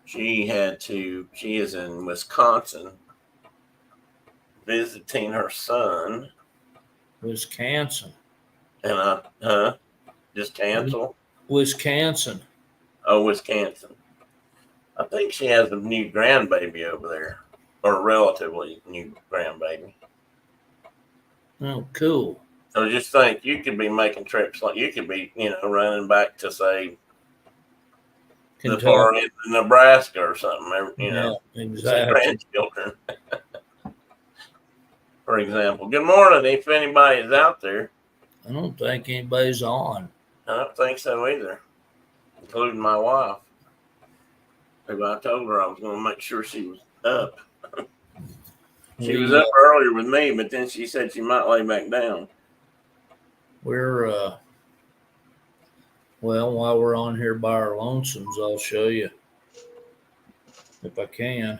She is in Wisconsin visiting her son. Wisconsin. And just cancel? Wisconsin. Oh, Wisconsin. I think she has a new grandbaby over there, or a relatively new grandbaby. Oh, cool. So just think, you could be making trips like you could be, running back to say the far Kentucky. end of Nebraska or something. Yeah, See exactly. grandchildren, for example. Good morning, if anybody is out there. I don't think anybody's on. I don't think so either, including my wife. Maybe I told her I was going to make sure she was up. She was We up earlier with me, but then she said she might lay back down. we're well, while we're on here by our lonesomes, I'll show you if I can.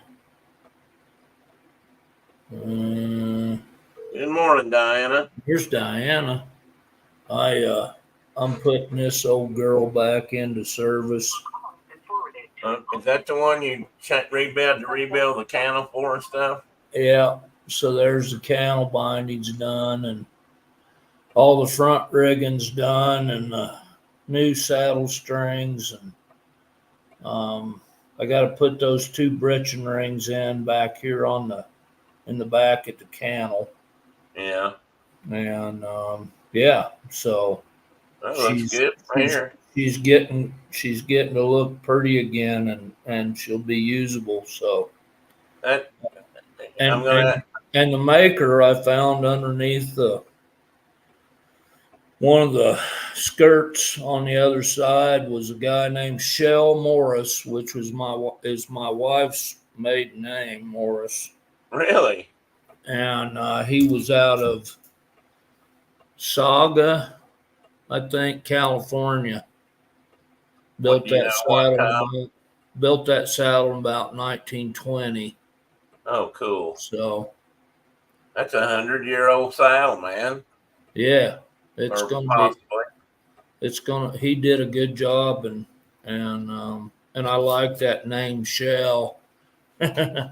Good morning, Diana. Here's Diana. I'm putting this old girl back into service. Is that the one you rebuild the canal for and stuff? Yeah. So there's the canal bindings done, and all the front rigging's done, and the new saddle strings, and I got to put those 2 britching rings in back here in the back at the canal. Yeah. And yeah, so that's good here. She's getting to look pretty again, and she'll be usable. So that and the maker I found underneath one of the skirts on the other side was a guy named Shell Morris, which was my wife's maiden name, Morris. Really? And he was out of Saga, I think, California. Built that saddle in about 1920. Oh, cool. So that's 100-year-old saddle, man. Yeah, it's gonna. He did a good job, and I like that name, Shell. Good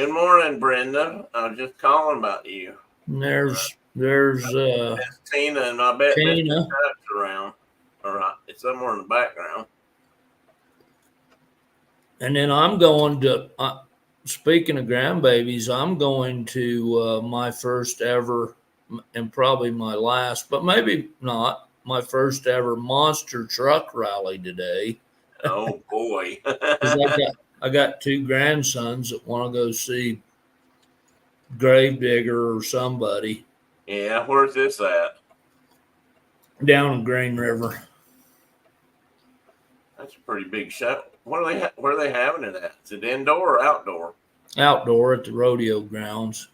morning, Brenda. I was just calling about you. And there's Tina, and I bet Tina. Mr. Tuck's around, or it's somewhere in the background. And then I'm going to. Speaking of grandbabies, I'm going to my first ever, and probably my last, but maybe not, my first ever monster truck rally today. Oh boy! I got 2 grandsons that want to go see Gravedigger or somebody. Yeah, where's this at? Down in Green River. That's a pretty big show. Where are they having it at? Is it indoor or outdoor? Outdoor at the rodeo grounds.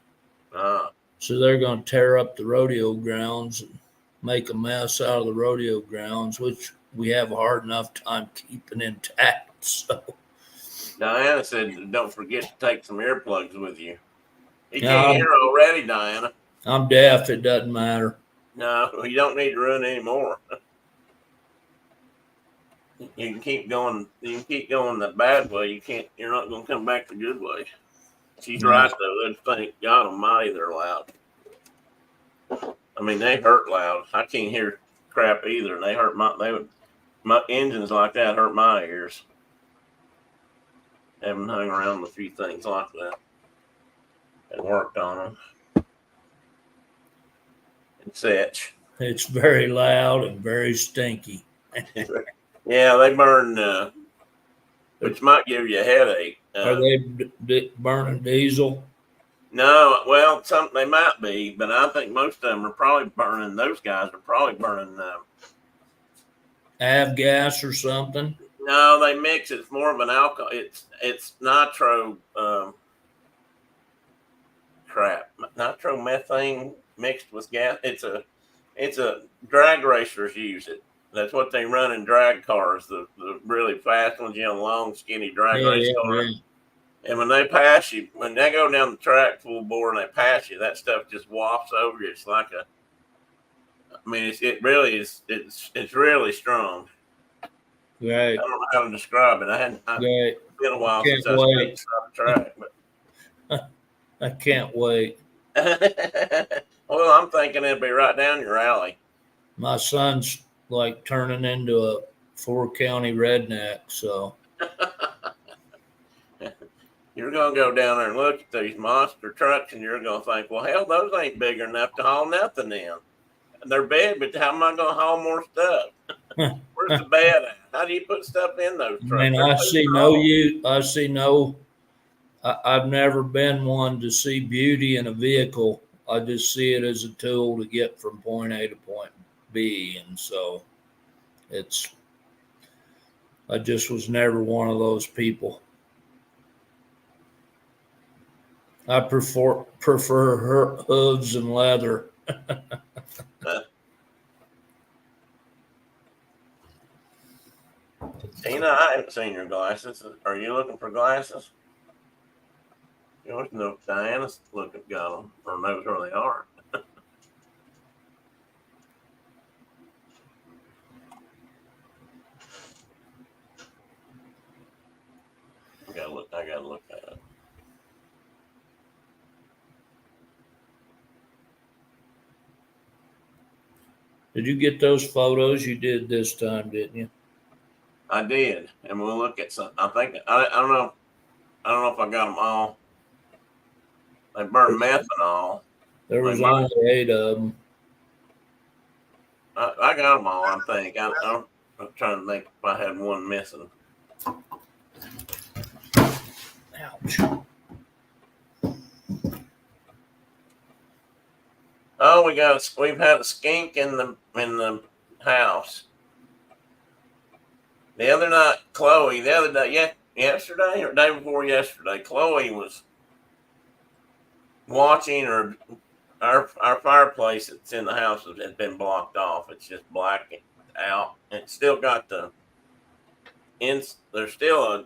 So they're going to tear up the rodeo grounds and make a mess out of the rodeo grounds, which we have a hard enough time keeping intact. So Diana said, don't forget to take some earplugs with you. You can't hear already, Diana. I'm deaf. It doesn't matter. No, you don't need to run anymore. You can keep going. You can keep going the bad way. You're not going to come back the good way. She's right though. Thank God Almighty, they're loud. I mean, they hurt loud. I can't hear crap either. And they hurt my engines like that hurt my ears. Haven't hung around with a few things like that and worked on them. And such. It's very loud and very stinky. Yeah, they burn, which might give you a headache. Are they burning diesel? No, well, they might be, but I think most of them are probably burning. Those guys are probably burning avgas or something. No, they mix it. It's more of an alcohol. It's nitro nitromethane mixed with gas. It's a drag racers use it. That's what they run in drag cars, the really fast ones, long, skinny drag race cars. Yeah. And when they pass you, when they go down the track full bore and they pass you, that stuff just wafts over you. It's like it really is. It's really strong. Right. I don't know how to describe it. I've Right. been a while Can't since I wait. skated on the track, I can't wait. but well, I'm thinking it'd be right down your alley. My son's like turning into a 4 county redneck. So You're gonna go down there and look at these monster trucks, and you're gonna think, well, hell, those ain't big enough to haul nothing in. They're big, but how am I gonna haul more stuff? I Where's the bed at? How do you put stuff in those trucks? mean, They're I too see no small. you. I see no. I've never been one to see beauty in a vehicle. I just see it as a tool to get from point A to point B, and so it's. I just was never one of those people. I prefer her hooves and leather. Uh, Tina, I haven't seen your glasses. Are you looking for glasses? You know, no, Diana's looking got them or knows where they are. I gotta look. I gotta look at it. Did you get those photos you did this time? Didn't you? I did, and we'll look at some. I think I don't know. I don't know if I got them all. They burned methanol. There They was might. only 8 of them. I got them all. I think. I'm trying to think if I had one missing. Ouch. Oh, we've had a skink in the house. The other night, Chloe. The other day, yesterday or day before yesterday, Chloe was watching our fireplace that's in the house has been blocked off. It's just blacked out. It's still got the there's still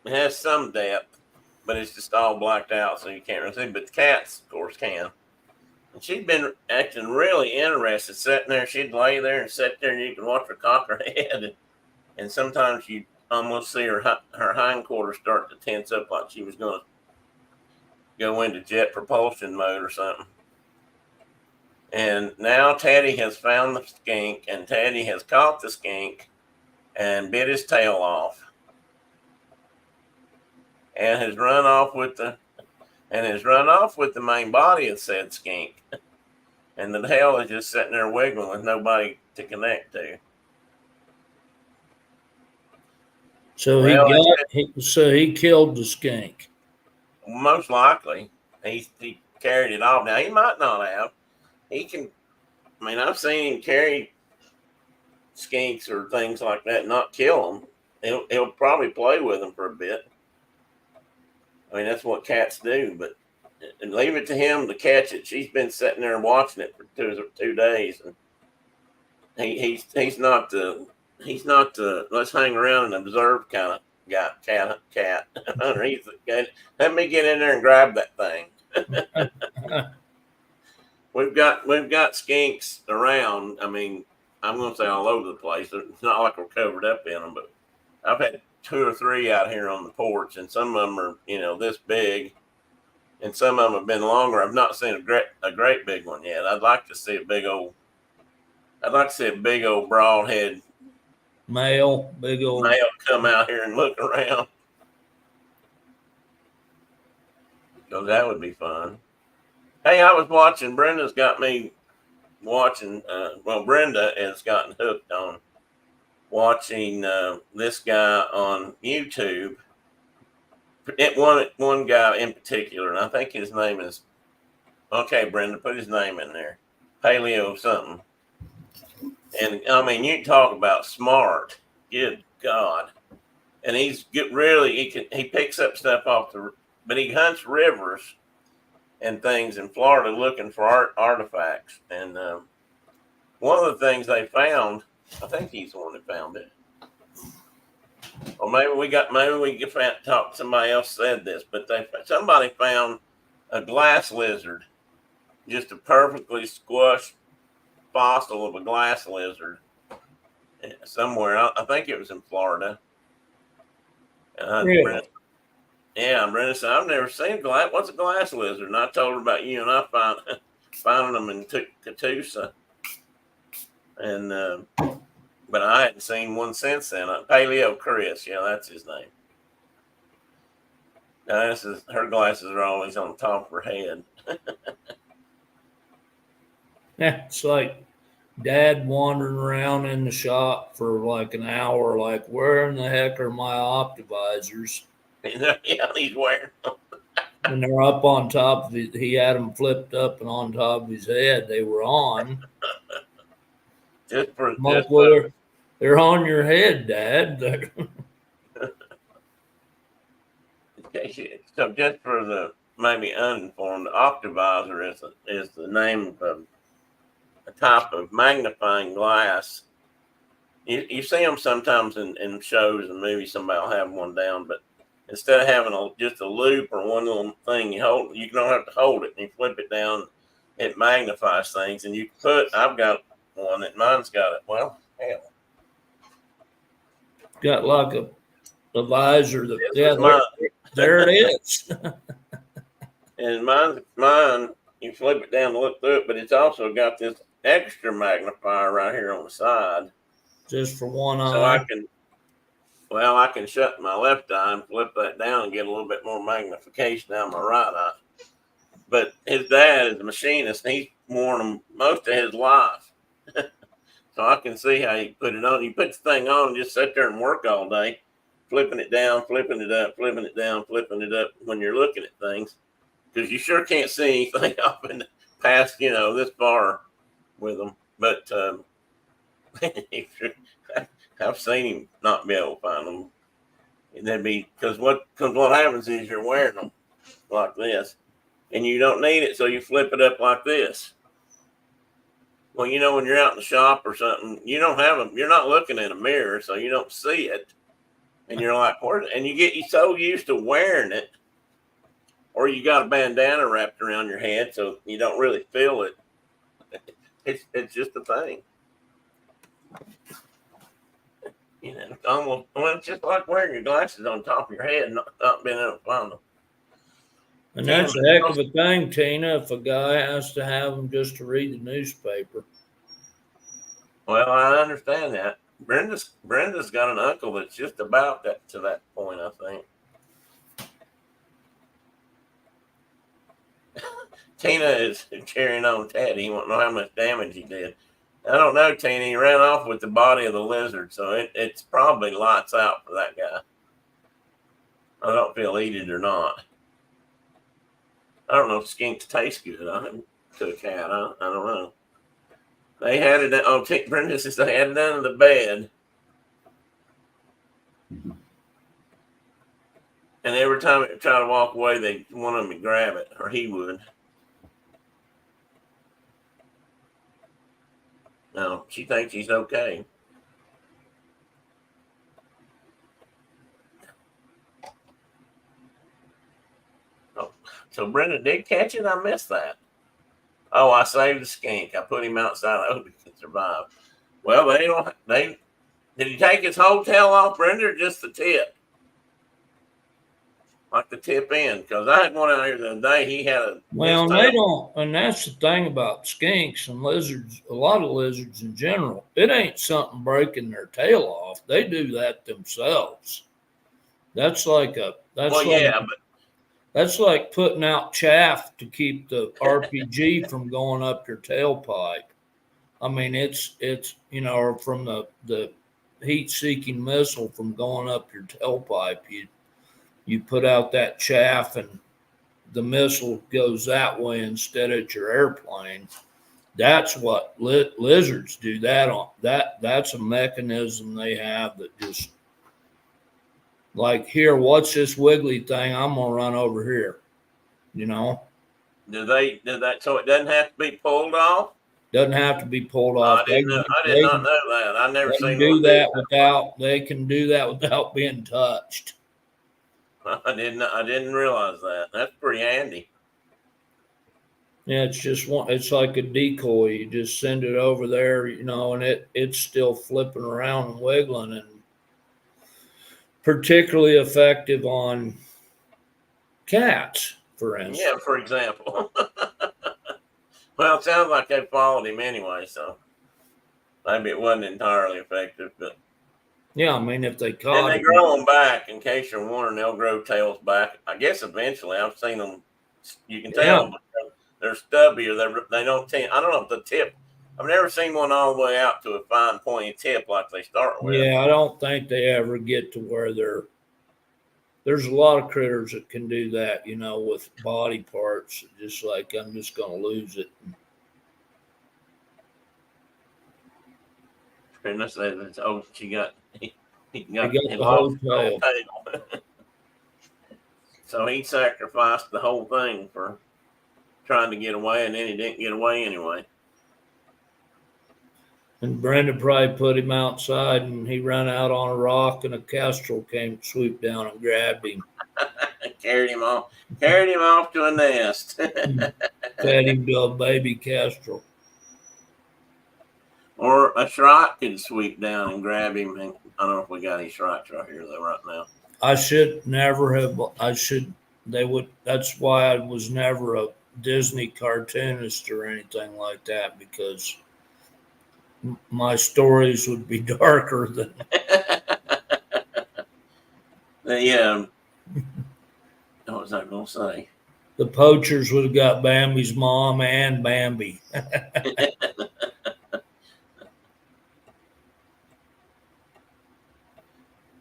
it has some depth, but it's just all blacked out, so you can't really see. But the cats, of course, can. And she'd been acting really interested, sitting there. She'd lay there and sit there, and you can watch her cock her head. And sometimes you almost see her hindquarters start to tense up, like she was going to go into jet propulsion mode or something. And now Teddy has found the skink, and Teddy has caught the skink and bit his tail off, and has run off with the main body of said skink. And the tail is just sitting there wiggling with nobody to connect to. So Well, he killed the skink. most likely he carried it off. Now he might not have. He can. I mean, I've seen him carry skinks or things like that, not kill them. He'll probably play with them for a bit. I mean, that's what cats do. But and leave it to him to catch it. She's been sitting there watching it for 2 days, and he's not the let's hang around and observe kind of guy cat hunter. He's the guy. Let me get in there and grab that thing. We've got skinks around. I mean, I'm going to say all over the place. It's not like we're covered up in them, but I've had 2 or 3 out here on the porch, and some of them are this big, and some of them have been longer. I've not seen a great big one yet. I'd like to see a big old broadhead Male, big old. male come out here and look around. So that would be fun. Hey, I was watching. Brenda's got me watching. Brenda has gotten hooked on watching this guy on YouTube. One guy in particular, and I think his name is. Okay, Brenda, put his name in there. Paleo something. And I mean, you talk about smart. Good God. And he picks up stuff but he hunts rivers and things in Florida looking for artifacts. And one of the things they found, I think he's the one that found it. Or maybe we can talk. Somebody else said this, but somebody found a glass lizard, just a perfectly squashed fossil of a glass lizard somewhere. I think it was in Florida. Really? Brenda said, I've never seen a glass. What's a glass lizard? And I told her about you, and I found them in Catoosa. And but I hadn't seen one since then. Paleo Chris, yeah, that's his name. Now, her glasses are always on top of her head. Yeah, it's like Dad wandering around in the shop for like an hour, like, where in the heck are my optivisors? Yeah, he's wearing them. And they're up on top of it. He had them flipped up and on top of his head. They were on. Just for Well, they're on your head, Dad. so just for the maybe uninformed, optivisor is the name of a type of magnifying glass. You see them sometimes in shows and movies. Somebody will have one down, but instead of having just a loop or one little thing you hold, you don't have to hold it. And you flip it down, it magnifies things. And I've got one that mine's got it. Well, hell, Got like a visor that, this is mine. there it is. And mine, you flip it down to look through it, but it's also got this extra magnifier right here on the side. Just for one eye. So I can shut my left eye and flip that down and get a little bit more magnification down my right eye. But his dad is a machinist, and he's worn them most of his life. So I can see how you put it on. You put the thing on and just sit there and work all day, flipping it down, flipping it up, flipping it down, flipping it up when you're looking at things. Because you sure can't see anything up in the past, this far with them. But I've seen him not be able to find them. And that'd be because what happens is you're wearing them like this, and you don't need it, so you flip it up like this. Well, when you're out in the shop or something, you don't have them. You're not looking in a mirror, so you don't see it, and you're like, "Where?" And you get so used to wearing it, or you got a bandana wrapped around your head, so you don't really feel it. It's just a thing. It's just like wearing your glasses on top of your head and not being able to find them. And that's a heck of a thing, Tina, if a guy has to have them just to read the newspaper. Well, I understand that. Brenda's got an uncle that's just about to that point, I think. Tina is cheering on Teddy. He won't know how much damage he did. I don't know, Tina. He ran off with the body of the lizard, so it's probably lights out for that guy. I don't know if he'll eat it or not. I don't know if skinks taste good to a cat. I don't know. They had it. Oh, Brenda says they had it under the bed, and every time it would try to walk away, one of them would grab it, or he would. No, she thinks he's okay. Oh, so Brenda did catch it? I missed that. Oh, I saved the skink. I put him outside. I hope he can survive. Well, did he take his whole tail off, Brenda, or just the tip? Like the tip end? Because I had one out here the other day. He had a. Well, they don't, and that's the thing about skinks and lizards, a lot of lizards in general. It ain't something breaking their tail off. They do that themselves. That's like that's like putting out chaff to keep the RPG from going up your tailpipe. I mean, it's or from the heat-seeking missile from going up your tailpipe. You put out that chaff and the missile goes that way instead of your airplane. That's what lizards do. That's a mechanism they have that just like, here, what's this wiggly thing? I'm gonna run over here. Do that so it doesn't have to be pulled off? Doesn't have to be pulled off. I did not know that. I've never seen do that without. They can do that without being touched. I didn't realize that. That's pretty handy. Yeah, it's just one. It's like a decoy. You just send it over there, and it's still flipping around and wiggling, and particularly effective on cats, for Yeah, instance. for example. Well, it sounds like they followed him anyway, so maybe it wasn't entirely effective. But Yeah, I mean, if they and caught they him, grow them back. In case you're wondering, they'll grow tails back. I guess eventually. I've seen them. You can yeah, tell they're stubby or they don't tend. I don't know if the tip. I've never seen one all the way out to a fine pointy tip like they start with. yeah, I don't think they ever get to where they're. There's a lot of critters that can do that, with body parts. Just like I'm just going to lose it. And that's oh, he They got got he the lost whole his whole tail. tail. So he sacrificed the whole thing for trying to get away, and then he didn't get away anyway. And Brenda probably put him outside, and he ran out on a rock, and a kestrel came, swooped down, and grabbed him, Carried him off to a nest. and fed him to a baby kestrel. Or a shrike could sweep down and grab him. And I don't know if we got any shrikes right here though right now. I should never have. I should. They would. That's why I was never a Disney cartoonist or anything like that, because my stories would be darker than The what was I going to say? the poachers would have got Bambi's mom and Bambi.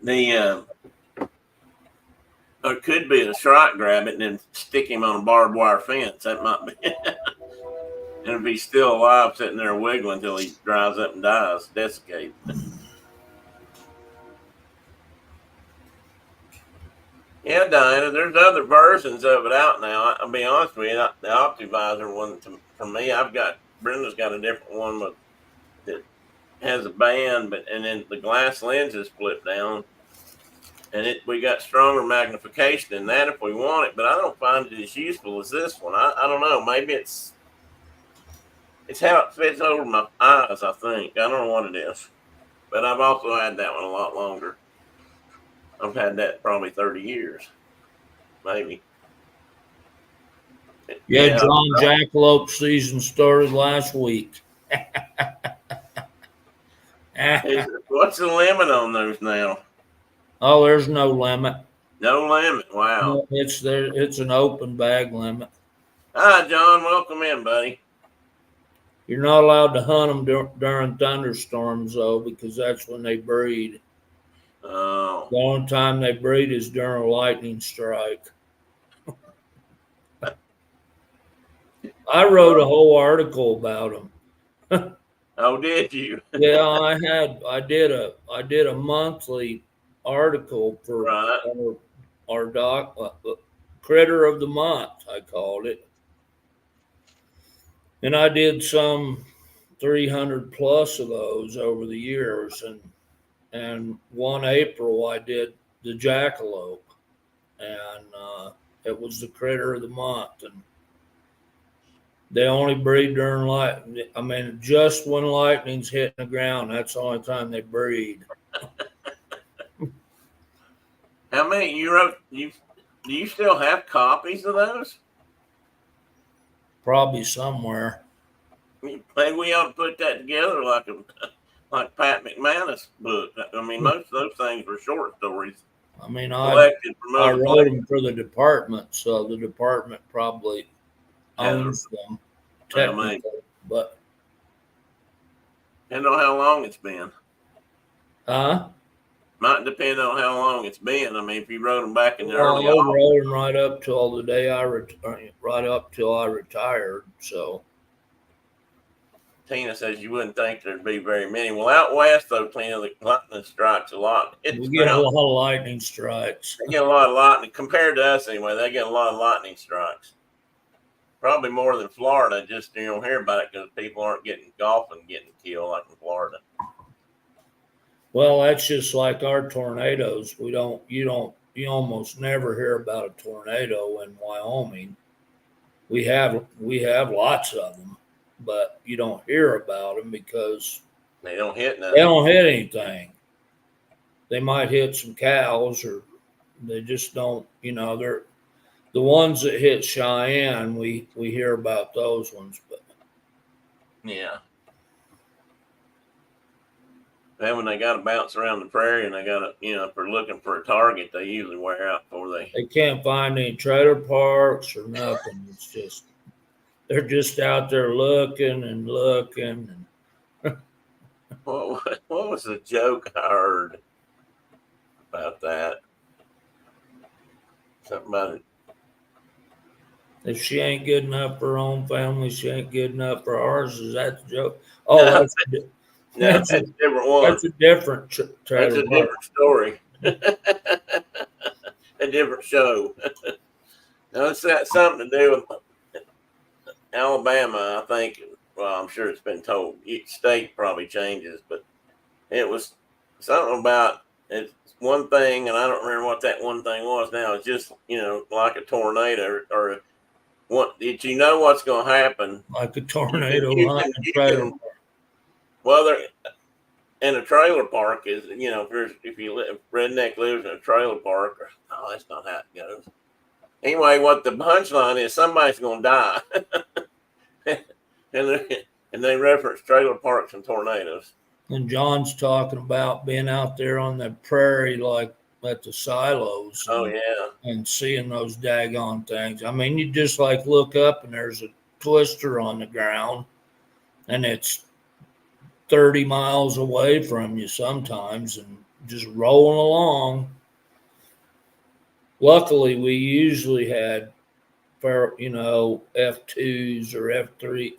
The or it could be a shrike grab it and then stick him on a barbed wire fence. That might be. And if he's still alive, sitting there wiggling until he dries up and dies, desiccated. Yeah, Diana, there's other versions of it out now. I'll be honest with you, the Optivisor one, for me, Brenda's got a different one that has a band, and then the glass lenses flip down, and we got stronger magnification than that if we want it, but I don't find it as useful as this one. I don't know, maybe it's how it fits over my eyes, I think. I don't know what it is, but I've also had that one a lot longer. I've had that probably 30 years, maybe. Yeah, John Jackalope season started last week. What's the limit on those now? Oh, there's no limit. No limit. Wow. No, it's there. It's an open bag limit. Hi, John. Welcome in, buddy. You're not allowed to hunt them during thunderstorms, though, because that's when they breed. Oh. The only time they breed is during a lightning strike. I wrote a whole article about them. Oh, did you? Yeah, I did a monthly article for Right. our critter of the month, I called it, and I did some 300 plus of those over the years, and one April I did the jackalope, and it was the critter of the month, and they only breed during lightning. I mean, just when lightning's hitting the ground, that's the only time they breed. How many you wrote? Do you still have copies of those? Probably somewhere. Maybe we ought to put that together like Pat McManus' book. I mean, most of those things were short stories I mean, collected from I other wrote places. them for the department, so the department probably owns them technically, but Depend on how long it's been. huh? Might depend on how long it's been. I mean, if you wrote them back in the Well, early I aughts. wrote them right up till the day right up till I retired. So Tina says you wouldn't think there'd be very many. Well, out west though, Tina, the lightning strikes a lot. we get a lot of lightning strikes. They get a lot of lightning compared to us anyway. They get a lot of lightning strikes. Probably more than Florida. Just you don't hear about it because people aren't getting golfing, getting killed like in Florida. Well, that's just like our tornadoes. You almost never hear about a tornado in Wyoming. we have lots of them, but you don't hear about them because They don't hit they nothing. don't hit anything. They might hit some cows, or they just don't. They're the ones that hit Cheyenne. We hear about those ones, but Yeah. Then when they got to bounce around the prairie and they got to, if they're looking for a target, they usually wear out before they. they can't find any trailer parks or nothing. It's just they're just out there looking and looking. And What was the joke I heard about that? Something about it. if she ain't good enough for her own family, she ain't good enough for ours. Is that the joke? No, Oh, no, that's that's a different one. that's a different That's trailer a park. different story. A different show. Now, it's got something to do with Alabama, I think. Well, I'm sure it's been told. Each state probably changes, but it was something about it's one thing, and I don't remember what that one thing was now. It's just, like a tornado or what. Did you know what's going to happen? Like a You can, tornado you line can, and you trailer can, park. well, there, and a trailer park is, if you live, redneck lives in a trailer park, oh, that's not how it goes. Anyway, what the punchline is, somebody's going to die. and they reference trailer parks and tornadoes. And John's talking about being out there on the prairie, like at the silos, Oh, yeah. and seeing those daggone things. I mean, you just like look up and there's a twister on the ground, and it's 30 miles away from you sometimes, and just rolling along. Luckily, we usually had, F2s or F3.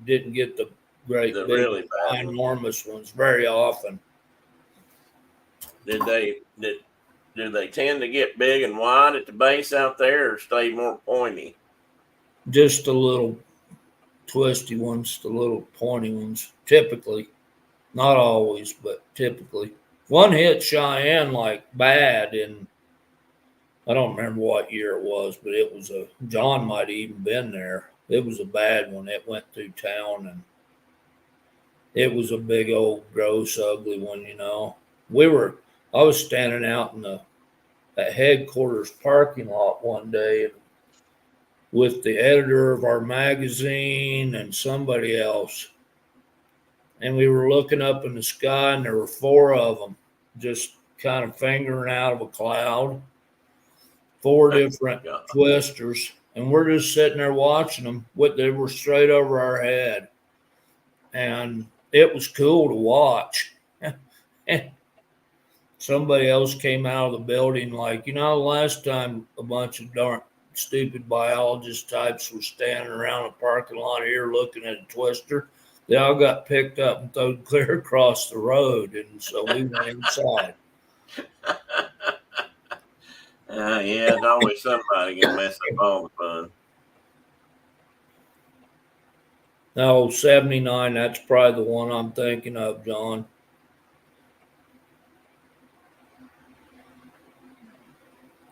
Didn't get the great The big, really bad ones. enormous ones very often. Did do they tend to get big and wide at the base out there or stay more pointy? Just the little twisty ones, the little pointy ones, typically. Not always, but typically. One hit Cheyenne like bad in, I don't remember what year it was, but it was John might have even been there. It was a bad one. It went through town, and it was a big old gross ugly one. I was standing out in the at headquarters parking lot one day with the editor of our magazine and somebody else, and we were looking up in the sky, and there were four of them just kind of fingering out of a cloud, four different God. twisters, and we're just sitting there watching them. They were straight over our head, and it was cool to watch. Somebody else came out of the building like, last time a bunch of darn stupid biologist types were standing around a parking lot here looking at a twister. They all got picked up and thrown clear across the road, and so we went inside. Yeah, it's always somebody gonna mess up all the fun. No, 79, that's probably the one I'm thinking of, John.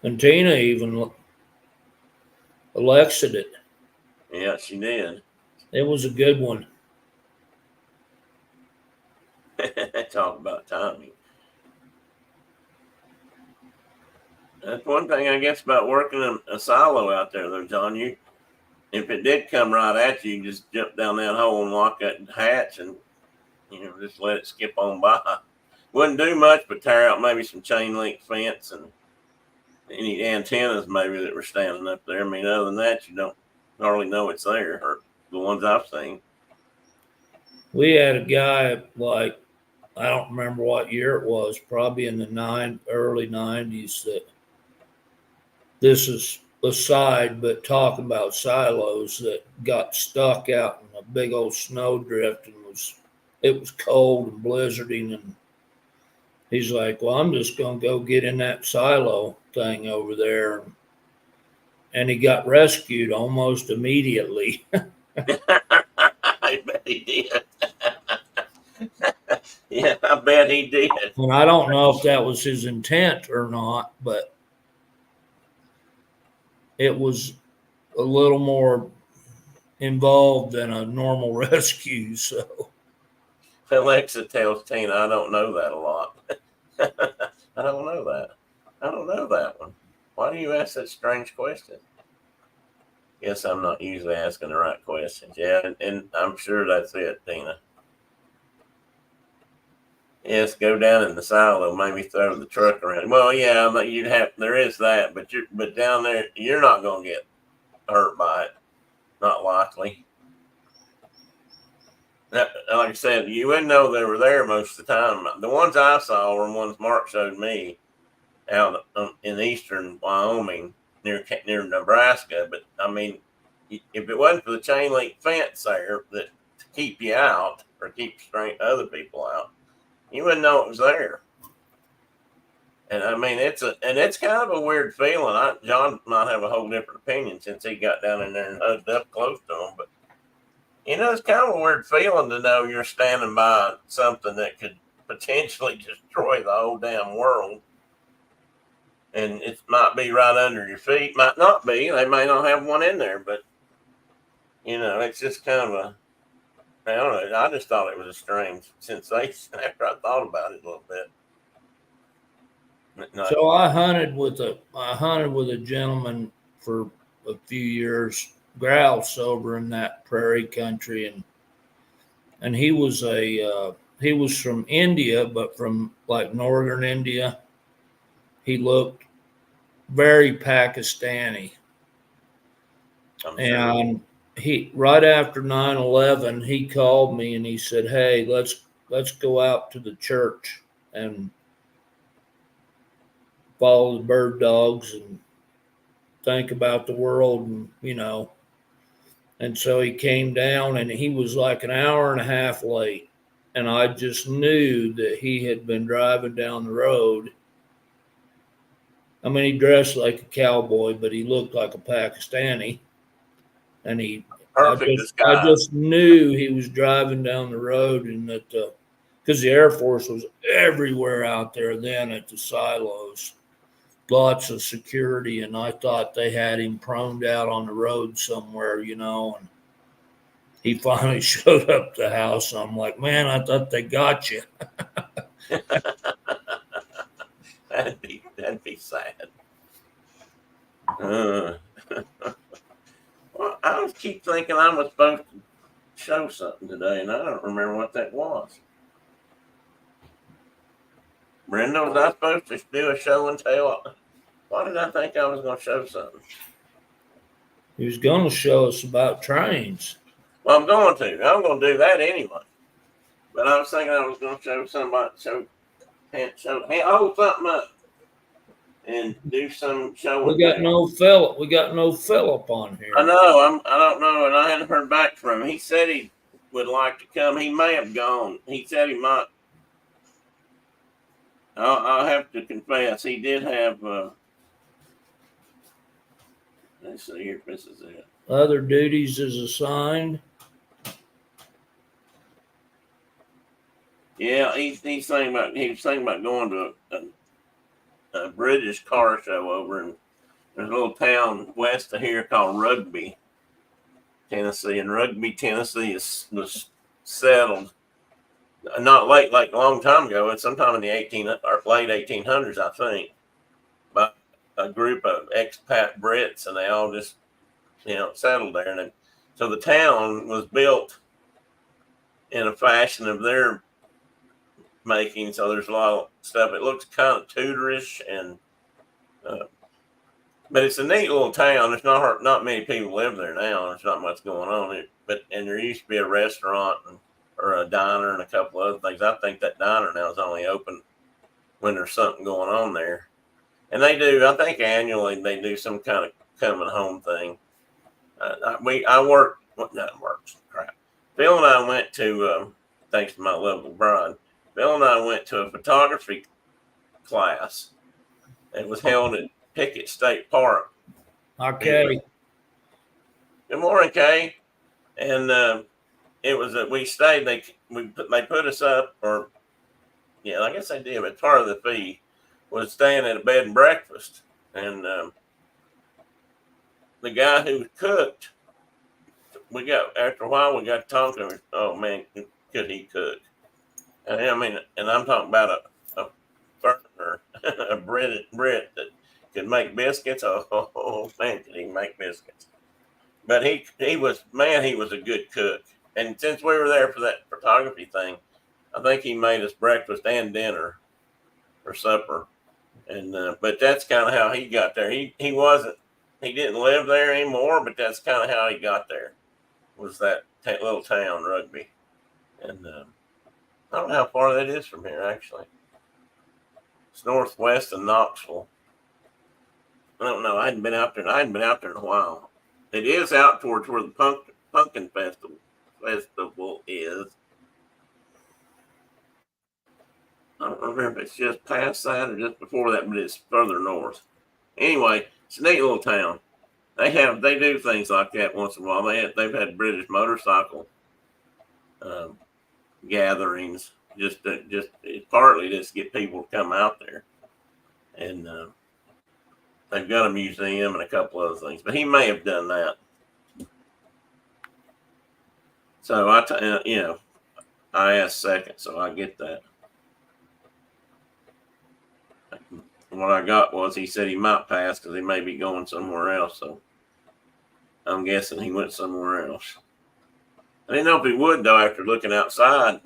And Tina even Alexa'd it. Yeah, she did. It was a good one. Talk about timing. That's one thing I guess about working in a silo out there, though, John. If it did come right at you, you just jump down that hole and lock that hatch, and just let it skip on by. Wouldn't do much, but tear out maybe some chain link fence and any antennas maybe that were standing up there. I mean, other than that, you don't hardly know it's there, or the ones I've seen. We had a guy like, I don't remember what year it was, probably in the early 90s, that this is aside, but talking about silos, that got stuck out in a big old snowdrift, and it was cold and blizzarding, and he's like, well, I'm just going to go get in that silo thing over there. And he got rescued almost immediately. I bet he did. Yeah, I bet he did. And I don't know if that was his intent or not, but it was a little more involved than a normal rescue. So Alexa tells Tina, I don't know that a lot. I don't know that. I don't know that one. Why do you ask that strange question? Guess I'm not usually asking the right questions. Yeah, and I'm sure that's it, Tina. Yes, go down in the silo, maybe throw the truck around. Well, yeah, you'd have. There is that, but down there, you're not going to get hurt by it. Not likely. Like I said, you wouldn't know they were there most of the time. The ones I saw were ones Mark showed me out in eastern Wyoming near Nebraska. But I mean, if it wasn't for the chain link fence there that to keep you out or keep other people out, you wouldn't know it was there. And I mean, it's kind of a weird feeling. John might have a whole different opinion since he got down in there and hugged up close to him, but it's kind of a weird feeling to know you're standing by something that could potentially destroy the whole damn world. And it might be right under your feet, might not be. They may not have one in there, but it's just kind of I don't know. I just thought it was a strange sensation after I thought about it a little bit. So I hunted with a gentleman for a few years, grouse over in that prairie country, and he was from India, but from like northern India. He looked very Pakistani, I'm sure. and he right after 9/11, he called me and he said, "Hey, let's go out to the church and follow the bird dogs and think about the world and." And so he came down and he was like an hour and a half late. And I just knew that he had been driving down the road. I mean, he dressed like a cowboy, but he looked like a Pakistani. And Perfect I disguise. just knew he was driving down the road, and that because the Air Force was everywhere out there then at the silos, lots of security, and I thought they had him proned out on the road somewhere. And he finally showed up at the house. I'm like, man, I thought they got you. That'd be sad. Uh, well, I was keep thinking I was supposed to show something today, and I don't remember what that was. Brenda, was I supposed to do a show and tell? Why did I think I was going to show something? He was going to show us about trains. Well, I'm going to. I'm going to do that anyway. But I was thinking I was going to show somebody, hold something up and do some show We and got tell. no Philip. We got no Philip on here. I know. I don't know, and I hadn't heard back from him. He said he would like to come. He may have gone. He said he might. I'll have to confess, he did have. Let's see here if this is it. Other duties is assigned. Yeah, he was thinking about going to a British car show over in there's a little town west of here called Rugby, Tennessee, and Rugby, Tennessee was settled not late, like a long time ago. It's sometime in the late 1800s, I think, by a group of expat Brits, and they all just settled there. And so the town was built in a fashion of their making. So there's a lot of stuff. It looks kind of Tudorish, and but it's a neat little town. There's not many people live there now. There's not much going on. And there used to be a restaurant or a diner and a couple other things. I think that diner now is only open when there's something going on there. And they do, I think annually they do some kind of coming home thing. I worked, not works, crap. Bill and I went to, thanks to my lovely bride, Bill and I went to a photography class. It was held at Pickett State Park. Okay. Good morning, Kay. And it was that we stayed. They put us up, or yeah, I guess they did. But part of the fee was staying at a bed and breakfast, and the guy who cooked after a while we got talking. Oh man, could he cook? And I mean, and I'm talking about a burner, a Brit that could make biscuits. Oh man, could he make biscuits? But he was a good cook. And since we were there for that photography thing, I think he made us breakfast and dinner or supper. And but that's kind of how he got there. He didn't live there anymore, but that's kind of how he got there. Was that little town, Rugby? And I don't know how far that is from here. Actually, it's northwest of Knoxville. I don't know. I hadn't been out there. I hadn't been out there in a while. It is out towards where the pumpkin festival is. I don't remember if it's just past that or just before that, but it's further north. Anyway, it's a neat little town. They do things like that once in a while. They've had British motorcycle gatherings, just partly just to get people to come out there, and they've got a museum and a couple other things. But he may have done that. So I asked second, so I get that. What I got was he said he might pass because he may be going somewhere else. So I'm guessing he went somewhere else. I didn't know if he would, though, after looking outside.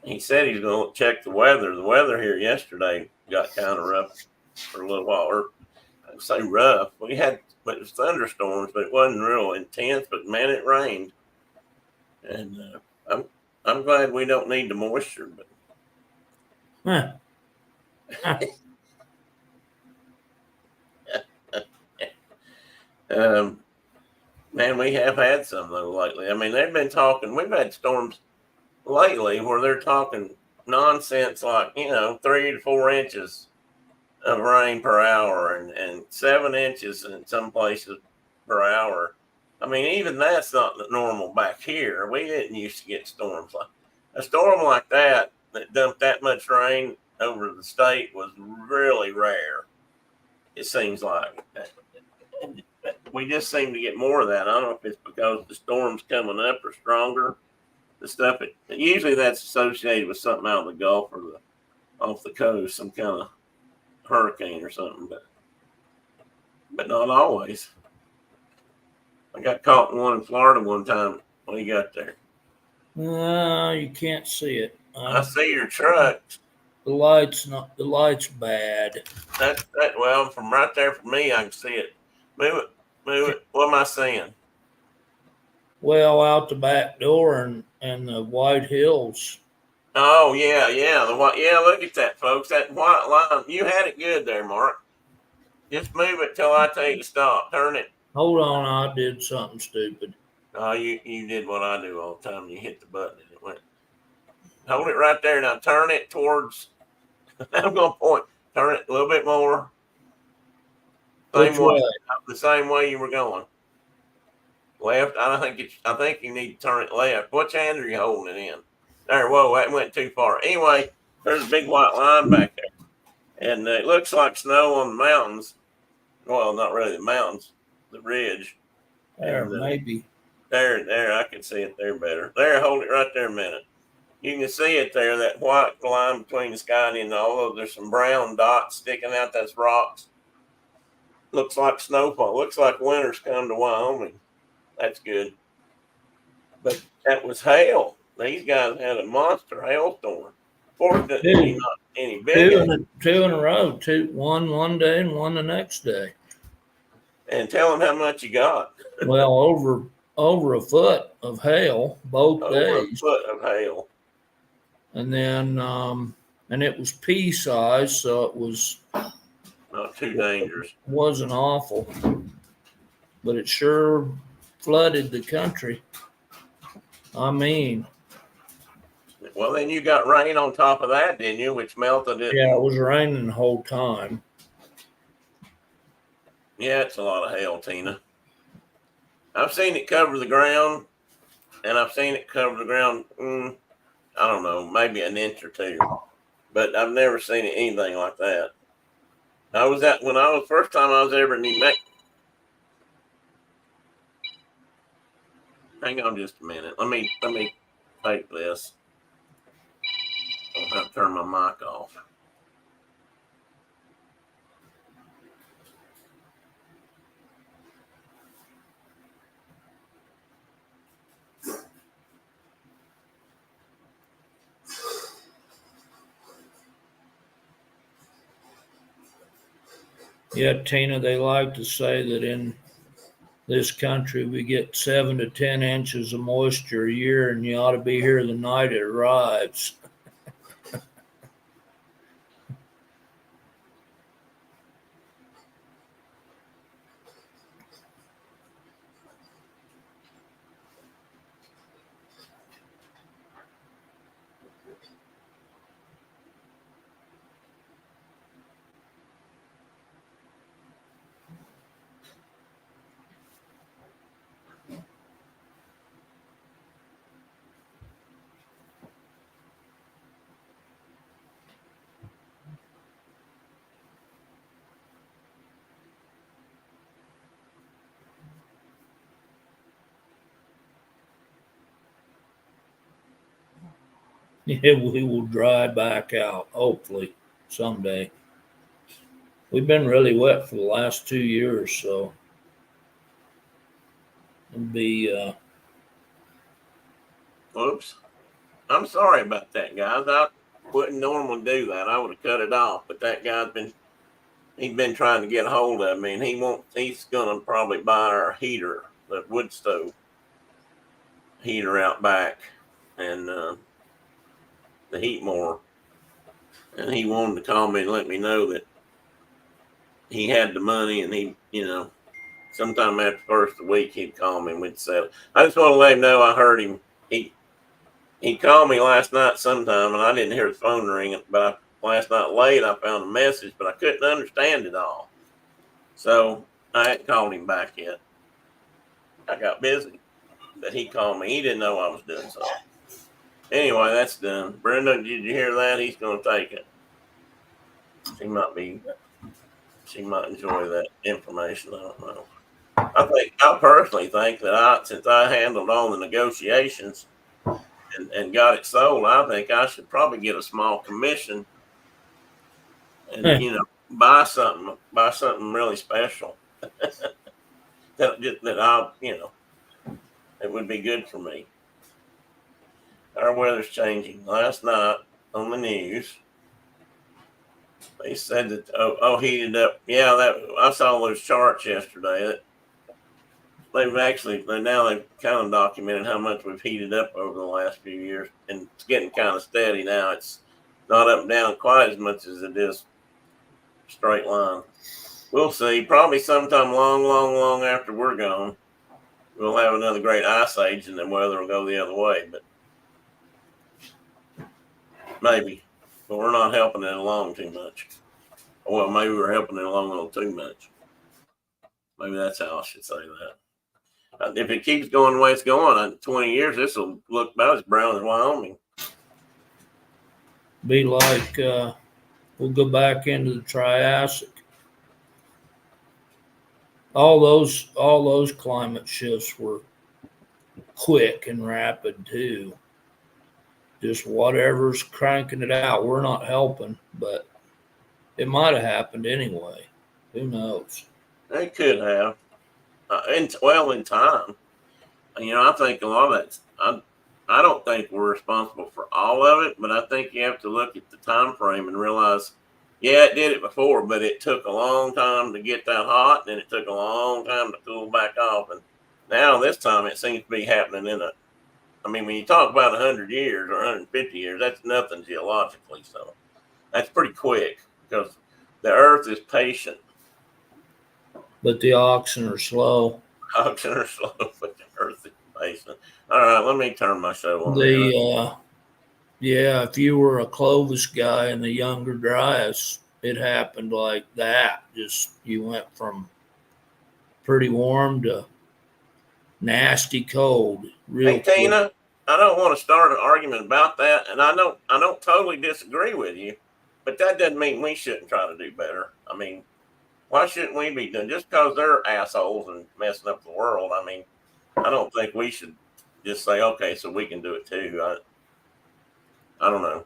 He said he's going to check the weather. The weather here yesterday got kind of rough for a little while. Or I'd say rough. It was thunderstorms, but it wasn't real intense. But, man, it rained. And I'm glad we don't need the moisture. But man, we have had some, though, lately. I mean, they've been talking. We've had storms lately where they're talking nonsense like, 3 to 4 inches of rain per hour and 7 inches in some places per hour. I mean, even that's not normal back here. We didn't used to get storms like a storm like that dumped that much rain over the state was really rare. It seems like we just seem to get more of that. I don't know if it's because the storms coming up are stronger. The stuff usually that's associated with something out of the Gulf or off the coast, some kind of hurricane or something, but not always. I got caught in one in Florida one time when he got there. You can't see it. I see your truck. The light's bad. Well, from right there for me, I can see it. Move it. What am I seeing? Well, out the back door and the White Hills. Oh yeah. Look at that, folks. That white line. You had it good there, Mark. Just move it till I tell you to stop. Turn it. Hold on, I did something stupid. Oh, you did what I do all the time. You hit the button and it went. Hold it right there. Now turn it towards. I'm going to point. Turn it a little bit more. Which way? The same way you were going. Left. I think you need to turn it left. Which hand are you holding it in? There. Whoa, that went too far. Anyway, there's a big white line back there, and it looks like snow on the mountains. Well, not really the mountains, the ridge. There, maybe. There. I can see it there better. There, hold it right there a minute. You can see it there, that white line between the sky and although there's some brown dots sticking out, that's rocks. Looks like snowfall. Looks like winter's come to Wyoming. That's good. But that was hail. These guys had a monster hailstorm. Fortunately, not any big. Two in a row. One day and one the next day. And tell them how much you got. Well, over a foot of hail both days. Over a foot of hail. And then, and it was pea size, so it was not too dangerous. It wasn't awful, but it sure flooded the country. I mean, well, then you got rain on top of that, didn't you? Which melted it. Yeah, it was raining the whole time. Yeah, it's a lot of hail, Tina. I've seen it cover the ground, and I've seen it cover the ground. I don't know, maybe an inch or two, but I've never seen anything like that. First time I was ever in New Mexico. Hang on just a minute. Let me take this. I'll have to turn my mic off. Yeah, Tina, they like to say that in this country we get 7 to 10 inches of moisture a year, and you ought to be here the night it arrives. Yeah, we will dry back out, hopefully, someday. We've been really wet for the last 2 years, so it'll be. Oops. I'm sorry about that, guys. I wouldn't normally do that. I would have cut it off, but that guy's been trying to get a hold of me, and he's gonna probably buy our heater, the wood stove heater out back, and the heat more. And he wanted to call me and let me know that he had the money, and sometime after the first of the week he'd call me and we'd settle. I just want to let him know I heard him. He called me last night sometime, and I didn't hear the phone ringing. But last night late, I found a message, but I couldn't understand it all. So I hadn't called him back yet. I got busy, but he called me. He didn't know I was doing something. Anyway, that's done. Brenda, did you hear that? He's going to take it. She might enjoy that information. I don't know. I personally think that since I handled all the negotiations and got it sold, I think I should probably get a small commission and buy something really special that I'll it would be good for me. Our weather's changing. Last night on the news, they said that heated up. Yeah, that I saw those charts yesterday. That they've kind of documented how much we've heated up over the last few years, and it's getting kind of steady now. It's not up and down quite as much as it is straight line. We'll see. Probably sometime long after we're gone, we'll have another great ice age, and the weather will go the other way. But maybe, but we're not helping it along too much. Well, maybe we're helping it along a little too much. Maybe that's how I should say that. If it keeps going the way it's going, in 20 years, this will look about as brown as Wyoming. Be like we'll go back into the Triassic. All those climate shifts were quick and rapid too. Just whatever's cranking it out, we're not helping, but it might have happened anyway. Who knows? They could have, in time. I think a lot of that. I don't think we're responsible for all of it, but I think you have to look at the time frame and realize, yeah, it did it before, but it took a long time to get that hot, and then it took a long time to cool back off. And now this time it seems to be happening when you talk about 100 years or 150 years, that's nothing geologically. So that's pretty quick because the Earth is patient. But the oxen are slow. Oxen are slow, but the Earth is patient. All right, let me turn my show on. If you were a Clovis guy in the Younger Dryas, it happened like that. Just you went from pretty warm to nasty cold. Hey, Tina, I don't want to start an argument about that, and I don't totally disagree with you, but that doesn't mean we shouldn't try to do better. Why shouldn't we be doing just because they're assholes and messing up the world? I don't think we should just say, okay, so we can do it too. I don't know.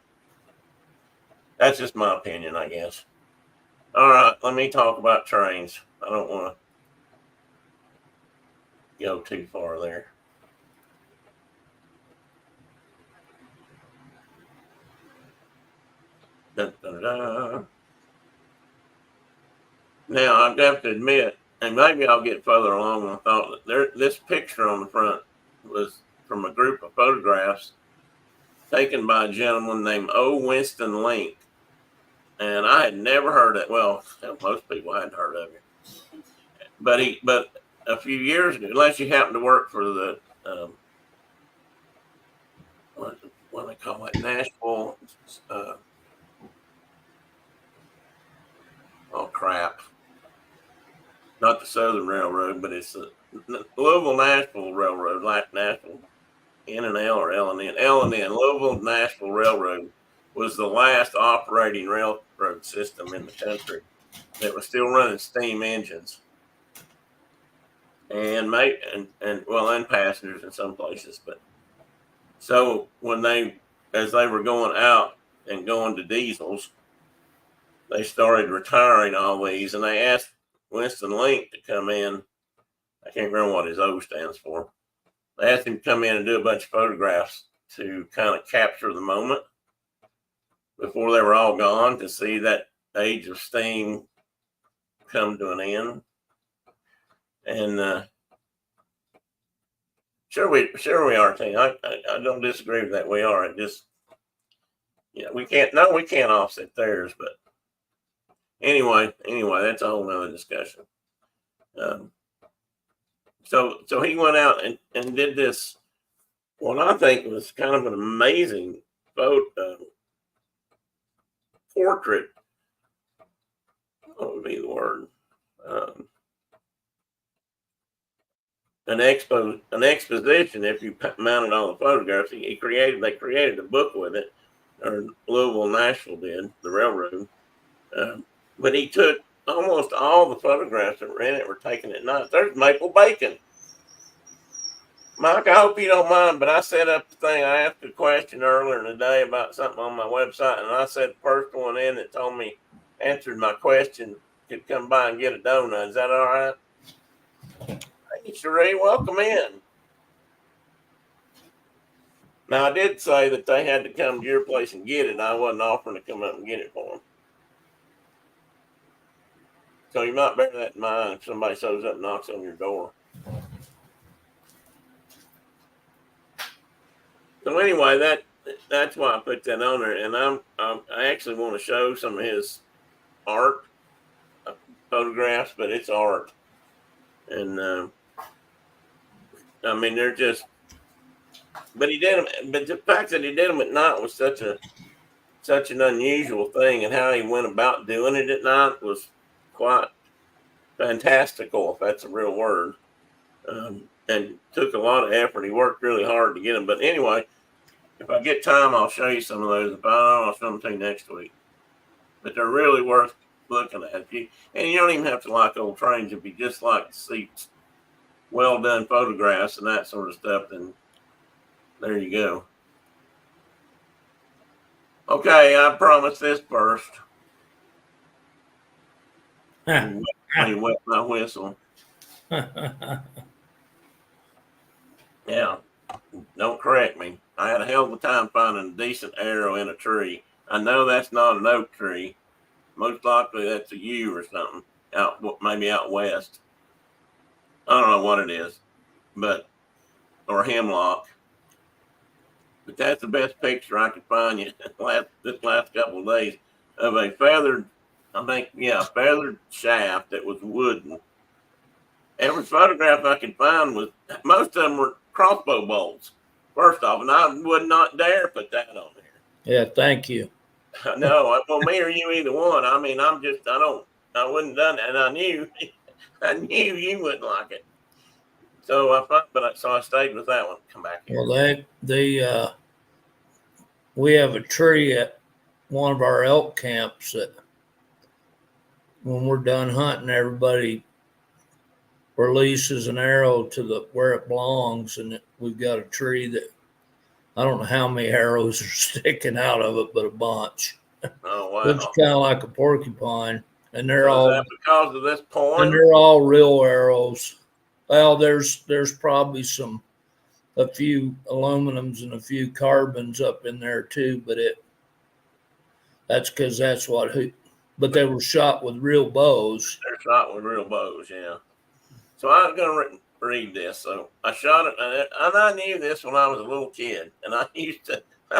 That's just my opinion, I guess. All right, let me talk about trains. I don't want to go too far there. Dun, dun, dun. Now, I have to admit, and maybe I'll get further along than I thought, this picture on the front was from a group of photographs taken by a gentleman named O. Winston Link. And I had never heard of it. Well, most people hadn't heard of it. But a few years ago, unless you happen to work for the, what do they call it? Nashville, oh crap. Not the Southern Railroad, but it's the Louisville Nashville Railroad, like Nashville, N&L or L&N. L&N, Louisville Nashville Railroad, was the last operating railroad system in the country that was still running steam engines. And passengers in some places. But so as they were going out and going to diesels, they started retiring all these, and they asked Winston Link to come in. I can't remember what his O stands for. They asked him to come in and do a bunch of photographs to kind of capture the moment before they were all gone, to see that age of steam come to an end. And sure we are, Tim. I don't disagree with that. We are. It just, we can't offset theirs. But anyway, that's a whole nother discussion. So he went out and did this, what I think was kind of an amazing portrait. What would be the word? An exposition. If you mounted all the photographs, they created a book with it, or Louisville Nashville did, the railroad. But he took almost all the photographs that were in it were taken at night. There's Maple Bacon. Mike, I hope you don't mind, but I set up the thing. I asked a question earlier in the day about something on my website, and I said the first one in that told me, answered my question, could come by and get a donut. Is that all right? Thank you, Sheree. Welcome in. Now, I did say that they had to come to your place and get it. I wasn't offering to come up and get it for them. So you might bear that in mind if somebody shows up and knocks on your door. So anyway, that's why I put that on there, and I actually want to show some of his art photographs, but it's art, and I mean they're just. But he did them. But the fact that he did them at night was such an unusual thing, and how he went about doing it at night was quite fantastical, if that's a real word. And took a lot of effort. He worked really hard to get them. But anyway, if I get time, I'll show you some of those. If I don't, I'll show them to you next week. But they're really worth looking at. And you don't even have to like old trains. If you just like to see well done photographs and that sort of stuff, then there you go. Okay, I promise this first. You wet my whistle. Yeah, don't correct me. I had a hell of a time finding a decent arrow in a tree. I know that's not an oak tree. Most likely that's a yew or something maybe out west. I don't know what it is, or hemlock. But that's the best picture I could find this last couple of days of a feathered shaft that was wooden. Every photograph I could find most of them were crossbow bolts. First off, and I would not dare put that on there. Yeah, thank you. No, well, me or you, either one. I mean, I wouldn't have done that, and I knew you wouldn't like it. So I stayed with that one. Come back here. Well, we have a tree at one of our elk camps that when we're done hunting, everybody releases an arrow to the where it belongs, and we've got a tree that I don't know how many arrows are sticking out of it, but a bunch. Oh Looks wow! kind of like a porcupine, and they're So is all that because of this and point? they're all real arrows. Well, there's probably a few aluminums and a few carbons up in there too, but that's because that's what who. But they were shot with real bows. They're shot with real bows, yeah. So I was going to read this. So I shot it, and I knew this when I was a little kid, and I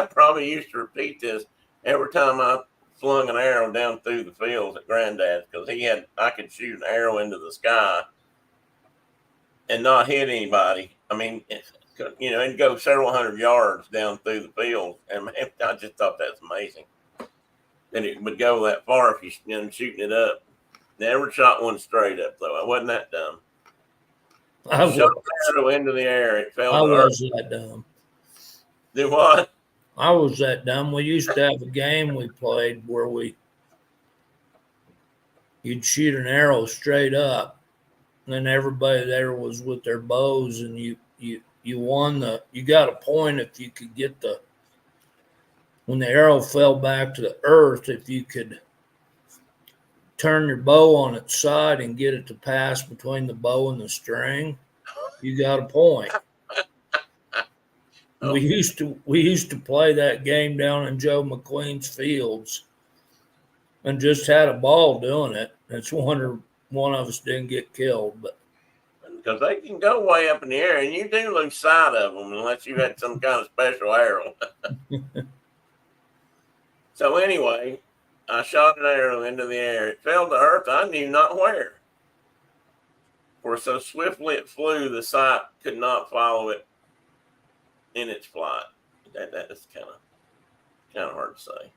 probably used to repeat this every time I flung an arrow down through the fields at Granddad's because I could shoot an arrow into the sky and not hit anybody. I mean, it'd go several hundred yards down through the field, and man, I just thought that's amazing that it would go that far if shooting it up. Never shot one straight up though. I wasn't that dumb. I Shot was the arrow into the air. It fell I to earth. was that dumb. Do what? I was that dumb. We used to have a game we played where you'd shoot an arrow straight up, and then everybody there was with their bows, and you won you got a point if you could get when the arrow fell back to the earth, if you could turn your bow on its side and get it to pass between the bow and the string, you got a point. Oh. We used to play that game down in Joe McQueen's fields, and just had a ball doing it. It's wonder one of us didn't get killed, but Because they can go way up in the air, and you do lose sight of them unless you had some kind of special arrow. So anyway, I shot an arrow into the air. It fell to earth. I knew not where. For so swiftly it flew, the sight could not follow it in its flight. That is kind of hard to say.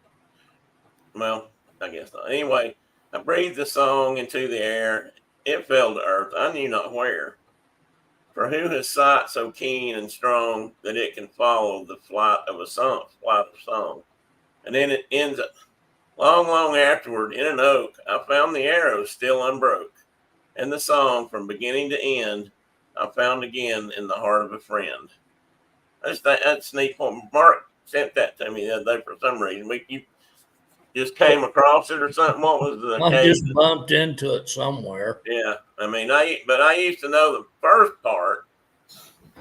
Well, I guess not. Anyway, I breathed the song into the air. It fell to earth. I knew not where. For who has sight so keen and strong that it can follow the flight of song? And then it ends up long, long afterward in an oak. I found the arrow still unbroke, and the song from beginning to end I found again in the heart of a friend. That's neat. Mark sent that to me the other day for some reason. You just came across it or something. What was the I case? just bumped into it somewhere. Yeah, I mean, I used to know the first part,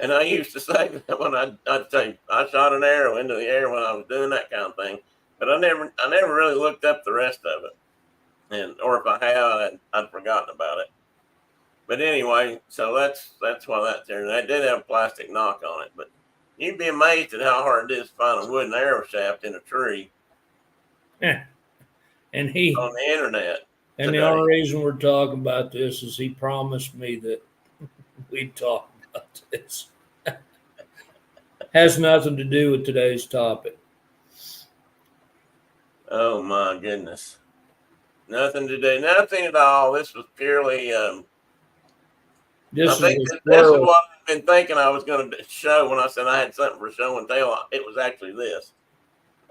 and I used to say that when I'd say I shot an arrow into the air when I was doing that kind of thing, but I never really looked up the rest of it, or if I had, I'd forgotten about it. But anyway, so that's why that's there. That did have a plastic knock on it, but you'd be amazed at how hard it is to find a wooden arrow shaft in a tree. Yeah. And on the internet. And the only reason we're talking about this is he promised me that we'd talk about this. Has nothing to do with today's topic. Oh my goodness. Nothing today. Nothing at all. This was purely this is what I've been thinking I was going to show when I said I had something for show and tell. It was actually this.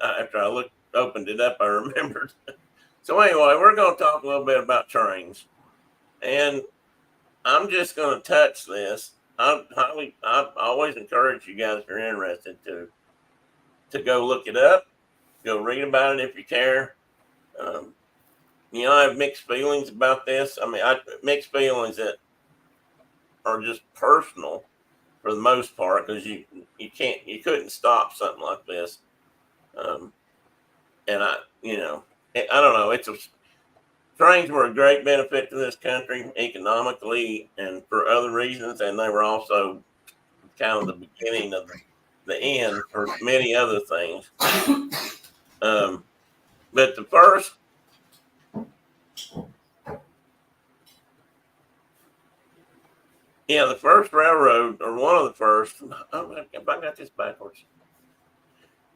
After I opened it up, I remembered. So anyway, we're going to talk a little bit about trains, and I'm just going to touch this. I always encourage you guys, if you're interested, to go look it up, go read about it if you care. I have mixed feelings about this. I mean, mixed feelings that are just personal for the most part, because you couldn't stop something like this. And I don't know. Trains were a great benefit to this country economically and for other reasons, and they were also kind of the beginning of the end for many other things. But the first railroad, or one of the first, if I got this backwards,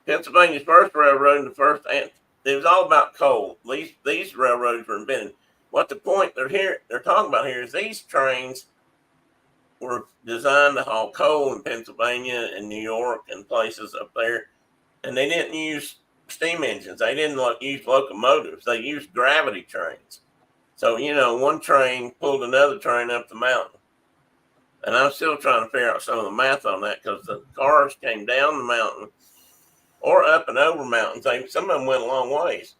Pennsylvania's first railroad and it was all about coal. These railroads were invented. What the point they're talking about here is these trains were designed to haul coal in Pennsylvania and New York and places up there, and they didn't use steam engines. They didn't use locomotives. They used gravity trains. So one train pulled another train up the mountain. And I'm still trying to figure out some of the math on that because the cars came down the mountain or up and over mountains. Some of them went a long ways.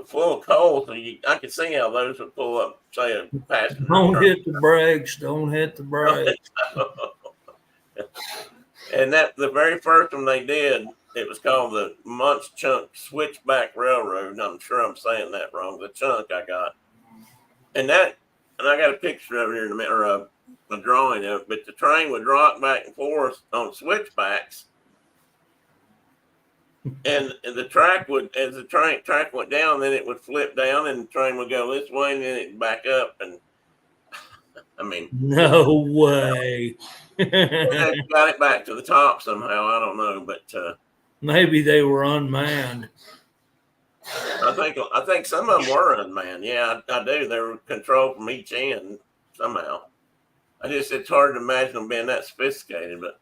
Full of coal, so I could see how those would pull up, say, a passenger Don't truck. hit the brakes. Don't hit the brakes. And that the very first one they did, it was called the Munch Chunk Switchback Railroad. I'm sure I'm saying that wrong. The chunk I got, and I got a picture of it here in a minute, or a drawing of it. But the train would rock back and forth on switchbacks. And the track would, as the track went down, then it would flip down, and the train would go this way, and then it'd back up. And I mean, No way. they got it back to the top somehow. I don't know, but Maybe they were unmanned. I think some of them were unmanned. Yeah, I do. They were controlled from each end somehow. It's hard to imagine them being that sophisticated. But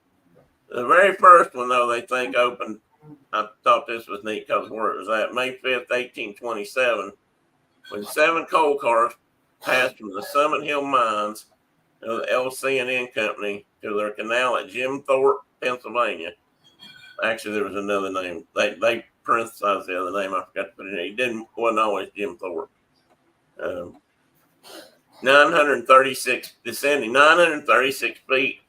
the very first one, though, they think opened. I thought this was neat because where it was at, May 5th, 1827, when 7 coal cars passed from the Summit Hill Mines of the LC&N Company to their canal at Jim Thorpe, Pennsylvania. Actually, there was another name. They parenthesized the other name. I forgot to put it in. It wasn't always Jim Thorpe. 936 descending 936 feet,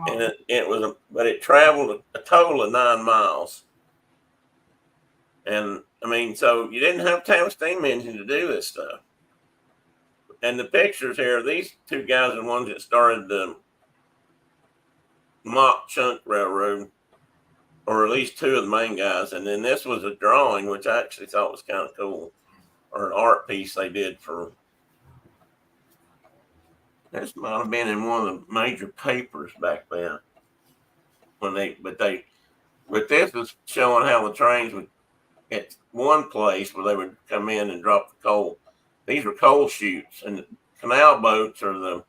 and it traveled a total of 9 miles. And I mean, so you didn't have to have a steam engine to do this stuff. And the pictures here, these 2 guys are the ones that started the Mock Chunk Railroad, or at least 2 of the main guys. And then this was a drawing, which I actually thought was kind of cool, or an art piece they did for. This might have been in one of the major papers back then. But this is showing how the trains would, at one place where they would come in and drop the coal. These were coal chutes, and the canal boats are the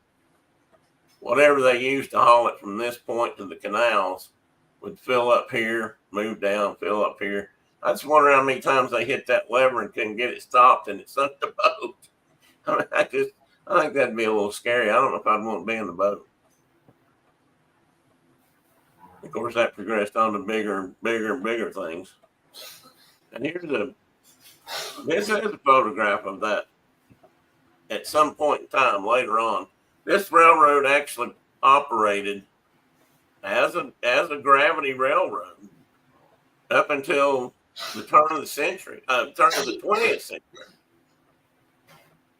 whatever they used to haul it from this point to the canals would fill up here, move down, fill up here. I just wonder how many times they hit that lever and couldn't get it stopped, and it sunk the boat. I mean, I think that'd be a little scary. I don't know if I'd want to be in the boat. Of course, that progressed on to bigger and bigger things. And this is a photograph of that at some point in time later on. This railroad actually operated as a gravity railroad up until the turn of the century, turn of the 20th century.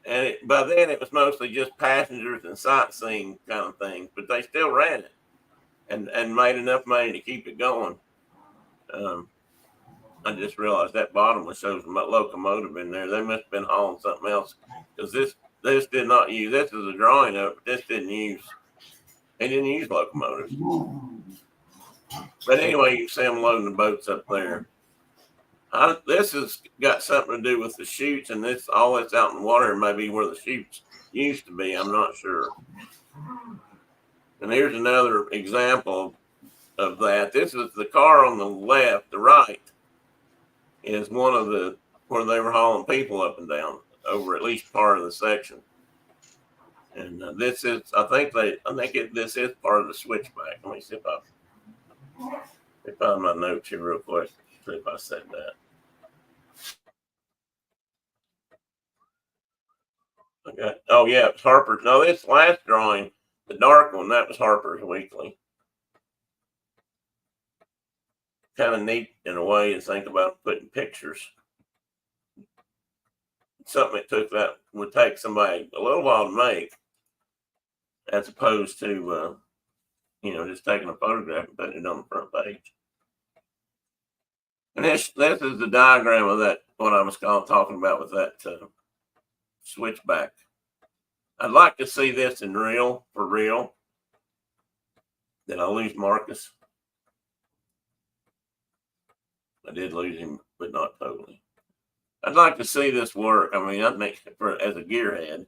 And by then it was mostly just passengers and sightseeing kind of things, but they still ran it and made enough money to keep it going. I just realized that bottom one shows a locomotive in there. They must have been hauling something else, because this did not use. This is a drawing of it. This didn't use. They didn't use locomotives. But anyway, you can see them loading the boats up there. This has got something to do with the chutes, and all that's out in the water may be where the chutes used to be. I'm not sure. And here's another example of that. This is the car on the left. The right is one of the where they were hauling people up and down over at least part of the section. And this is, this is part of the switchback. Let me see if I find my notes here real quick. See if I said that. Okay. Oh yeah, it's Harper's. No, this last drawing, the dark one, that was Harper's Weekly. Kind of neat in a way to think about putting pictures. Something that would take somebody a little while to make, as opposed to just taking a photograph and putting it on the front page. And this is the diagram of that, what I was talking about with that switchback. I'd like to see this in for real. Did I lose Marcus? I did lose him, but not totally. I'd like to see this work. I mean, as a gearhead,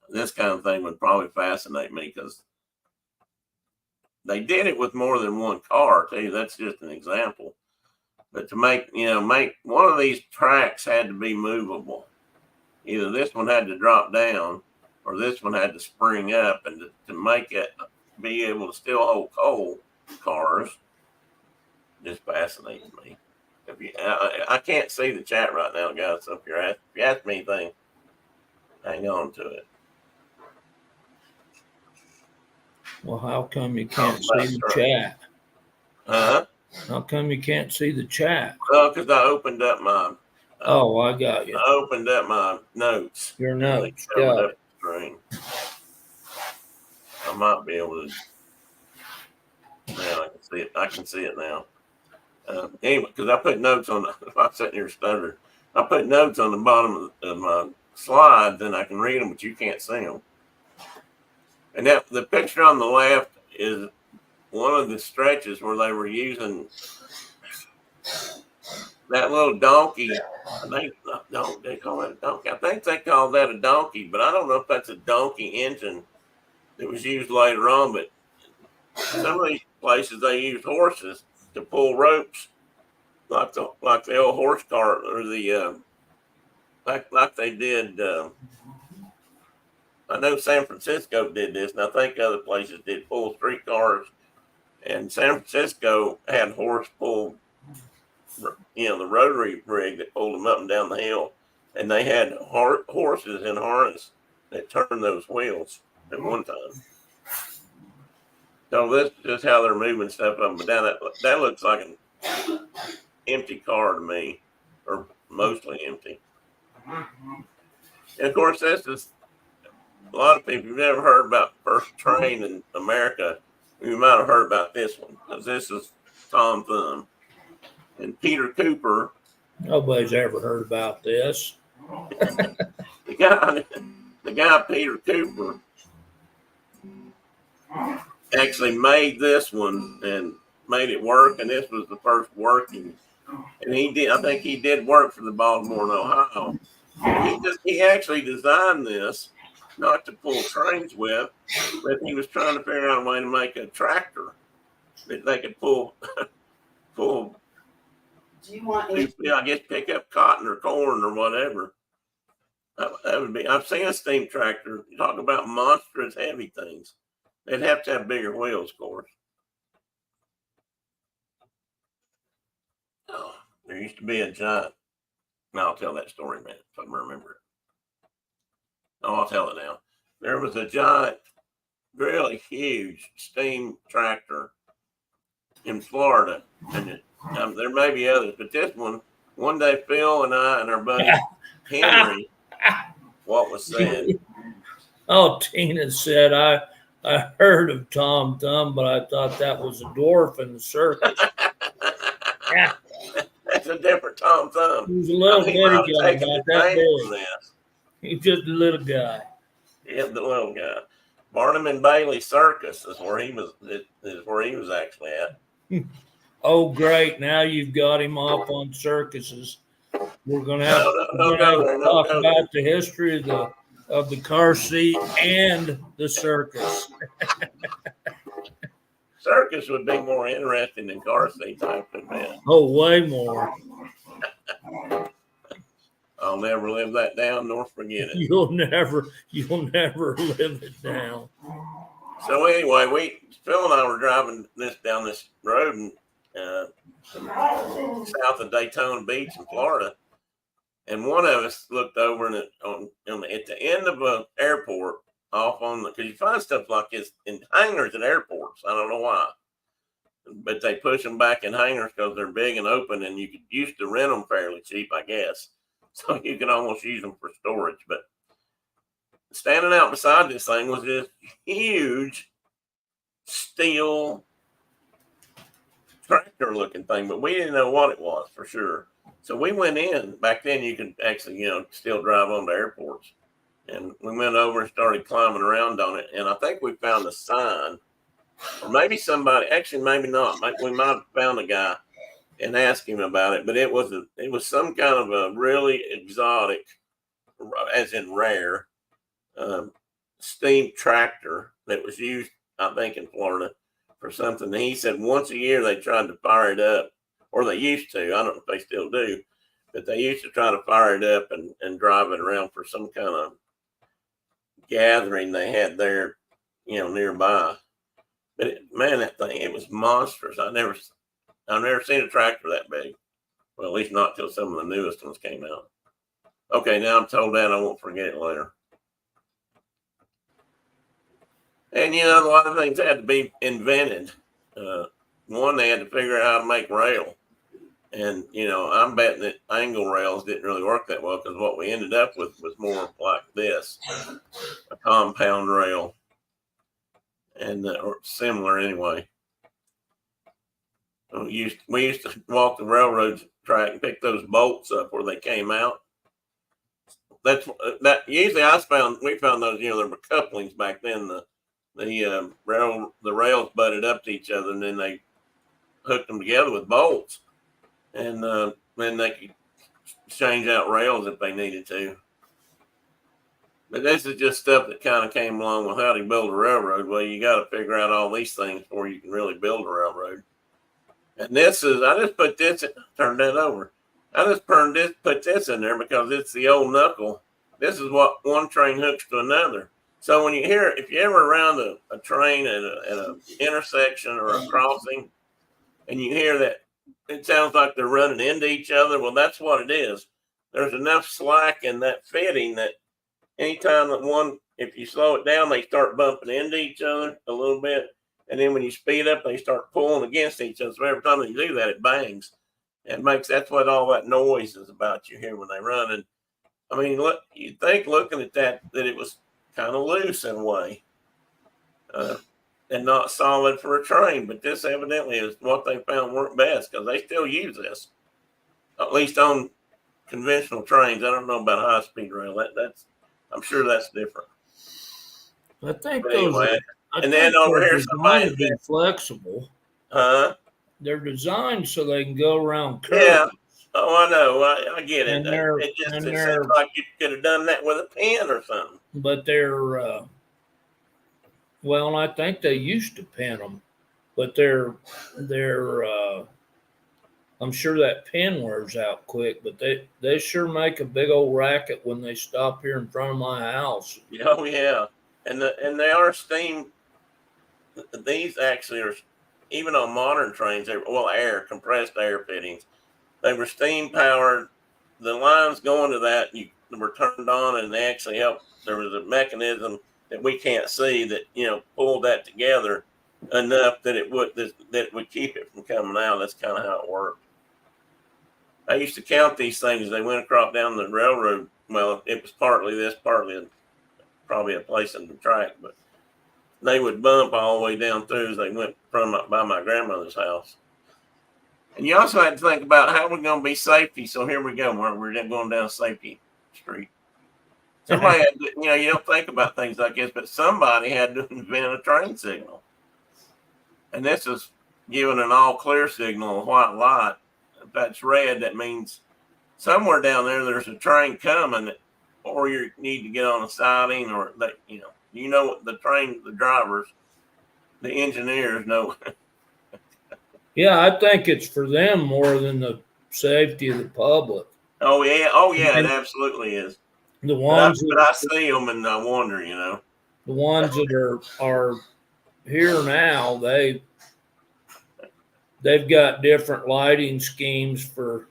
this kind of thing would probably fascinate me, because they did it with more than one car too. That's just an example. But to make one of these tracks had to be movable. Either this one had to drop down, or this one had to spring up, and to make it be able to still hold coal cars just fascinates me. I can't see the chat right now, guys. So if you ask me anything, hang on to it. Well, how come you can't see the chat? Huh? How come you can't see the chat? Well, because I opened up my. Oh, I got you. I opened up my notes. Your and they notes. covered Got up it. the screen. I might be able to. Now I can see it. I can see it now. Anyway, because I put notes on. If I'm sitting here stuttering, I put notes on the bottom of my slides, and I can read them, but you can't see them. And that the picture on the left is one of the stretches where they were using that little donkey. I think don't they call it a donkey? I think they call that a donkey, but I don't know if that's a donkey engine that was used later on. But some of these places they use horses to pull ropes, like the old horse cart or the like they did. I know San Francisco did this, and I think other places did pull streetcars. And San Francisco had horse pull, the rotary rig that pulled them up and down the hill, and they had horses in harness that turned those wheels at one time. So this is just how they're moving stuff up and down. That looks like an empty car to me, or mostly empty. And of course, this is a lot of people. You've never heard about the first train in America. You might have heard about this one, because this is Tom Thumb. And Peter Cooper. Nobody's ever heard about this. the guy Peter Cooper actually made this one and made it work, and this was the first working. And I think he did work for the Baltimore and Ohio. He actually designed this not to pull trains with, but he was trying to figure out a way to make a tractor that they could pull. Do you want I guess pick up cotton or corn or whatever. That would be. I've seen a steam tractor. You talk about monstrous heavy things. They'd have to have bigger wheels, of course. Oh, there used to be a giant. Now I'll tell that story, man, if I remember it. Oh, I'll tell it now. There was a giant, really huge steam tractor in Florida, and there may be others, but this one day, Phil and I and our buddy Henry, what was said? Oh, Tina said, I heard of Tom Thumb, but I thought that was a dwarf in the circus. That's a different Tom Thumb. He was a little bitty guy, about that big. He's just a little guy. Yeah, the little guy. Barnum and Bailey Circus is where he was actually at. Oh, great! Now you've got him off on circuses. We're gonna have to talk about the history of the car seat and the circus. Circus would be more interesting than car seats, I could admit. Oh, way more. I'll never live that down nor forget it. You'll never live it down. So anyway, Phil and I were driving down this road and south of Daytona Beach in Florida, and one of us looked over and at the end of an airport, off on because you find stuff like this in hangars at airports. I don't know why, but they push them back in hangars because they're big and open, and you used to rent them fairly cheap, I guess. So you can almost use them for storage. But standing out beside this thing was this huge steel tractor looking thing, but we didn't know what it was for sure. So we went in. Back then you could actually, still drive on to airports. And we went over and started climbing around on it. And I think we found a sign, or maybe somebody, actually maybe not. We might have found a guy and asked him about it, but it was some kind of a really exotic, as in rare, steam tractor that was used, I think, in Florida for something. And he said once a year they tried to fire it up, or they used to. I don't know if they still do, but they used to try to fire it up and drive it around for some kind of gathering they had there, nearby. But man, that thing, it was monstrous. I've never seen a tractor that big. Well, at least not till some of the newest ones came out. Okay, now I'm told that I won't forget it later. And a lot of things had to be invented. One, they had to figure out how to make rail. And, I'm betting that angle rails didn't really work that well because what we ended up with was more like this, a compound rail, and or similar anyway. We used to walk the railroad track and pick those bolts up where they came out. That usually we found those, there were couplings back then. The rails butted up to each other and then they hooked them together with bolts. And then they could change out rails if they needed to. But this is just stuff that kind of came along with how to build a railroad. Well, you got to figure out all these things before you can really build a railroad. And I just put this, turn that over. I just put this in there because it's the old knuckle. This is what one train hooks to another. So when if you ever around a train at an intersection or a crossing, and you hear that, it sounds like they're running into each other. Well, that's what it is. There's enough slack in that fitting that anytime if you slow it down, they start bumping into each other a little bit. And then when you speed up, they start pulling against each other. So every time they do that, it bangs. That's what all that noise is about you hear when they run. And I mean, you'd think looking at that it was kind of loose in a way. And not solid for a train, but this evidently is what they found worked best because they still use this, at least on conventional trains. I don't know about high speed rail. I'm sure that's different. I think but anyway, and then over here, somebody be flexible. Huh? They're designed so they can go around curves. Yeah. Oh, I know. I get it. It seems like you could have done that with a pen or something. But they're. Well, I think they used to pin them, but they're. I'm sure that pin wears out quick, but they sure make a big old racket when they stop here in front of my house. Oh yeah, and they are steam. These actually are, even on modern trains. Compressed air fittings. They were steam powered. The lines going to that were turned on, and they actually helped. There was a mechanism that we can't see that pulled that together enough that it would keep it from coming out. That's kind of how it worked. I used to count these things as they went across down the railroad. Well, it was partly this, partly probably a place in the track, but they would bump all the way down through as they went by my grandmother's house. And you also had to think about how we're going to be safety. So here we go. We're going down Safety Street. Somebody had to, you don't think about things like this, but somebody had to invent a train signal. And this is giving an all clear signal, a white light. If that's red, that means somewhere down there's a train coming, or you need to get on a siding, or what the drivers, the engineers know. Yeah, I think it's for them more than the safety of the public. Oh yeah, it absolutely is. The ones, but I see them and I wonder, the ones that are here now, they've got different lighting schemes for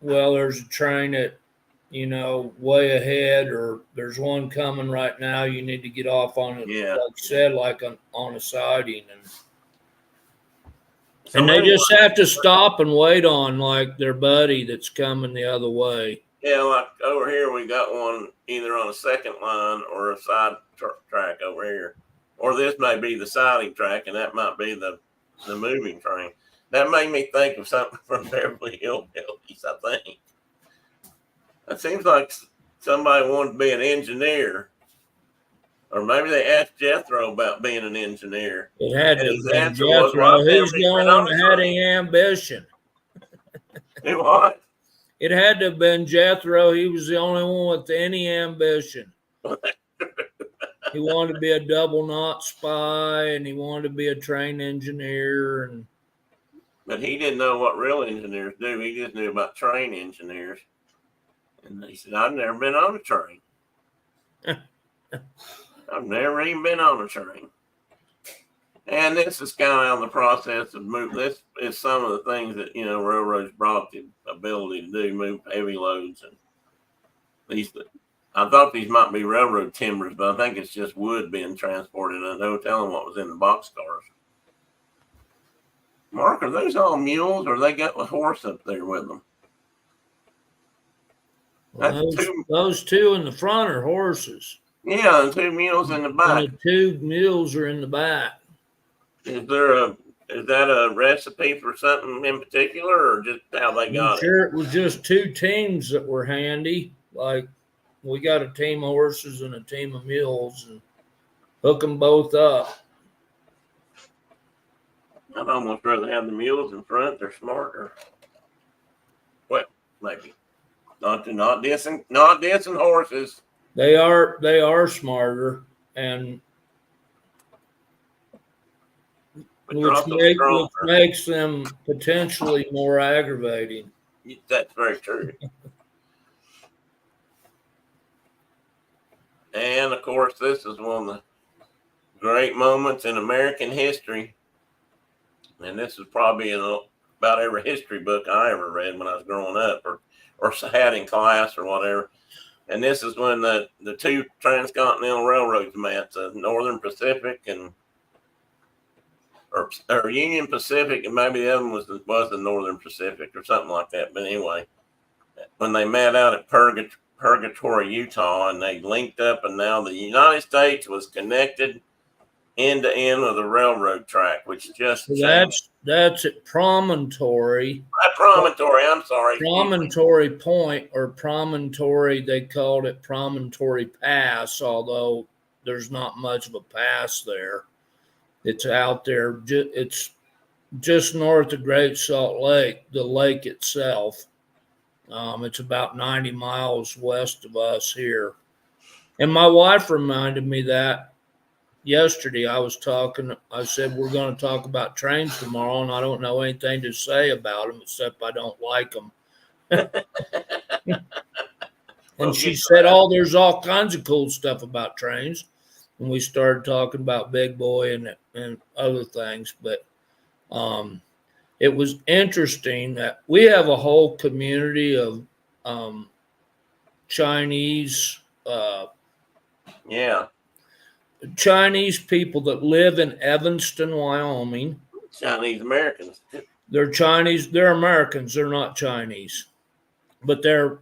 there's a train that way ahead, or there's one coming right now. You need to get off on it, yeah. Like I said, like on a siding, and they just have to stop and wait on like their buddy that's coming the other way. Yeah, like over here we got one either on a second line or a side track over here, or this may be the siding track, and that might be the moving train. That made me think of something from Beverly Hillbillies. I think it seems like somebody wanted to be an engineer. Or maybe they asked Jethro about being an engineer. It had to be Jethro. Who's the only one that had any ambition? What? It had to have been Jethro. He was the only one with any ambition. He wanted to be a double knot spy, and he wanted to be a train engineer. But he didn't know what real engineers do. He just knew about train engineers. And he said, I've never been on a train. I've never even been on a train. And this is kind of on the process of move. This is some of the things that railroads brought the ability to do, move heavy loads. And these, I thought these might be railroad timbers, but I think it's just wood being transported. And no telling what was in the boxcars. Mark, are those all mules, or they got a horse up there with them? Well, those two in the front are horses. Yeah, and 2 mules in the back. And the 2 mules are in the back. Is that a recipe for something in particular, or just how they got it? It was just 2 teams that were handy. Like, we got a team of horses and a team of mules, and hook them both up. I'd almost rather have the mules in front. They're smarter. Well, maybe not dissing horses. They are smarter, and which makes them potentially more aggravating. That's very true. And of course, this is one of the great moments in American history. And this is probably in about every history book I ever read when I was growing up, or had in class or whatever. And this is when the 2 transcontinental railroads met, the Northern Pacific or Union Pacific, and maybe the other one was the Northern Pacific or something like that. But anyway, when they met out at Purgatory, Utah, and they linked up, and now the United States was connected end to end with a railroad track, which just that's at Promontory. I'm sorry. Promontory Point, or Promontory, they called it Promontory Pass, although there's not much of a pass there. It's out there. It's just north of Great Salt Lake, the lake itself. It's about 90 miles west of us here. And my wife reminded me that yesterday. I said, we're going to talk about trains tomorrow, and I don't know anything to say about them except I don't like them. And she said, there's all kinds of cool stuff about trains. And we started talking about Big Boy and other things. But it was interesting that we have a whole community of Chinese Chinese people that live in Evanston, Wyoming. Chinese Americans. They're Chinese. They're Americans. They're not Chinese, but they're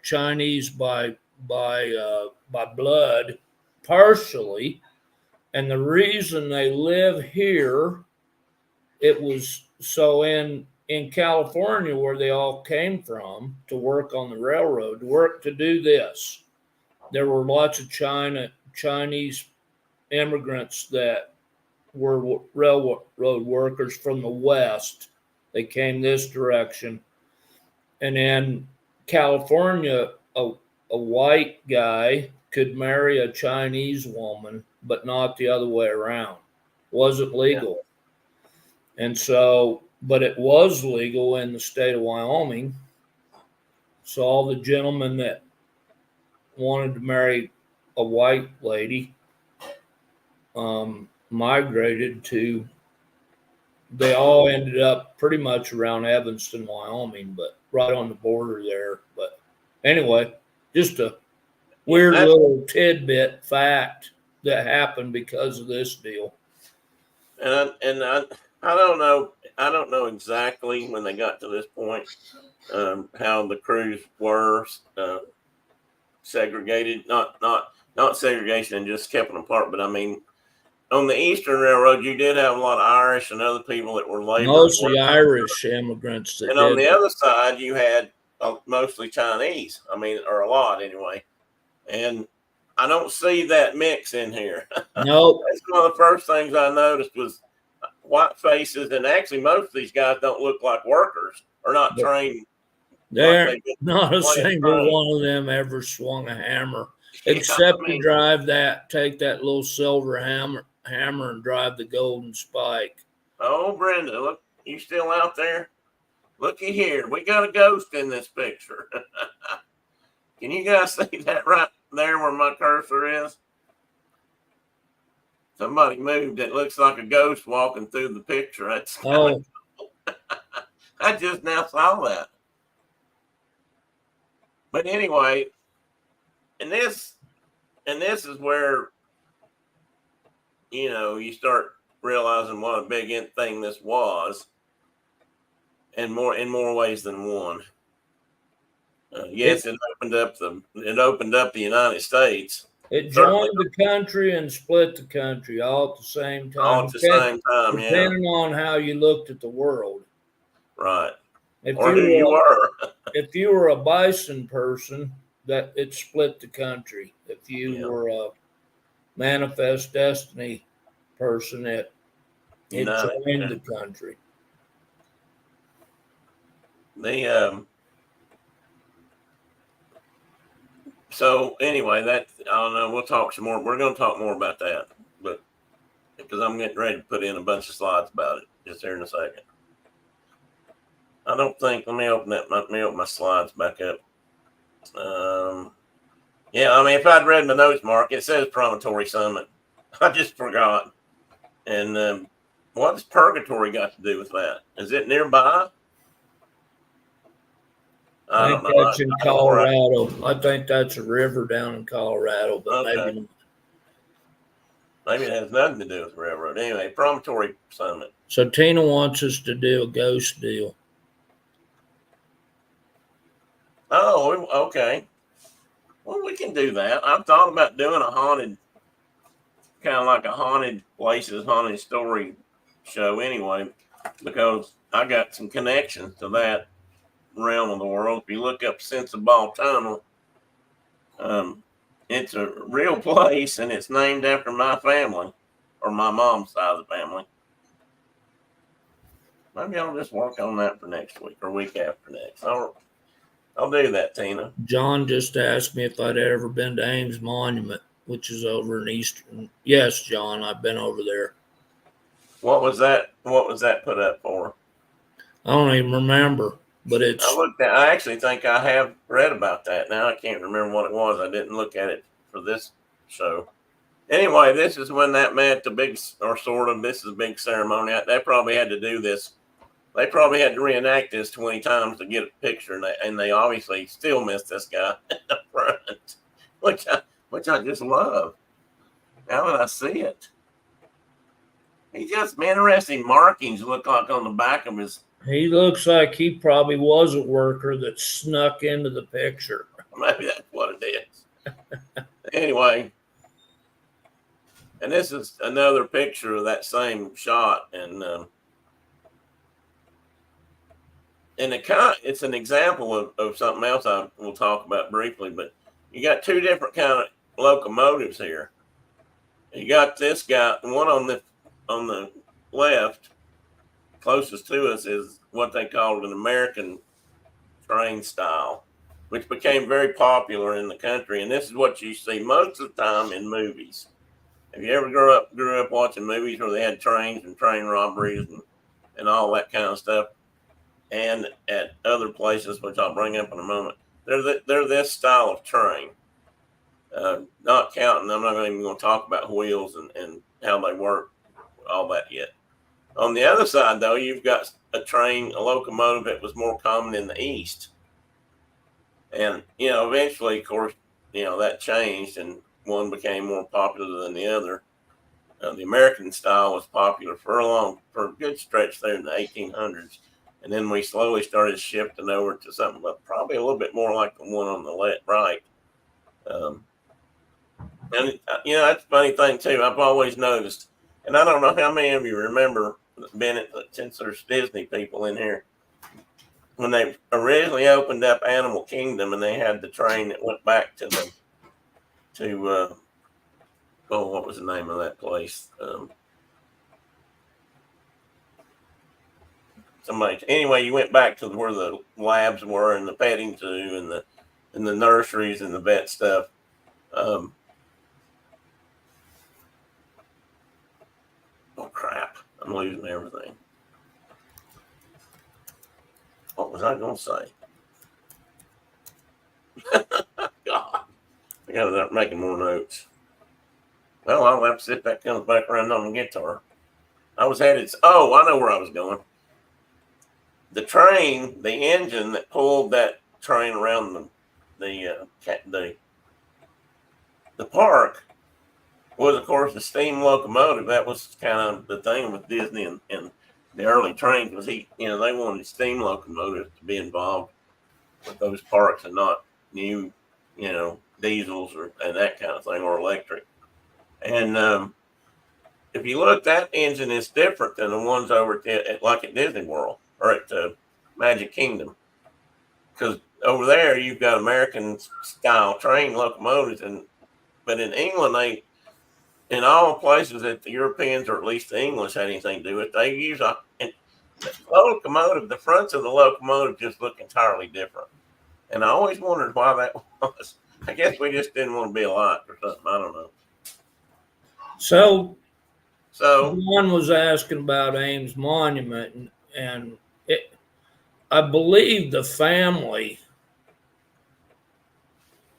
Chinese by blood, partially. And the reason they live here, it was so in California, where they all came from to work on the railroad, to do this. There were lots of Chinese immigrants that were railroad workers from the West. They came this direction. And in California, a white guy could marry a Chinese woman, but not the other way around. Wasn't legal. Yeah. And so, but it was legal in the state of Wyoming. So all the gentlemen that wanted to marry a white lady migrated to, they all ended up pretty much around Evanston, Wyoming, but right on the border there. But anyway, just a weird little tidbit fact that happened because of this deal. And I don't know exactly when they got to this point how the crews were segregated, not segregation and just kept them apart, but I mean, on the Eastern Railroad, you did have a lot of Irish and other people that were labor. Mostly Irish immigrants. And on the other side, you had mostly Chinese. I mean, or a lot anyway. And I don't see that mix in here. No. That's one of the first things I noticed was white faces. And actually, most of these guys don't look like workers or not trained. Not a single one of them ever swung a hammer, except to take that little silver hammer and drive the golden spike. Oh, Brenda, look, you still out there? Looky here. We got a ghost in this picture. Can you guys see that right there where my cursor is? Somebody moved. It looks like a ghost walking through the picture. That's kind of. I just now saw that. But anyway, and this is where you start realizing what a big thing this was, and in more ways than one. Yes, it opened up the United States. It Certainly, joined the country and split the country all at the same all time, at the same time. Yeah, depending on how you looked at the world. right. If Or you who you were were. if you were a bison person, that it split the country. If you Yeah. were a manifest destiny person, it United. joined the country. The So anyway, that I don't know. We'll talk some more. We're going to talk more about that, but because I'm getting ready to put in a bunch of slides about it just here in a second. I don't think. Let me open my slides back up. Yeah, I mean, if I'd read my notes, Mark, it says Promontory Summit. I just forgot. And what does Purgatory got to do with that? Is it nearby? I I don't think know. that's in Colorado. I think that's a river down in Colorado, but Okay. maybe not. Maybe it has nothing to do with the railroad. Anyway, Promontory Summit. So Tina wants us to do a ghost deal. Oh, okay. Well, we can do that. I've thought about doing a haunted, kind of like a haunted places, haunted story show anyway, because I got some connections to that realm of the world. If you look up Sensabaugh Tunnel, it's a real place and it's named after my family or my mom's side of the family. Maybe I'll just work on that for next week or week after next. I'll do that, Tina. John just asked me if I'd ever been to Ames Monument, which is over in Eastern. Yes, John, I've been over there. What was that? What was that put up for? I don't even remember, but I actually think I have read about that. Now I can't remember what it was. I didn't look at it for this show. Anyway, this is when that met the big, or sort of. This is a big ceremony. They probably had to do this. They probably had to reenact this 20 times to get a picture, and they obviously still missed this guy in the front, which I just love. Now that I see it, he just interesting markings look like on the back of his. he looks like he probably was a worker that snuck into the picture. Maybe that's what it is. Anyway, and this is another picture of that same shot, and it's an example of something else I will talk about briefly. But you got two different kind of locomotives here. You got this guy, the one on the left, closest to us, is what they called an American train style, which became very popular in the country. And this is what you see most of the time in movies. Have you ever grew up watching movies where they had trains and train robberies and all that kind of stuff? And at other places, which I'll bring up in a moment, they're this style of train. Not counting, I'm not even going to talk about wheels and how they work, all that yet. On the other side, though, you've got a locomotive that was more common in the East. And, eventually, of course, that changed and one became more popular than the other. The American style was popular for a good stretch there in the 1800s. And then we slowly started shifting over to something probably a little bit more like the one on the right. And, that's a funny thing, too. I've always noticed, and I don't know how many of you remember, Bennett, since there's Disney people in here, when they originally opened up Animal Kingdom and they had the train that went back what was the name of that place? Anyway, you went back to where the labs were and the petting zoo and the nurseries and the vet stuff. Oh crap! I'm losing everything. What was I going to say? God, I got to start making more notes. Well, I'll have to see if that comes back around on the guitar. I was headed. Oh, I know where I was going. The train, the engine that pulled that train around the the park was, of course, the steam locomotive. That was kind of the thing with Disney and the early trains was they wanted steam locomotives to be involved with those parks and not new, diesels and that kind of thing or electric. And if you look, that engine is different than the ones over like at Disney World or at Magic Kingdom, because over there you've got American style train locomotives, but in England in all places that the Europeans or at least the English had anything to do with, they use the locomotive. The fronts of the locomotive just look entirely different, and I always wondered why that was. I guess we just didn't want to be alike or something. I don't know. So So one was asking about Ames Monument, and I believe the family.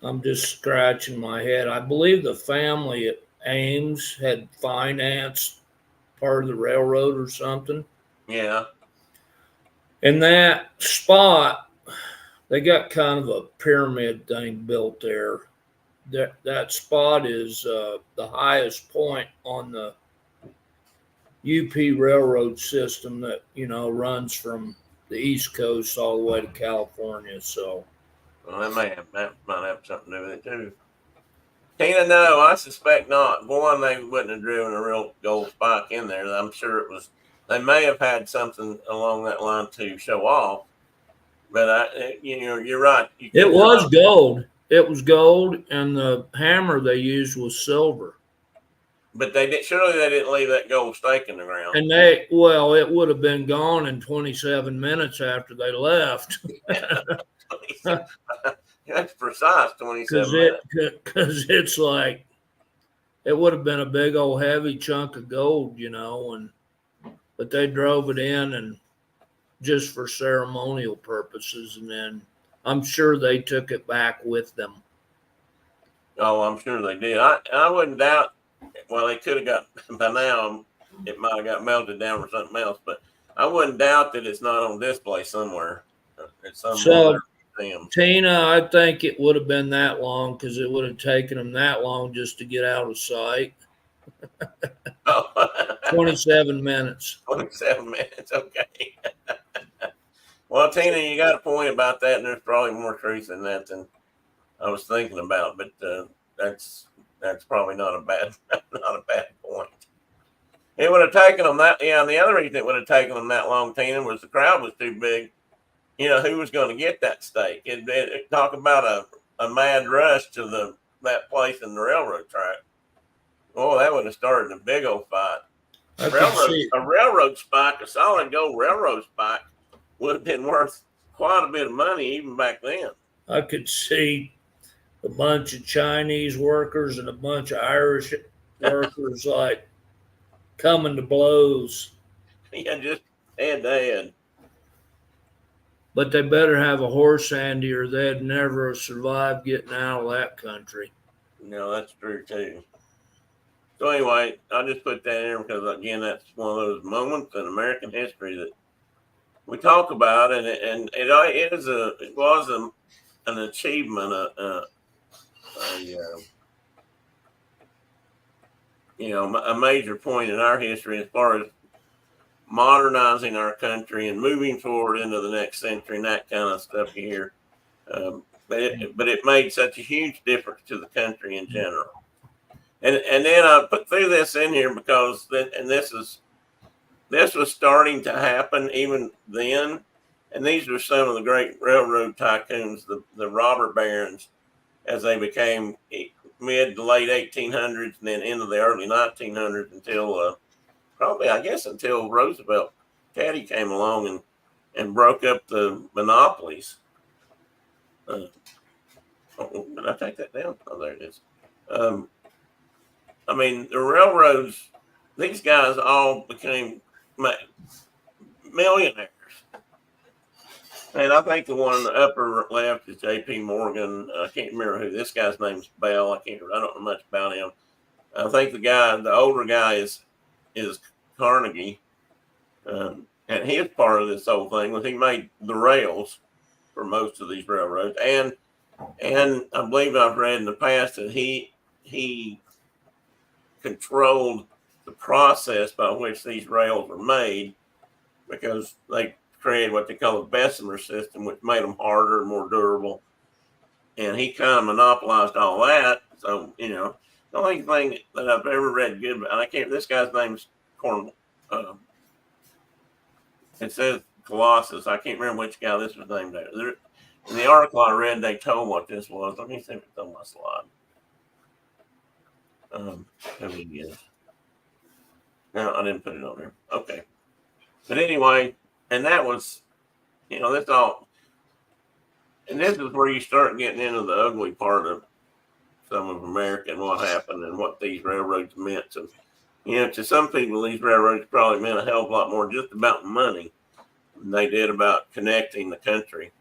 I'm just scratching my head. I believe the family at Ames had financed part of the railroad or something. yeah, In that spot, they got kind of a pyramid thing built there. That spot is the highest point on the UP railroad system that runs from the East Coast all the way to California. So well, that might have something to do with it too. Tina, no, I suspect not. One, they wouldn't have driven a real gold spike in there. I'm sure it was. They may have had something along that line to show off, but you're right. You it could was not. gold. It was gold, and the hammer they used was silver. But they did. Surely they didn't leave that gold stake in the ground. And it would have been gone in 27 minutes after they left. That's precise. Because 27 minutes. it's like it would have been a big old heavy chunk of gold, and but they drove it in and just for ceremonial purposes, and then I'm sure they took it back with them. Oh, I'm sure they did. I wouldn't doubt. Well, they could have got by now. It might have got melted down for something else, but I wouldn't doubt that it's not on display somewhere at some one of So, their museums. Tina, I think it would have been that long because it would have taken them that long just to get out of sight. Oh, 27 minutes. 27 minutes. Okay. Well, Tina, you got a point about that, and there's probably more truth in that than I was thinking about. But that's probably not a bad not a bad point. It would have taken them that. Yeah, and the other reason it would have taken them that long, Tina, was the crowd was too big. Who was going to get that stake? Talk about a mad rush to that place in the railroad track. Oh, that would have started a big old fight. A railroad spike, a solid gold railroad spike, would have been worth quite a bit of money even back then. I could see a bunch of Chinese workers and a bunch of Irish workers like coming to blows. Yeah, just head to head. But they better have a horse handy or they'd never survive getting out of that country. No, that's true too. So anyway, I just put that in because again, that's one of those moments in American history that we talk about, and it was an achievement, a major point in our history as far as modernizing our country and moving forward into the next century and that kind of stuff you hear. But it made such a huge difference to the country in general. And then I put through this in here because this was starting to happen even then. And these were some of the great railroad tycoons, the robber barons, as they became mid to late 1800s and then into the early 1900s until probably, I guess, until Roosevelt Caddy came along and broke up the monopolies. Did I take that down? Oh, there it is. I mean, the railroads, these guys all became millionaires. And I think the one in the upper left is J.P. Morgan. I can't remember who this guy's name's Bell. I don't know much about him. I think the older guy is Carnegie, and his part of this whole thing was he made the rails for most of these railroads, and I believe I've read in the past that he controlled the process by which these rails were made because they created what they call a Bessemer system, which made them harder and more durable. And he kind of monopolized all that. So, the only thing that I've ever read good, and I can't, this guy's name's Cornwall. It says Colossus. I can't remember which guy this was named after. In the article I read, they told what this was. Let me see if it's on my slide. Who he is. No, I didn't put it on there. Okay. But anyway, and that was, that's all. And this is where you start getting into the ugly part of some of America and what happened and what these railroads meant. So, to some people, these railroads probably meant a hell of a lot more just about money than they did about connecting the country.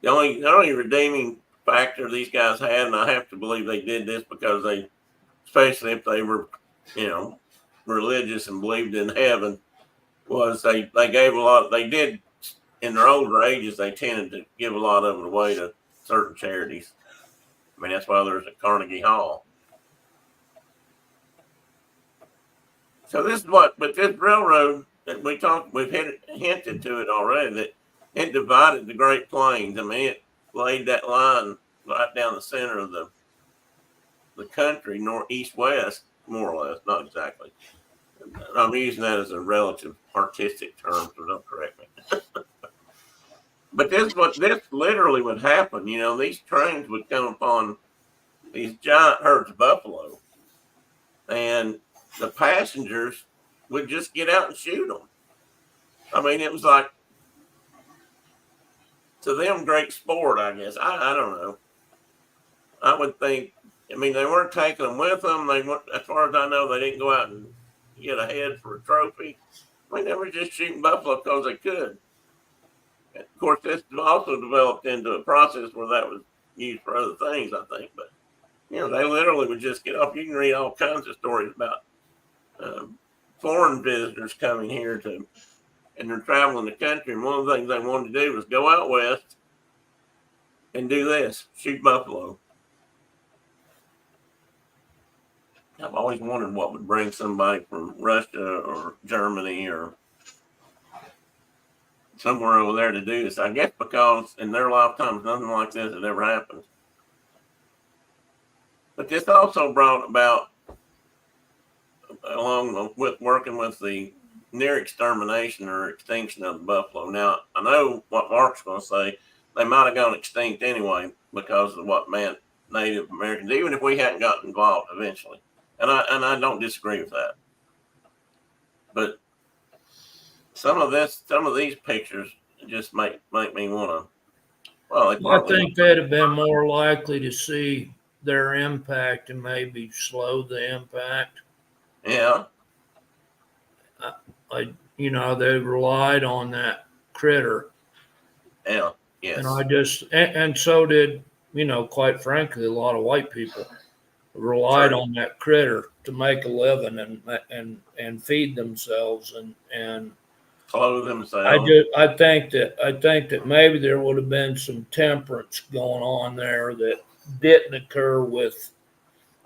The only redeeming factor these guys had, and I have to believe they did this because they, especially if they were, religious and believed in heaven, was they gave a lot. They did in their older ages. They tended to give a lot of it away to certain charities. I mean, that's why there's a Carnegie Hall. So this is but this railroad that we've hinted to it already, that it divided the Great Plains. I mean, it laid that line right down the center of the country, northeast, west, more or less, not exactly. I'm using that as a relative artistic term, so don't correct me. But this literally would happen. These trains would come upon these giant herds of buffalo, and the passengers would just get out and shoot them. I mean, it was like, to them, great sport, I guess. I don't know. I would think, I mean, they weren't taking them with them. They weren't, as far as I know, they didn't go out and get a head for a trophy. I mean, they were just shooting buffalo because they could. And of course, this also developed into a process where that was used for other things, I think. But, they literally would just get off. You can read all kinds of stories about foreign visitors coming here and they're traveling the country. And one of the things they wanted to do was go out west and do this, shoot buffalo. I've always wondered what would bring somebody from Russia or Germany or somewhere over there to do this. I guess because in their lifetimes, nothing like this had ever happened. But this also brought about, along with working with the near extermination or extinction of the buffalo. Now, I know what Mark's going to say. They might have gone extinct anyway because of what meant Native Americans, even if we hadn't gotten involved eventually. And I don't disagree with that. But some of these pictures just make me want to. Well, I think they'd have been more likely to see their impact and maybe slow the impact. Yeah. They relied on that critter. Yeah. Yes. And so did, quite frankly, a lot of white people relied on that critter to make a living and feed themselves and clothe themselves. I think that maybe there would have been some temperance going on there that didn't occur with.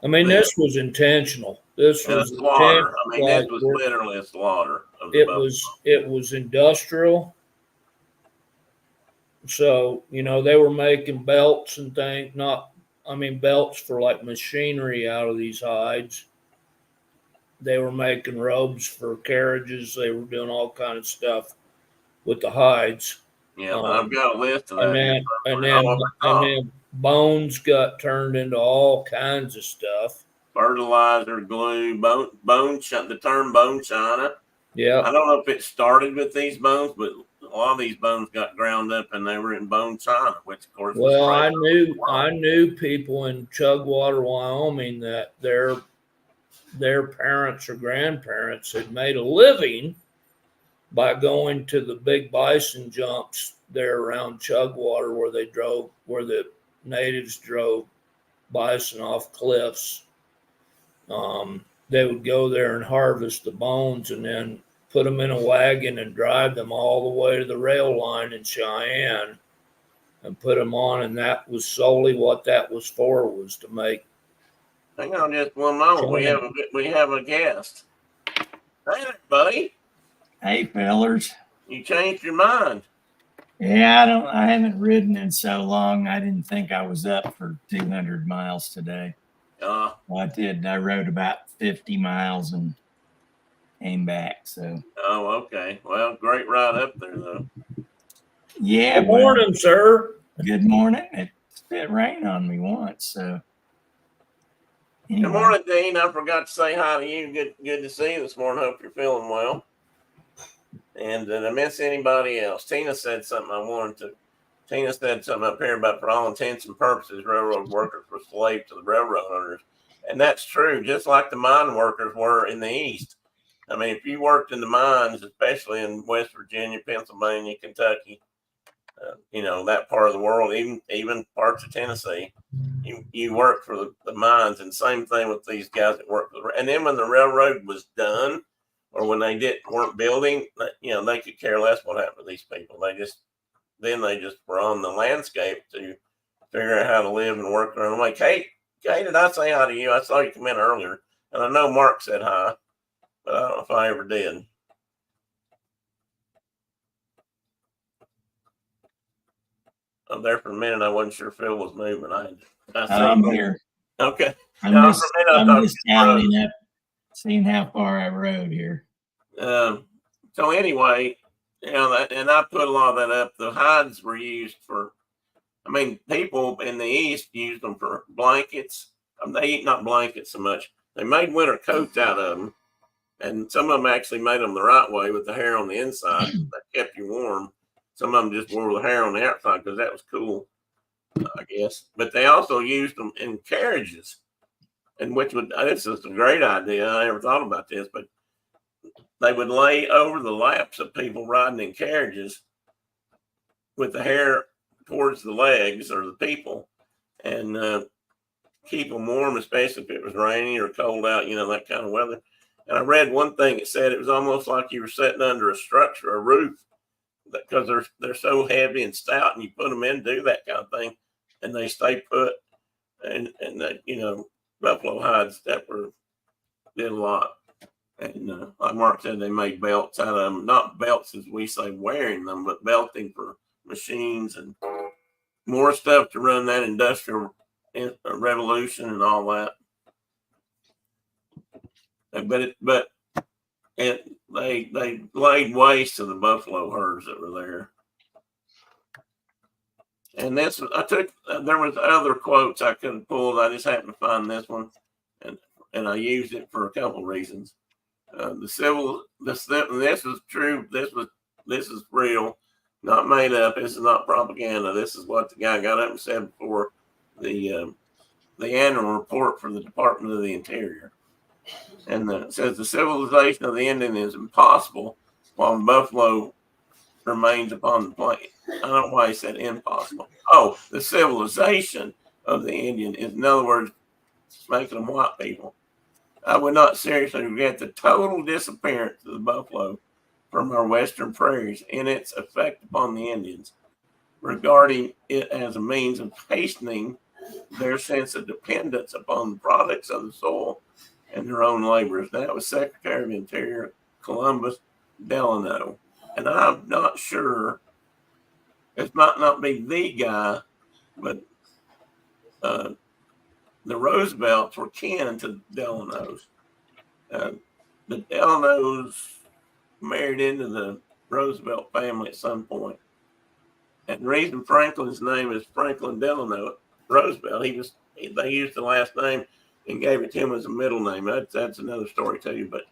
I mean, this was intentional. This was a slaughter. I mean, this was literally a slaughter. It was industrial. So, they were making belts and things, belts for like machinery out of these hides. They were making robes for carriages. They were doing all kind of stuff with the hides. Yeah, I've got a list of that. And then bones got turned into all kinds of stuff. Fertilizer, glue, the term bone china. Yeah. I don't know if it started with these bones, but a lot of these bones got ground up and they were in bone china, which of course. Well, I knew people in Chugwater, Wyoming, that their parents or grandparents had made a living by going to the big bison jumps there around Chugwater where the natives drove bison off cliffs. They would go there and harvest the bones and then put them in a wagon and drive them all the way to the rail line in Cheyenne and put them on. And that was solely what that was for, was to make. Hang on just one moment. We have a guest. Hey there, buddy. Hey, fellers. You changed your mind. Yeah, I haven't ridden in so long. I didn't think I was up for 200 miles today. Well, I did. I rode about 50 miles and came back. So. Oh, okay. Well, great ride up there, though. Yeah. Good morning, sir. Good morning. It rained on me once, so. Anyway. Good morning, Dean. I forgot to say hi to you. Good to see you this morning. Hope you're feeling well. And did I miss anybody else? Tina said something Tina said something up here about, for all intents and purposes, railroad workers were slaves to the railroad owners. And that's true, just like the mine workers were in the East. I mean, if you worked in the mines, especially in West Virginia, Pennsylvania, Kentucky, that part of the world, even parts of Tennessee, you worked for the mines. And same thing with these guys that worked for and then when the railroad was done, or when they weren't building, they could care less what happened to these people. They just were on the landscape to figure out how to live and work around. I'm like, hey, did I say hi to you? I saw you come in earlier, and I know Mark said hi, but I don't know if I ever did. I'm there for a minute. I wasn't sure Phil was moving. I'm here. Okay. I'm just counting up, seeing how far I rode here. So anyway, and I put a lot of that up. The hides were used for, people in the East used them for blankets. They not blankets so much. They made winter coats out of them, and some of them actually made them the right way with the hair on the inside that kept you warm. Some of them just wore the hair on the outside because that was cool, I guess. But they also used them in carriages, and this is a great idea. I never thought about this, but they would lay over the laps of people riding in carriages with the hair towards the legs or the people, and keep them warm, especially if it was rainy or cold out, that kind of weather. And I read one thing that said it was almost like you were sitting under a structure, a roof, because they're so heavy and stout, and you put them in, do that kind of thing, and they stay put. And buffalo hides did a lot. And like Mark said, they made belts out of them. Not belts as we say wearing them, but belting for machines and more stuff to run that industrial revolution and all that. But they laid waste to the buffalo herds that were there. And there was other quotes I could have pulled. I just happened to find this one, and I used it for a couple of reasons. This is true. This is real, not made up. This is not propaganda. This is what the guy got up and said before the annual report for the Department of the Interior. And it says the civilization of the Indian is impossible while buffalo remains upon the plain. I don't know why he said impossible. Oh, the civilization of the Indian is, in other words, making them white people. I would not seriously regret the total disappearance of the buffalo from our western prairies and its effect upon the Indians, regarding it as a means of hastening their sense of dependence upon the products of the soil and their own labors. That was Secretary of Interior Columbus Delano. And I'm not sure, it might not be the guy, but the Roosevelts were kin to Delanos. The Delanos married into the Roosevelt family at some point. And the reason Franklin's name is Franklin Delano Roosevelt, they used the last name and gave it to him as a middle name. That's another story too. But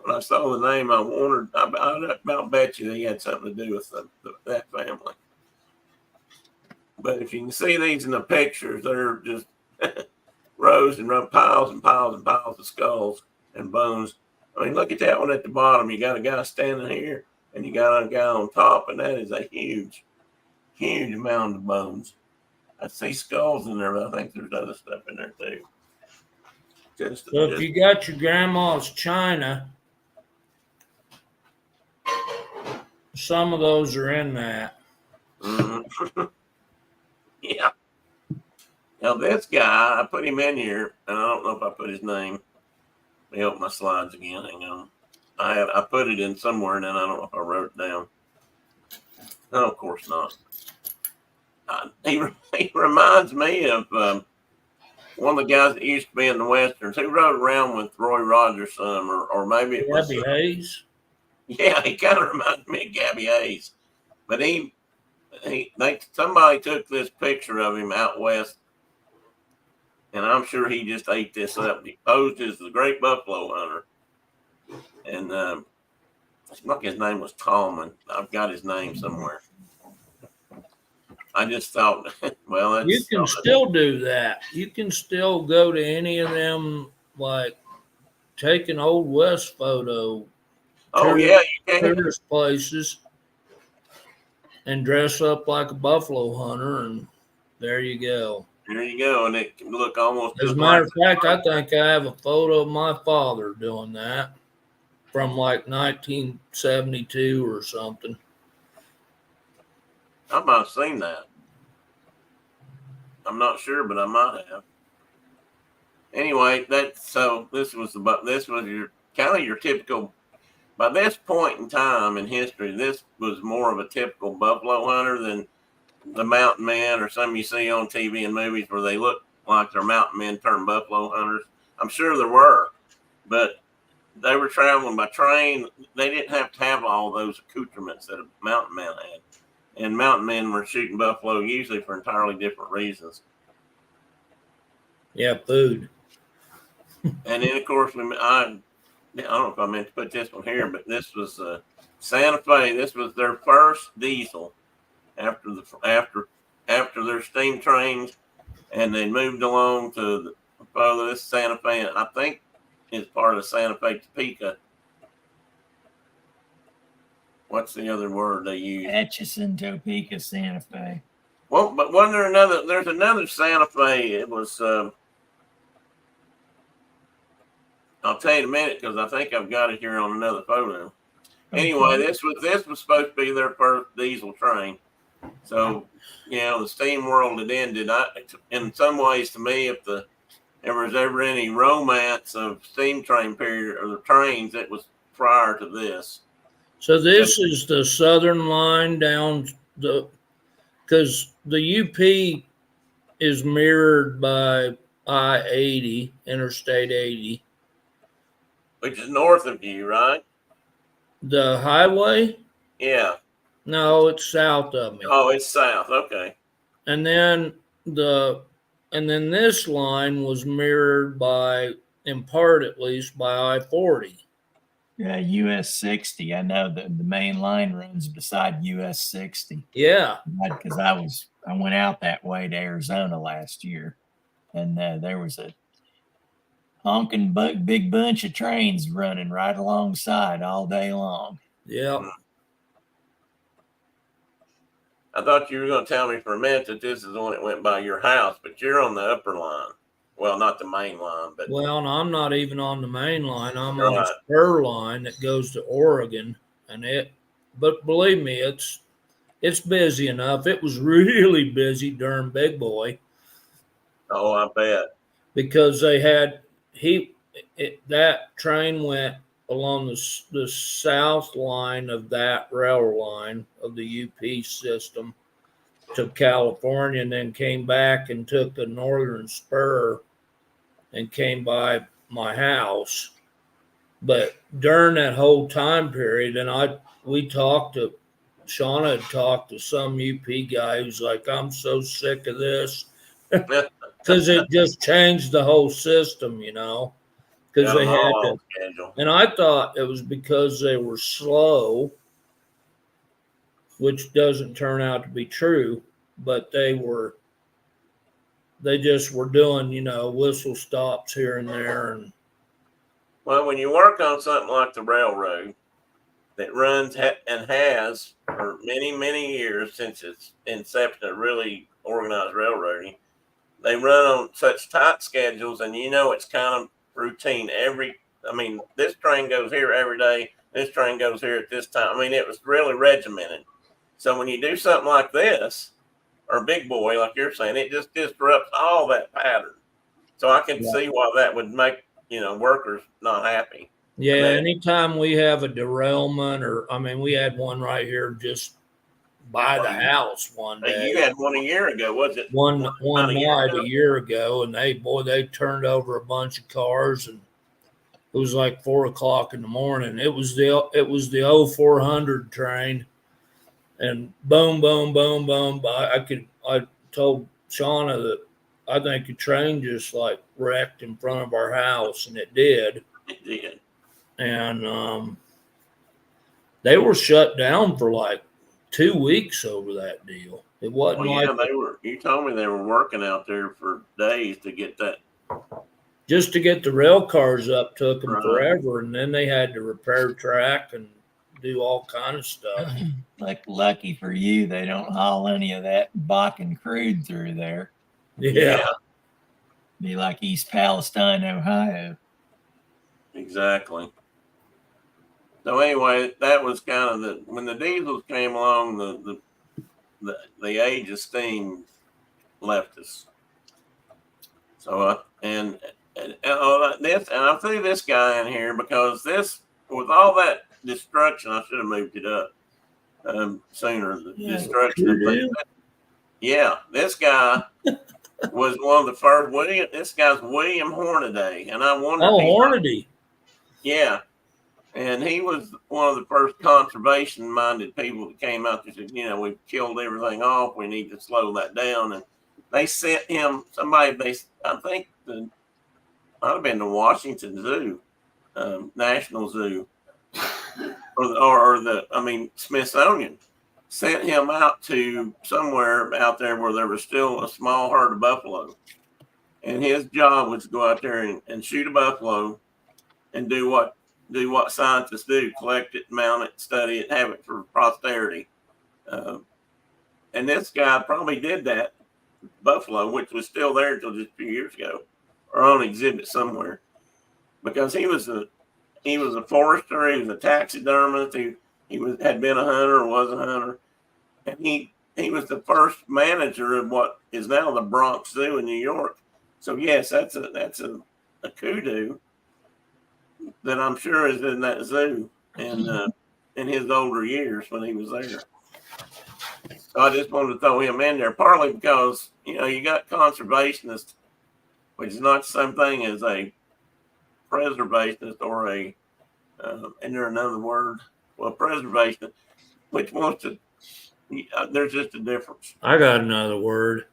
when I saw the name, I wondered, I about bet you they had something to do with that family. But if you can see these in the pictures, they're just rows and piles and piles and piles of skulls and bones. Look at that one at the bottom. You got a guy standing here, and you got a guy on top, and that is a huge, huge mound of bones. I see skulls in there, but I think there's other stuff in there too. So if you got your grandma's china, some of those are in that. Mm-hmm. Yeah. Now this guy, I put him in here, and I don't know if I put his name. Let me open my slides again. Hang on. I put it in somewhere, and then I don't know if I wrote it down. No, of course not. He reminds me of one of the guys that used to be in the Westerns. Who rode around with Roy Rogers some, or maybe it was Gabby Hayes. Yeah, he kind of reminds me of Gabby Hayes. But somebody took this picture of him out west, and I'm sure he just ate this up. He posed as the great buffalo hunter, and like his name was Tallman. I've got his name somewhere. I just thought, well, you can still do that. You can still go to any of them, like take an old west photo. Oh yeah, you can. Tourist places and dress up like a buffalo hunter, and there you go. There you go, and it can look almost. As a matter of fact, I think I have a photo of my father doing that from like 1972 or something. I might have seen that. I'm not sure, but I might have. Anyway, this was your kind of your typical. By this point in time in history, this was more of a typical buffalo hunter than the mountain men or some you see on TV and movies where they look like they're mountain men turned buffalo hunters. I'm sure there were, but they were traveling by train. They didn't have to have all those accoutrements that a mountain man had. And mountain men were shooting buffalo usually for entirely different reasons. Yeah, food. And then, of course, I don't know if I meant to put this one here, but this was Santa Fe. This was their first diesel after their steam trains, and they moved along to this Santa Fe. I think it's part of Santa Fe Topeka. What's the other word they use? Atchison, Topeka, Santa Fe. Well, but wasn't there another? There's another Santa Fe. It was. I'll tell you in a minute because I think I've got it here on another photo. Anyway, this was supposed to be their first diesel train. So, the steam world had ended. In some ways, to me, if there was ever any romance of steam train period or the trains, it was prior to this. So this is the southern line down because the UP is mirrored by I-80, Interstate 80. Which is north of you, right? The highway? Yeah. No, it's south of me. Oh, it's south. Okay. And then this line was mirrored by, in part at least, by I-40. Yeah, US 60. I know that the main line runs beside US 60. Yeah. Because I went out that way to Arizona last year, and there was a honking big bunch of trains running right alongside all day long. Yeah. I thought you were going to tell me for a minute that this is the one that went by your house, but you're on the upper line. Well, not the main line, but. Well, I'm not even on the main line. I'm on the spur line that goes to Oregon, but believe me, it's busy enough. It was really busy during Big Boy. Oh, I bet. Because they had that train went along the south line of that rail line of the UP system to California, and then came back and took the northern spur and came by my house. But during that whole time period, and Shauna had talked to some UP guy who's like, I'm so sick of this. Because it just changed the whole system, because they had to. And I thought it was because they were slow, which doesn't turn out to be true, but they just were doing, whistle stops here and there. And well, when you work on something like the railroad that runs and has for many, many years since its inception, it really organized railroading. They run on such tight schedules, and it's kind of routine. This train goes here every day. This train goes here at this time. It was really regimented. So when you do something like this, or big boy, like you're saying, it just disrupts all that pattern. So I can see why that would make, workers not happy. Yeah, anytime we have a derailment, we had one right here just by the house one day. You had one a year ago, was it? One night a year ago, and they turned over a bunch of cars, and it was like 4:00 in the morning. It was the 0400 train, and boom, boom, boom, boom. I told Shauna that I think the train just like wrecked in front of our house, and it did. It did. And they were shut down for like 2 weeks over that deal. It wasn't you told me they were working out there for days to get that. Just to get the rail cars up took them forever, and then they had to repair track and do all kind of stuff. Like, lucky for you, they don't haul any of that Bakken crude through there. Yeah. Be like East Palestine, Ohio. Exactly. So anyway, that was kind of when the diesels came along, the age of steam left us. So and I threw this guy in here because with all that destruction, I should have moved it up sooner. The destruction of things. Yeah, this guy was one of the first. This guy's William Hornaday, and I wonder. Oh, Hornaday. Yeah. And he was one of the first conservation-minded people that came out and said, we've killed everything off. We need to slow that down. And they sent him I think might have been the Washington Zoo, National Zoo, Smithsonian, sent him out to somewhere out there where there was still a small herd of buffalo. And his job was to go out there and shoot a buffalo and do what scientists do: collect it, mount it, study it, have it for posterity. And this guy probably did that buffalo, which was still there until just a few years ago, or on exhibit somewhere, because he was a forester, he was a taxidermist, he had been a hunter or was a hunter, and he was the first manager of what is now the Bronx Zoo in New York. So yes, that's a kudu that I'm sure is in that zoo and in his older years when he was there. So I just wanted to throw him in there, partly because you got conservationists, which is not the same thing as a preservationist or a and there another word? Well, preservationist, which wants to. There's just a difference. I got another word.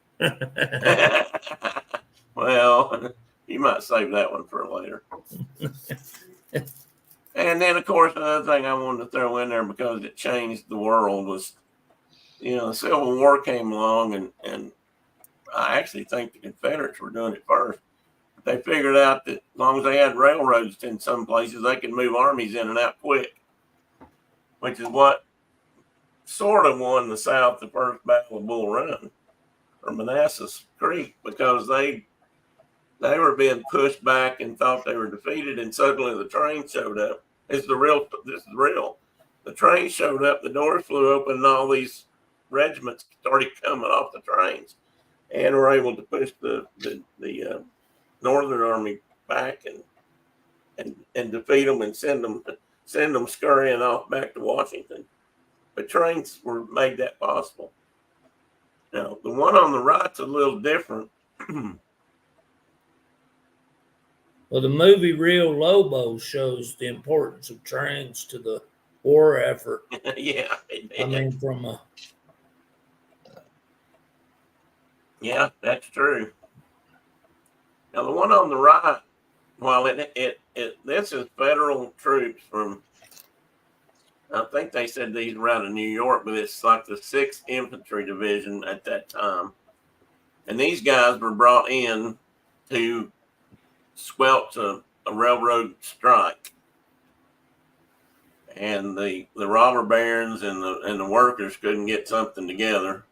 Well, you might save that one for later. And then, of course, another thing I wanted to throw in there because it changed the world was, the Civil War came along, and I actually think the Confederates were doing it first. They figured out that as long as they had railroads in some places, they could move armies in and out quick, which is what sort of won the South the first Battle of Bull Run or Manassas Creek, because they were being pushed back and thought they were defeated, and suddenly the train showed up. This is real. The train showed up, the doors flew open, and all these regiments started coming off the trains, and were able to push the Northern Army back and defeat them and send them scurrying off back to Washington. But trains were made that possible. Now the one on the right's a little different. Well, the movie Rio Lobo shows the importance of trains to the war effort. Yeah. Yeah, that's true. Now the one on the right, well, this is federal troops from. I think they said these were out of New York, but it's like the 6th Infantry Division at that time, and these guys were brought in to squelch a railroad strike, and the robber barons and the workers couldn't get something together,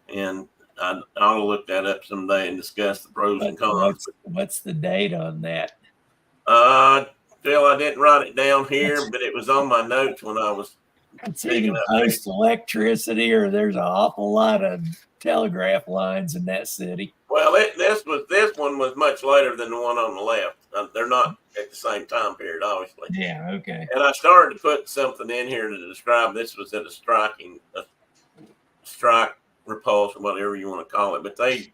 and I'll look that up someday and discuss the pros and cons. What's the date on that? Phil, I didn't write it down here, but it was on my notes when I was. It's either post electricity or there's an awful lot of telegraph lines in that city. Well, this one was much later than the one on the left. They're not at the same time period, obviously. Yeah, okay. And I started to put something in here to describe this was at a strike repulse or whatever you want to call it. But they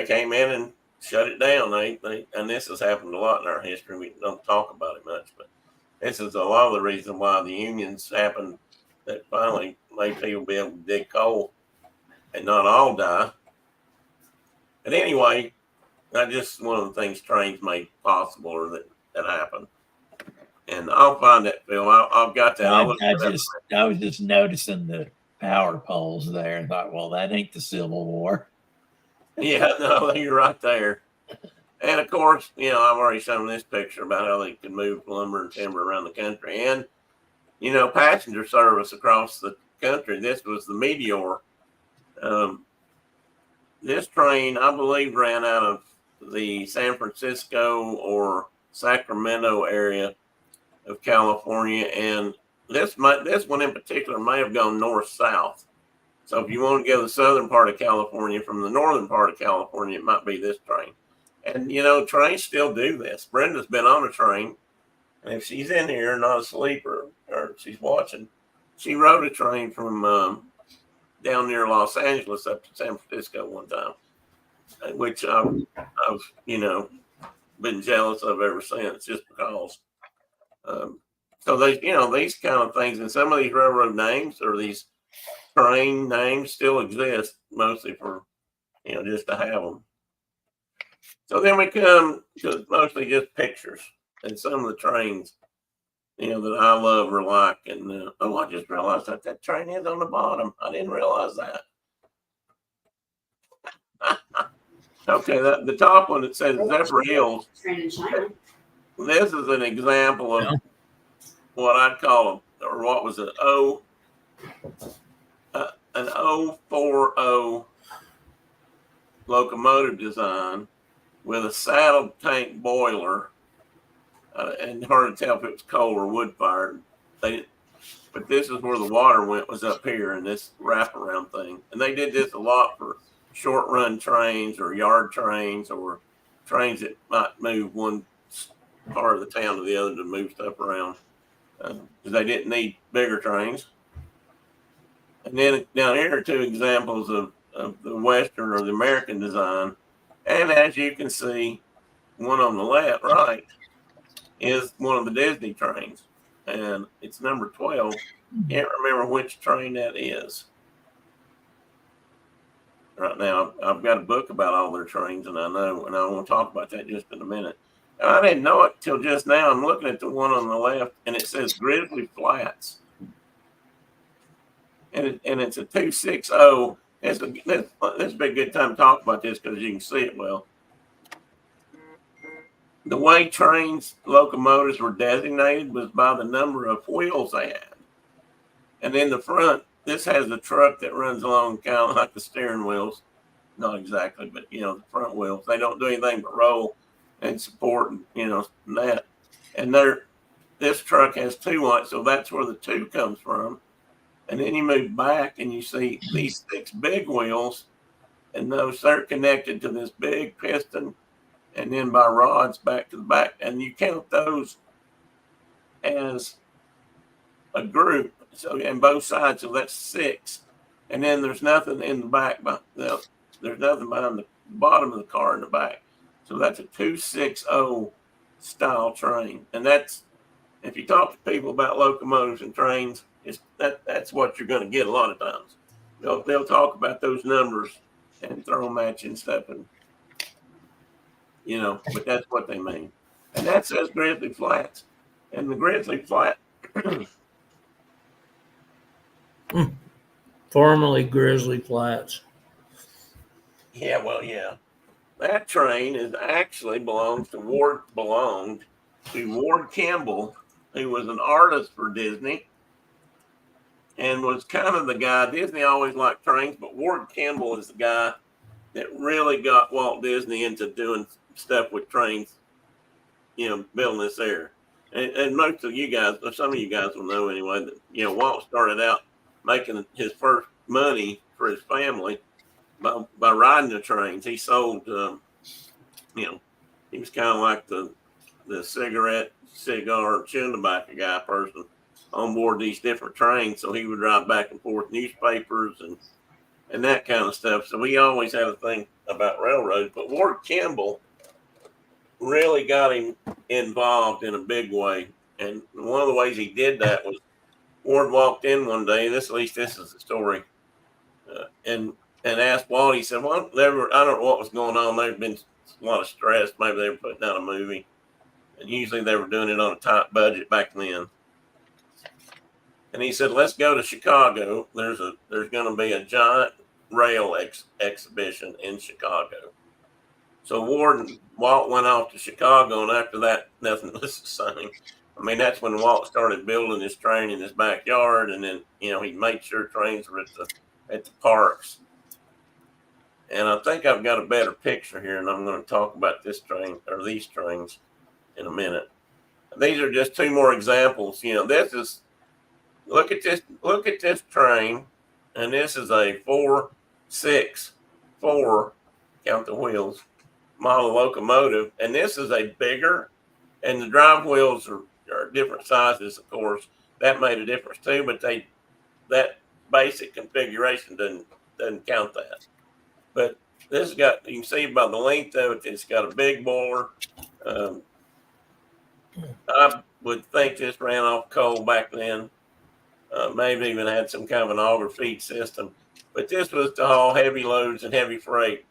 came in and shut it down. And this has happened a lot in our history. We don't talk about it much, but this is a lot of the reason why the unions happened that finally made people be able to dig coal and not all die. But anyway, that's just one of the things trains made possible or that happened. And I'll find that, Phil. I've got that. I was just noticing the power poles there and thought, well, that ain't the Civil War. Yeah, no, you're right there. And of course, I've already shown this picture about how they can move lumber and timber around the country. And, passenger service across the country. This was the Meteor. This train, I believe, ran out of the San Francisco or Sacramento area of California. And this one in particular may have gone north-south. So if you want to go to the southern part of California from the northern part of California, it might be this train. And, trains still do this. Brenda's been on a train. And if she's in here, not asleep or she's watching, she rode a train from down near Los Angeles up to San Francisco one time, which I've been jealous of ever since, just because. So these kind of things, and some of these railroad names or these train names still exist, mostly for, just to have them. So then we come to mostly just pictures and some of the trains, that I love or like. And, I just realized that train is on the bottom. I didn't realize that. Okay, the top one, it says Zephyr Hills. This is an example of what I'd call or what was an 040 locomotive design with a saddle tank boiler, and hard to tell if it was coal or wood fired. But this is where the water was up here in this wraparound thing. And they did this a lot for short run trains or yard trains or trains that might move one part of the town to the other to move stuff around, because they didn't need bigger trains. And then down here are two examples of the Western or the American design. And as you can see, one on the left, right, is one of the Disney trains. And it's number 12. Can't remember which train that is. Right now, I've got a book about all their trains, and I know, and I want to talk about that just in a minute. And I didn't know it till just now. I'm looking at the one on the left, and it says Grizzly Flats. And it's a 260. This would be a good time to talk about this because you can see it well. The way trains, locomotives were designated was by the number of wheels they had. And in the front, this has a truck that runs along kind of like the steering wheels. Not exactly, but, the front wheels. They don't do anything but roll and support, that. And this truck has 2 on it, so that's where the 2 comes from. And then you move back and you see these 6 big wheels, and they're connected to this big piston and then by rods back to the back. And you count those as a group. So in both sides, so that's 6. And then there's nothing in the back, there's nothing behind the bottom of the car in the back. So that's a 260 style train. And that's, if you talk to people about locomotives and trains, that's what you're going to get a lot of times. They'll talk about those numbers and throw them at you and stuff, and but that's what they mean. And that says Grizzly Flats, and the Grizzly Flat, formerly Grizzly Flats. Yeah, well, yeah, that train is actually belonged to Ward Campbell, who was an artist for Disney. and was kind of the guy. Disney always liked trains, but Ward Kimball is the guy that really got Walt Disney into doing stuff with trains, building this there. And most of you guys, or some of you guys will know anyway, that, Walt started out making his first money for his family by riding the trains. He sold, he was kind of like the cigar, chewing tobacco guy person on board these different trains. So he would drive back and forth newspapers and that kind of stuff. So we always had a thing about railroads. But Ward Kimball really got him involved in a big way. And one of the ways he did that was Ward walked in one day, at least this is the story, and asked Walt, he said, well, I don't know what was going on. There'd been a lot of stress. Maybe they were putting out a movie. And usually they were doing it on a tight budget back then. And he said, let's go to Chicago. There's going to be a giant rail exhibition in Chicago. So Walt went off to Chicago, and after that, nothing was the same. I mean, that's when Walt started building his train in his backyard, and then, he made sure trains were at the parks. And I think I've got a better picture here, and I'm going to talk about this train or these trains in a minute. These are just two more examples. This is, look at this train, and this is a 464, count the wheels, model locomotive, and this is a bigger, and the drive wheels are different sizes, of course. That made a difference too, but that basic configuration doesn't count that. But this has got, you can see by the length of it, it's got a big boiler. I would think this ran off coal back then. Maybe even had some kind of an auger feed system. But this was to haul heavy loads and heavy freight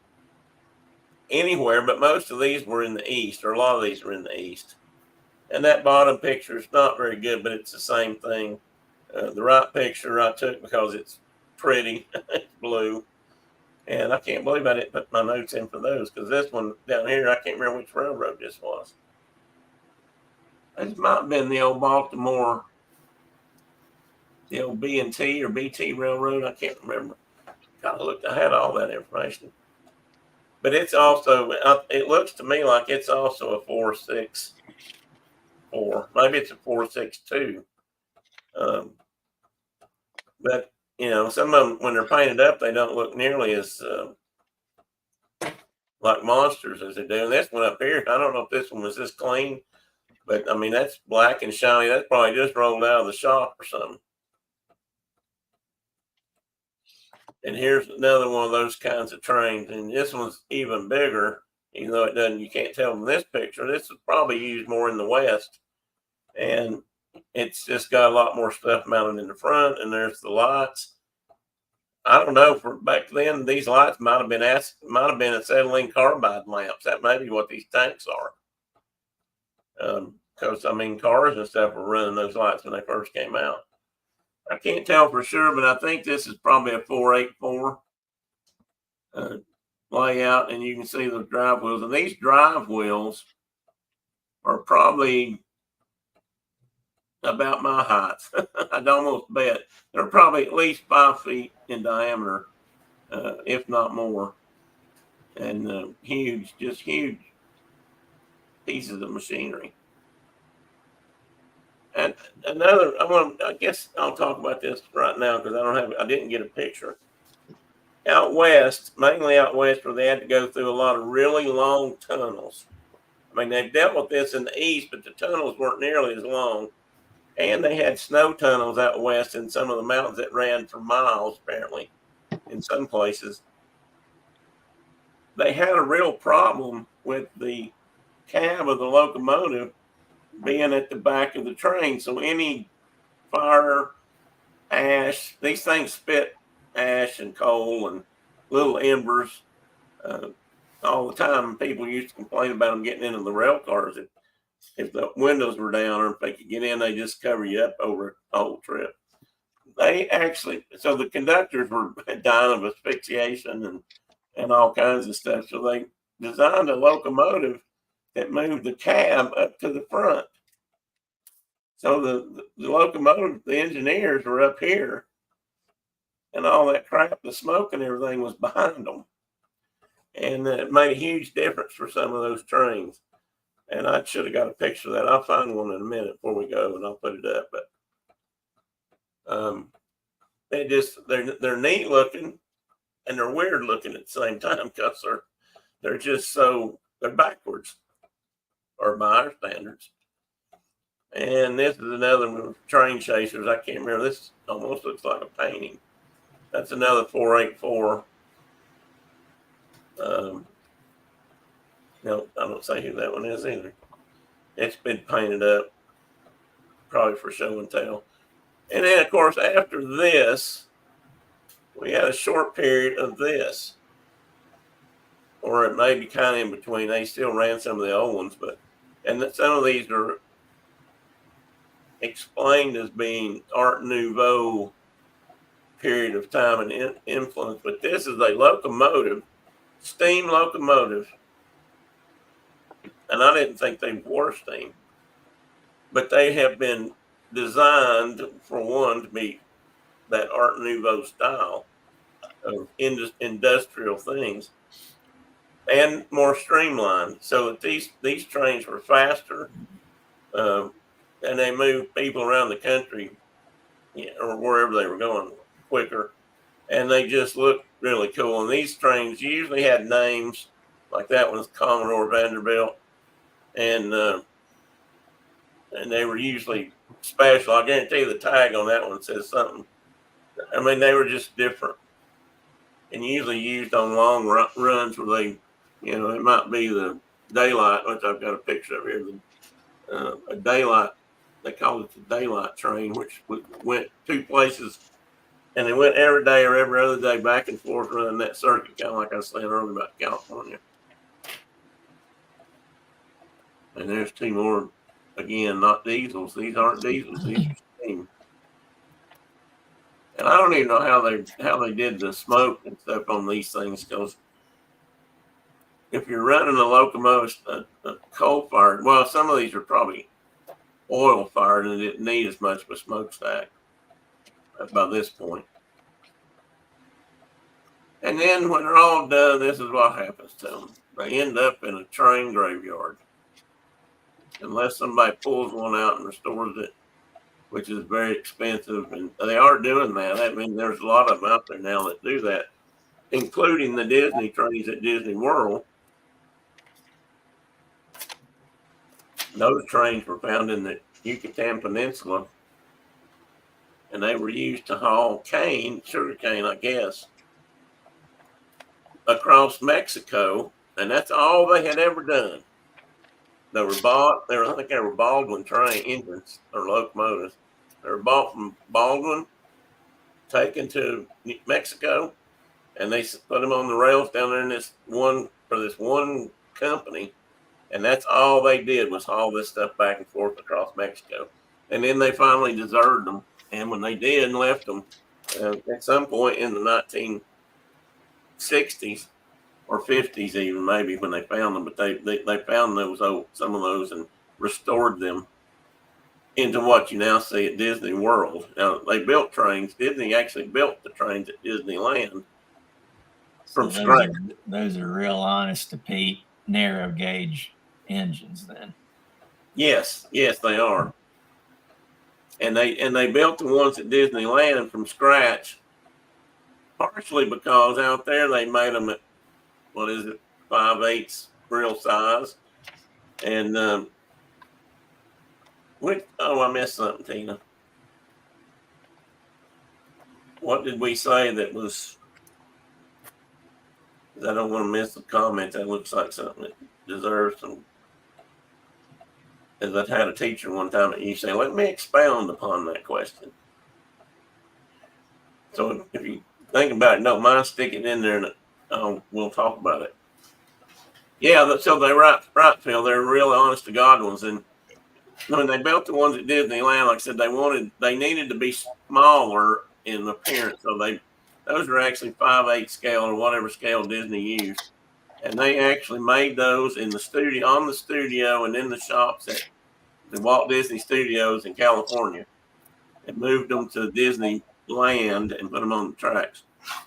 anywhere, but most of these were in the east, or a lot of these were in the east. And that bottom picture is not very good, but it's the same thing. The right picture I took because it's pretty, it's blue. And I can't believe I didn't put my notes in for those, because this one down here, I can't remember which railroad this was. This might have been the old Baltimore, the old B&T or BT Railroad. I can't remember. I had all that information. But it's also, it looks to me like it's also a 464. Maybe it's a 462. But, some of them, when they're painted up, they don't look nearly as like monsters as they do. And this one up here, I don't know if this one was this clean, but I mean, that's black and shiny. That's probably just rolled out of the shop or something. And here's another one of those kinds of trains. And this one's even bigger, even though you can't tell from this picture. This is probably used more in the West. And it's just got a lot more stuff mounted in the front. And there's the lights. I don't know, for back then, these lights might have been acetylene carbide lamps. That may be what these tanks are. Because, cars and stuff were running those lights when they first came out. I can't tell for sure, but I think this is probably a 484 layout, and you can see those drive wheels. And these drive wheels are probably about my height. I'd almost bet they're probably at least 5 feet in diameter, if not more, and huge, just huge pieces of machinery. And another, I guess I'll talk about this right now because I didn't get a picture. Out west, mainly out west, where they had to go through a lot of really long tunnels. They've dealt with this in the east, but the tunnels weren't nearly as long. And they had snow tunnels out west in some of the mountains that ran for miles, apparently, in some places. They had a real problem with the cab of the locomotive being at the back of the train. So any fire, ash, these things spit ash and coal and little embers all the time. People used to complain about them getting into the rail cars. If the windows were down or if they could get in, they just cover you up over the whole trip. So the conductors were dying of asphyxiation and all kinds of stuff. So they designed a locomotive that moved the cab up to the front. So the locomotive, the engineers were up here and all that crap, the smoke and everything was behind them. And it made a huge difference for some of those trains. And I should have got a picture of that. I'll find one in a minute before we go, and I'll put it up. But they're neat looking, and they're weird looking at the same time because they're just they're backwards, or by our standards. And this is another one of train chasers. I can't remember. This almost looks like a painting. That's another 484. No, I don't say who that one is either. It's been painted up, probably for show and tell. And then, of course, after this, we had a short period of this, or it may be kind of in between. They still ran some of the old ones, and some of these are explained as being Art Nouveau period of time and influence. But this is a locomotive, steam locomotive. And I didn't think they wore steam, but they have been designed, for one, to be that Art Nouveau style of industrial things and more streamlined, so that these trains were faster, and they moved people around the country, or wherever they were going, quicker, and they just looked really cool. And these trains usually had names, like that one's Commodore Vanderbilt. And they were usually special. I guarantee you the tag on that one says something. I mean, they were just different, and usually used on long runs where they, it might be the daylight, which I've got a picture of here. A daylight, they call it the daylight train, which went two places, and they went every day or every other day back and forth running that circuit, kind of like I was saying earlier about California. And there's two more, again, not diesels. These aren't diesels. These are steam. And I don't even know how they did the smoke and stuff on these things, because if you're running a locomotive, a coal-fired, well, some of these are probably oil-fired and didn't need as much of a smokestack by this point. And then when they're all done, this is what happens to them. They end up in a train graveyard, unless somebody pulls one out and restores it, which is very expensive. And they are doing that. I mean, there's a lot of them out there now that do that, including the Disney trains at Disney World. Those trains were found in the Yucatan Peninsula, and they were used to haul sugarcane, I guess, across Mexico, and that's all they had ever done. They were bought. I think they were Baldwin train engines or locomotives. They were bought from Baldwin, taken to Mexico, and they put them on the rails down there in this one company, and that's all they did was haul this stuff back and forth across Mexico. And then they finally deserted them, and when they did and left them, at some point in the 1960s. Or 50s even, maybe, when they found them, but they found some of those and restored them into what you now see at Disney World. Now, they built trains. Disney actually built the trains at Disneyland from scratch. Those are real honest to Pete narrow gauge engines then. Yes, they are. And they built the ones at Disneyland from scratch, partially because out there they made them at, 5/8 real size. And I missed something, Tina. What did we say that was? I don't want to miss the comment. That looks like something that deserves some. As I had a teacher one time that used to say, "Let me expound upon that question." So if you think about it, don't mind sticking in there, and we'll talk about it. Yeah, so they're right, Phil. They're really honest to God ones. And when they built the ones at Disneyland, like I said, they needed to be smaller in appearance. So those are actually 5/8 scale or whatever scale Disney used. And they actually made those in the studio and in the shops at the Walt Disney Studios in California, and moved them to Disney land and put them on the tracks.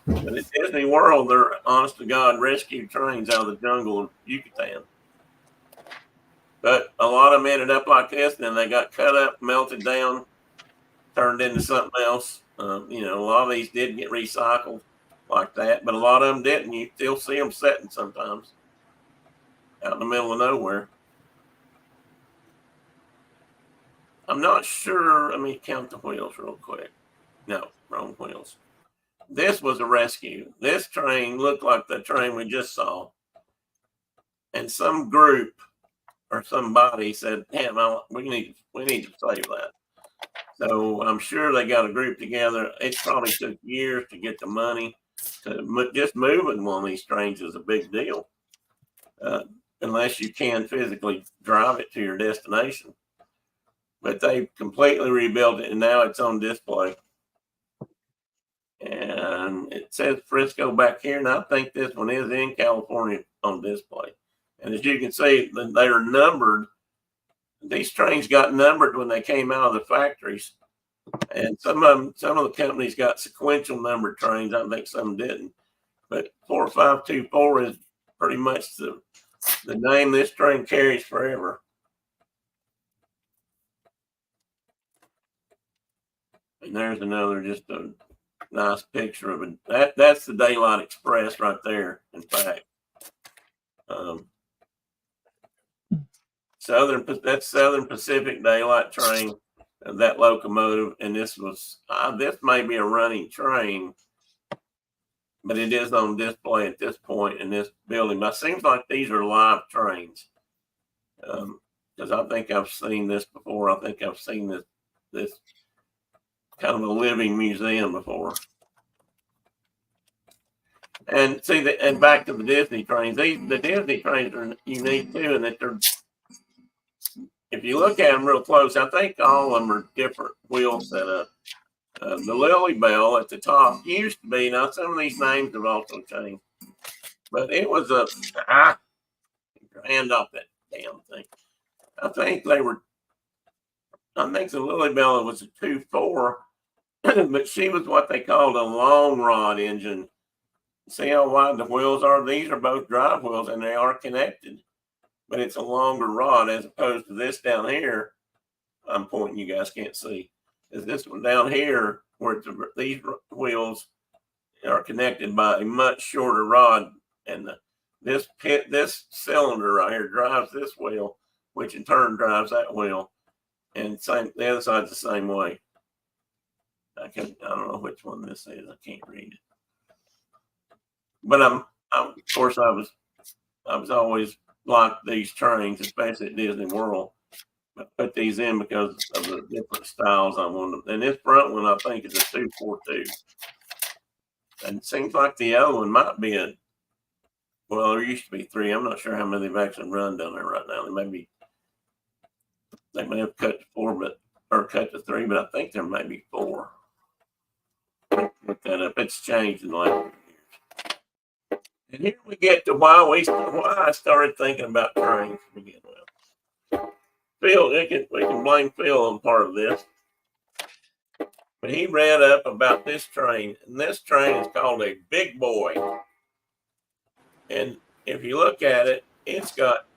But at Disney World, they're honest to God rescue trains out of the jungle of Yucatan. But a lot of them ended up like this, and then they got cut up, melted down, turned into something else. You know, a lot of these did get recycled like that, but a lot of them didn't. You still see them sitting sometimes out in the middle of nowhere. I'm not sure. Let me count the wheels real quick. No, wrong wheels. This was a rescue. This train looked like the train we just saw. And some group or somebody said, "Hey, we need to save that." So I'm sure they got a group together. It probably took years to get the money. Just moving one of these trains is a big deal, unless you can physically drive it to your destination. But they completely rebuilt it, and now it's on display. And it says Frisco back here, and I think this one is in California on display. And as you can see, they are numbered. These trains got numbered when they came out of the factories, and some of the companies got sequential numbered trains. I think some didn't, but 4524 is pretty much the name this train carries forever. And there's another, just a nice picture of it. That's the Daylight Express right there. In fact, that's Southern Pacific Daylight train, that locomotive, and this may be a running train, but it is on display at this point in this building. But it seems like these are live trains, because I think I've seen this before. I think I've seen this kind of a living museum before. And see, and back to the Disney trains. The Disney trains are unique too, in that they're, if you look at them real close, I think all of them are different wheel setup. The Lily Bell at the top used to be, now some of these names have also changed, but it was hand off that damn thing. I think the Lily Bell was a 2.4, but she was what they called a long rod engine. See how wide the wheels are? These are both drive wheels, and they are connected, but it's a longer rod as opposed to this down here. I'm pointing, you guys can't see. Is this one down here where these wheels are connected by a much shorter rod, and this cylinder right here drives this wheel, which in turn drives that wheel, and the other side's the same way. I don't know which one this is. I can't read it. But of course, I was always like these trains, especially at Disney World. I put these in because of the different styles I wanted. And this front one, I think, is a 242. And it seems like the other one might be well, there used to be 3. I'm not sure how many they've actually run down there right now. They may have cut to 4, or cut to 3, but I think there may be 4. Look that up. It's changed in the last few years. And here we get to why I started thinking about trains to begin with. Phil, we can blame Phil on part of this. But he read up about this train, and this train is called a Big Boy. And if you look at it, it's got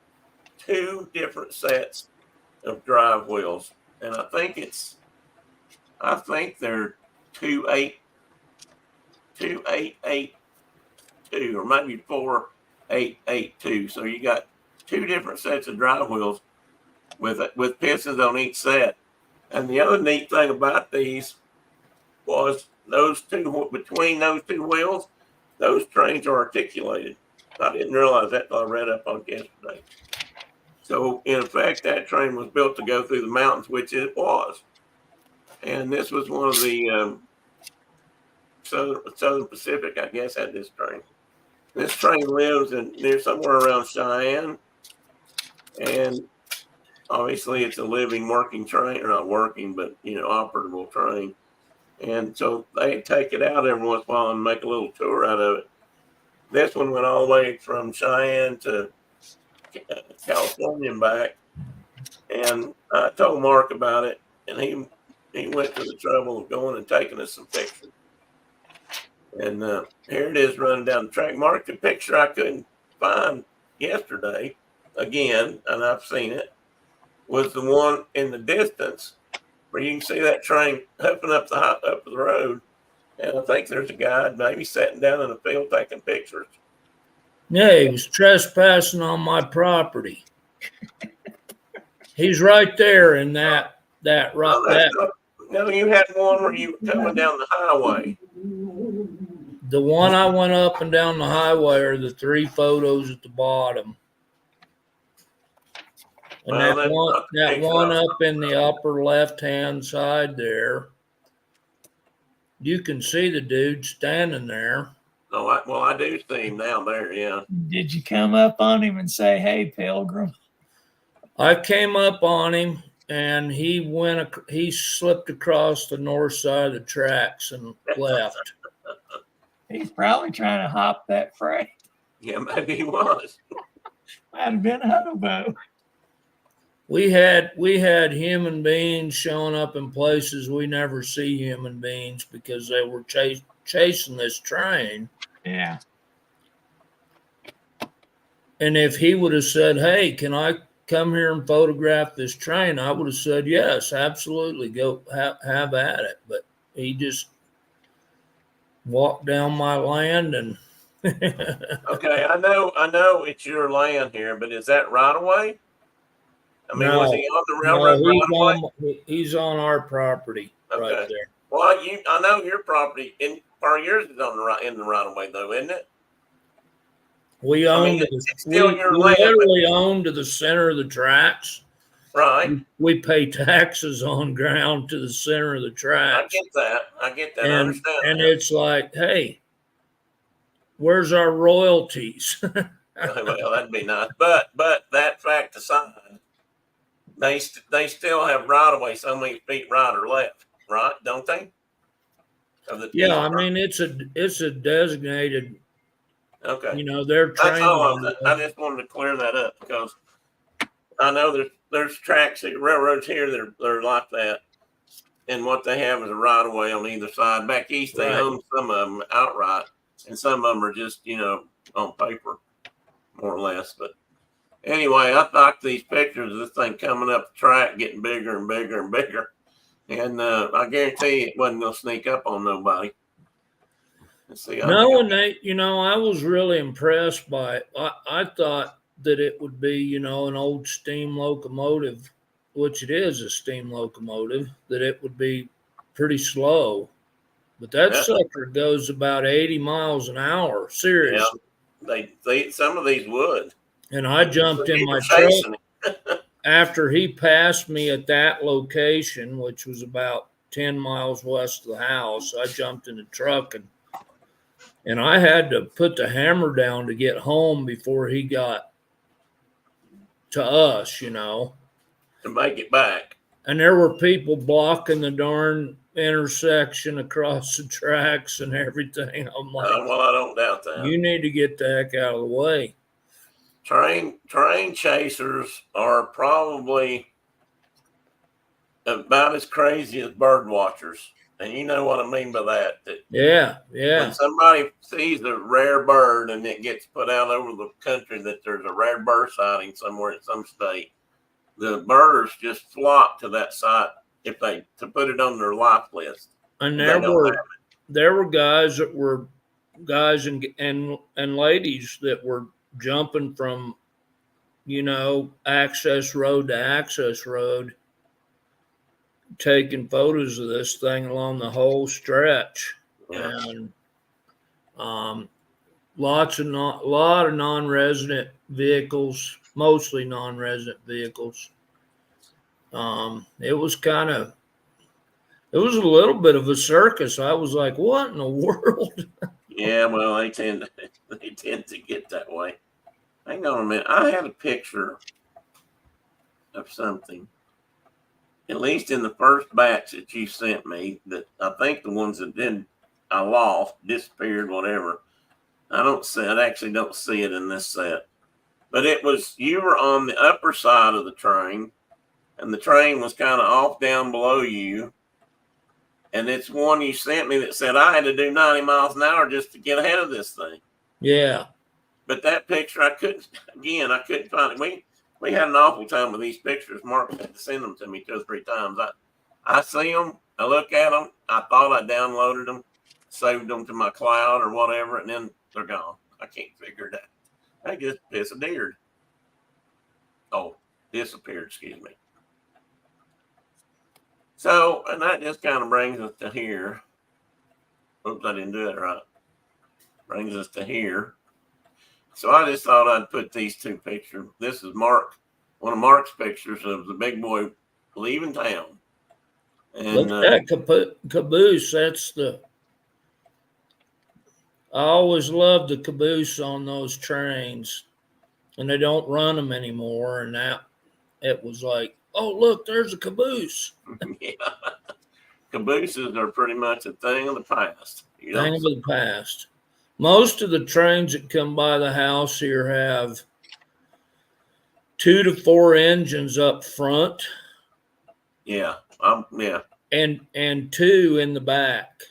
2 different sets of drive wheels. And I think they're 2882, or maybe 4882. So you got 2 different sets of drive wheels with pistons on each set. And the other neat thing about these was between those 2 wheels, those trains are articulated. I didn't realize that until I read up on it yesterday. So in effect, that train was built to go through the mountains, which it was. And this was one of the Southern Pacific, I guess, had this train. This train lives near somewhere around Cheyenne, and obviously it's a living, working train, or not working, but operable train. And so they take it out every once in a while and make a little tour out of it. This one went all the way from Cheyenne to California and back. And I told Mark about it, and he went to the trouble of going and taking us some pictures. And here it is running down the track. Mark, the picture I couldn't find yesterday again, and I've seen it, was the one in the distance where you can see that train hoofing up the road. And I think there's a guy maybe sitting down in the field taking pictures. Yeah, he was trespassing on my property. He's right there in that right. No, you had one where you were coming down the highway. The one I went up and down the highway are the 3 photos at the bottom. And that one up in the upper left-hand side there, you can see the dude standing there. Oh, I do see him down there, yeah. Did you come up on him and say, "Hey, Pilgrim"? I came up on him, and he slipped across the north side of the tracks and left. He's probably trying to hop that freight. Yeah, maybe he was. Might have been a hobo. We had human beings showing up in places we never see human beings because they were chasing this train. Yeah. And if he would have said, "Hey, can I come here and photograph this train?" I would have said, "Yes, absolutely. Go have at it." But he just walked down my land and Okay, I know it's your land here, but is that right away? I mean, was he on the railroad right away? He's on our property right there. Well, I know your property part of yours is in the right of way though, isn't it? We own literally own to the center of the tracks. Right. We pay taxes on ground to the center of the tracks. I get that. And, I understand. And it's like, hey, where's our royalties? Well, that'd be nice. But that fact aside, they still have right of way so many feet right or left, right? Don't they? Yeah, I mean it's a designated. Okay. You know, they're trained. That's all I just wanted to clear that up because I know there's tracks at railroads here that are like that, and what they have is a right of way on either side. Back east, they own some of them outright, and some of them are just on paper, more or less. But anyway, I thought these pictures of this thing coming up the track, getting bigger and bigger and bigger, and I guarantee it wasn't gonna sneak up on nobody. No, and I was really impressed by it. I thought that it would be, an old steam locomotive, which it is a steam locomotive, that it would be pretty slow. But that sucker goes about 80 miles an hour. Seriously. Yeah, some of these would. And I jumped in my truck after he passed me at that location, which was about 10 miles west of the house. I jumped in the truck and I had to put the hammer down to get home before he got to us, To make it back. And there were people blocking the darn intersection across the tracks and everything. I'm like, well, I don't doubt that. You need to get the heck out of the way. Train chasers are probably about as crazy as bird watchers. And you know what I mean by that. Yeah. When somebody sees a rare bird and it gets put out over the country that there's a rare bird sighting somewhere in some state, the birders just flock to that site to put it on their life list. And there were guys and ladies that were jumping from, access road to access road, taking photos of this thing along the whole stretch. Yeah. And lot of non-resident vehicles, mostly non-resident vehicles. It was a little bit of a circus. I was like, what in the world? Yeah, well, they tend to get that way. Hang on a minute. I had a picture of something, at least in the first batch that you sent me, that I think the ones that I lost, disappeared, whatever. I actually don't see it in this set. But you were on the upper side of the train, and the train was kind of off down below you, And it's one you sent me that said I had to do 90 miles an hour just to get ahead of this thing. Yeah. But that picture, I couldn't find it. We had an awful time with these pictures. Mark had to send them to me 2 or 3 times. I see them, I look at them, I thought I downloaded them, saved them to my cloud or whatever, and then they're gone. I can't figure it out. They just disappeared. Oh, disappeared, excuse me. So, and that just kind of brings us to here. Oops, I didn't do that right. Brings us to here. So I just thought I'd put these 2 pictures. This is Mark, one of Mark's pictures of the big boy leaving town. And look at that caboose. I always loved the caboose on those trains, and they don't run them anymore. And now it was like, oh, look, there's a caboose. Yeah. Cabooses are pretty much a thing of the past. Thing of the past. Most of the trains that come by the house here have 2 to 4 engines up front. Yeah. Yeah. And 2 in the back.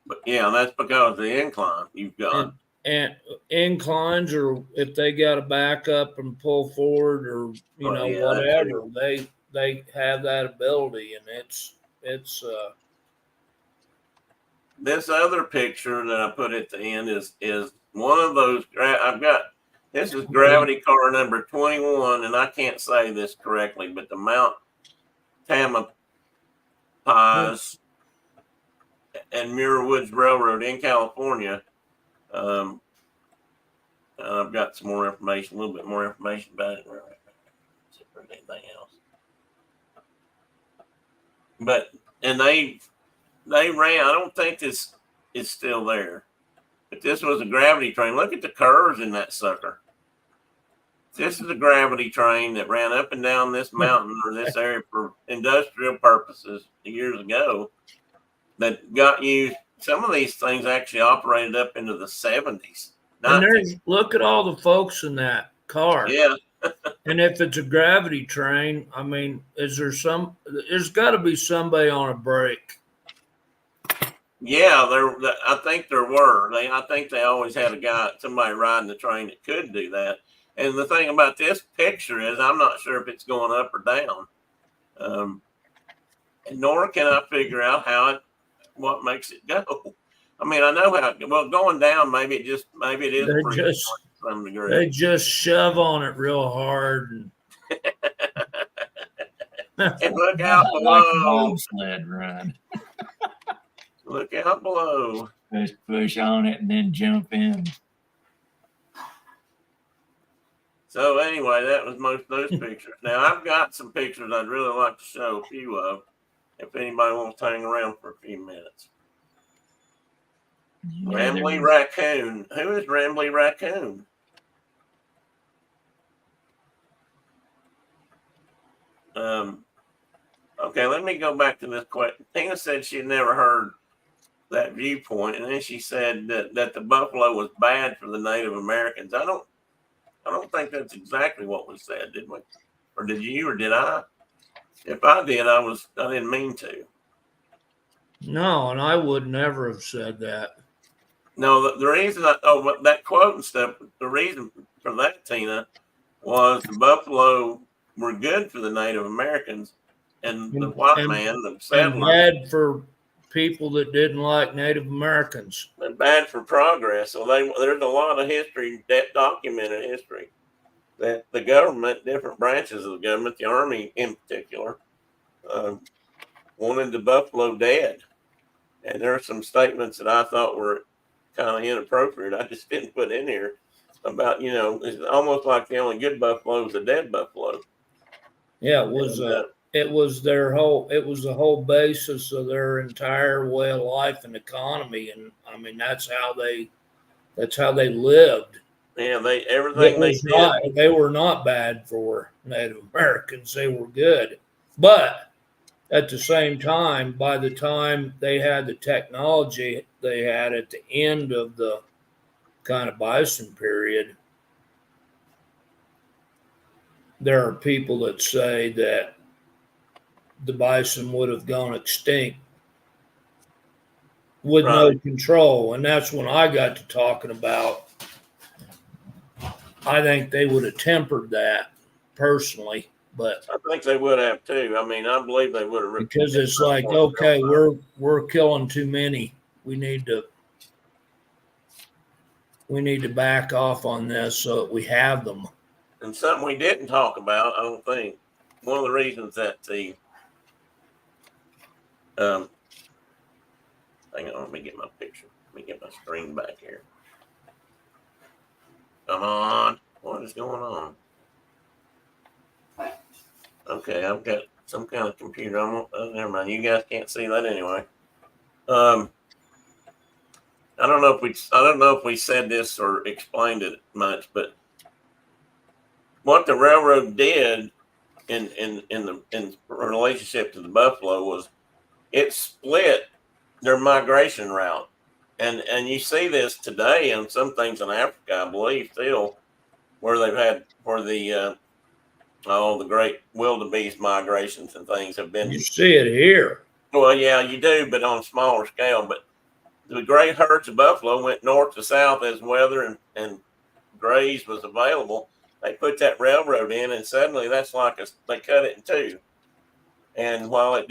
But yeah, that's because of the incline you've got. And inclines, or if they got to back up and pull forward, or whatever, they have that ability, and it's This other picture that I put at the end is one of those. This is gravity car number 21, and I can't say this correctly, but the Mount Tamalpais and Muir Woods Railroad in California. I've got some more information, a little bit more information about it. Anything else? But they ran. I don't think this is still there, but this was a gravity train. Look at the curves in that sucker. This is a gravity train that ran up and down this mountain or this area for industrial purposes years ago. That got used. Some of these things actually operated up into the 70s. And look at all the folks in that car. Yeah. And if it's a gravity train, I mean, there's got to be somebody on a break. Yeah, I think there were. I think they always had somebody riding the train that could do that. And the thing about this picture is, I'm not sure if it's going up or down. And nor can I figure out what makes it go. I mean, I know going down, maybe it is to some degree. They just shove on it real hard. And look out below. Like a bobsled run. Look out below. Just push on it and then jump in. So anyway, that was most of those pictures. Now I've got some pictures I'd really like to show a few of, if anybody wants to hang around for a few minutes. Rambly Raccoon. Who is Rambly Raccoon? Okay, let me go back to this question. Tina said she had never heard that viewpoint, and then she said that the buffalo was bad for the Native Americans. I don't think that's exactly what was said, did we? Or did you, or did I? If I did, I didn't mean to. No, and I would never have said that. No, the reason that quote and stuff, the reason for that, Tina, was the buffalo were good for the Native Americans, and the white man, the settler, bad for people that didn't like Native Americans. And bad for progress. So there's a lot of history, documented history, that the government, different branches of the government, the Army in particular, wanted the buffalo dead. And there are some statements that I thought were kind of inappropriate. I just didn't put in here about, it's almost like the only good buffalo is a dead buffalo. Yeah, it was. It was the whole basis of their entire way of life and economy, and I mean that's how they lived. Yeah, they were not bad for Native Americans. They were good, but at the same time, by the time they had the technology they had at the end of the kind of bison period, there are people that say that the bison would have gone extinct with no control. And that's when I got to talking about, I think they would have tempered that personally, but I think they would have too. I mean, I believe they would have. because it's like, okay, we're killing too many. We need to back off on this so that we have them. And something we didn't talk about, I don't think, one of the reasons that the hang on, let me get my picture. Let me get my screen back here. Come on. What is going on? Okay, I've got some kind of computer. Never mind. You guys can't see that anyway. I don't know if we said this or explained it much, but what the railroad did in relationship to the buffalo was it split their migration route. And you see this today in some things in Africa, I believe, still, where they've had the great wildebeest migrations and things have been. You see it here. Well, yeah, you do, but on a smaller scale. But the great herds of buffalo went north to south as weather and graze was available. They put that railroad in, and suddenly that's like they cut it in two. And while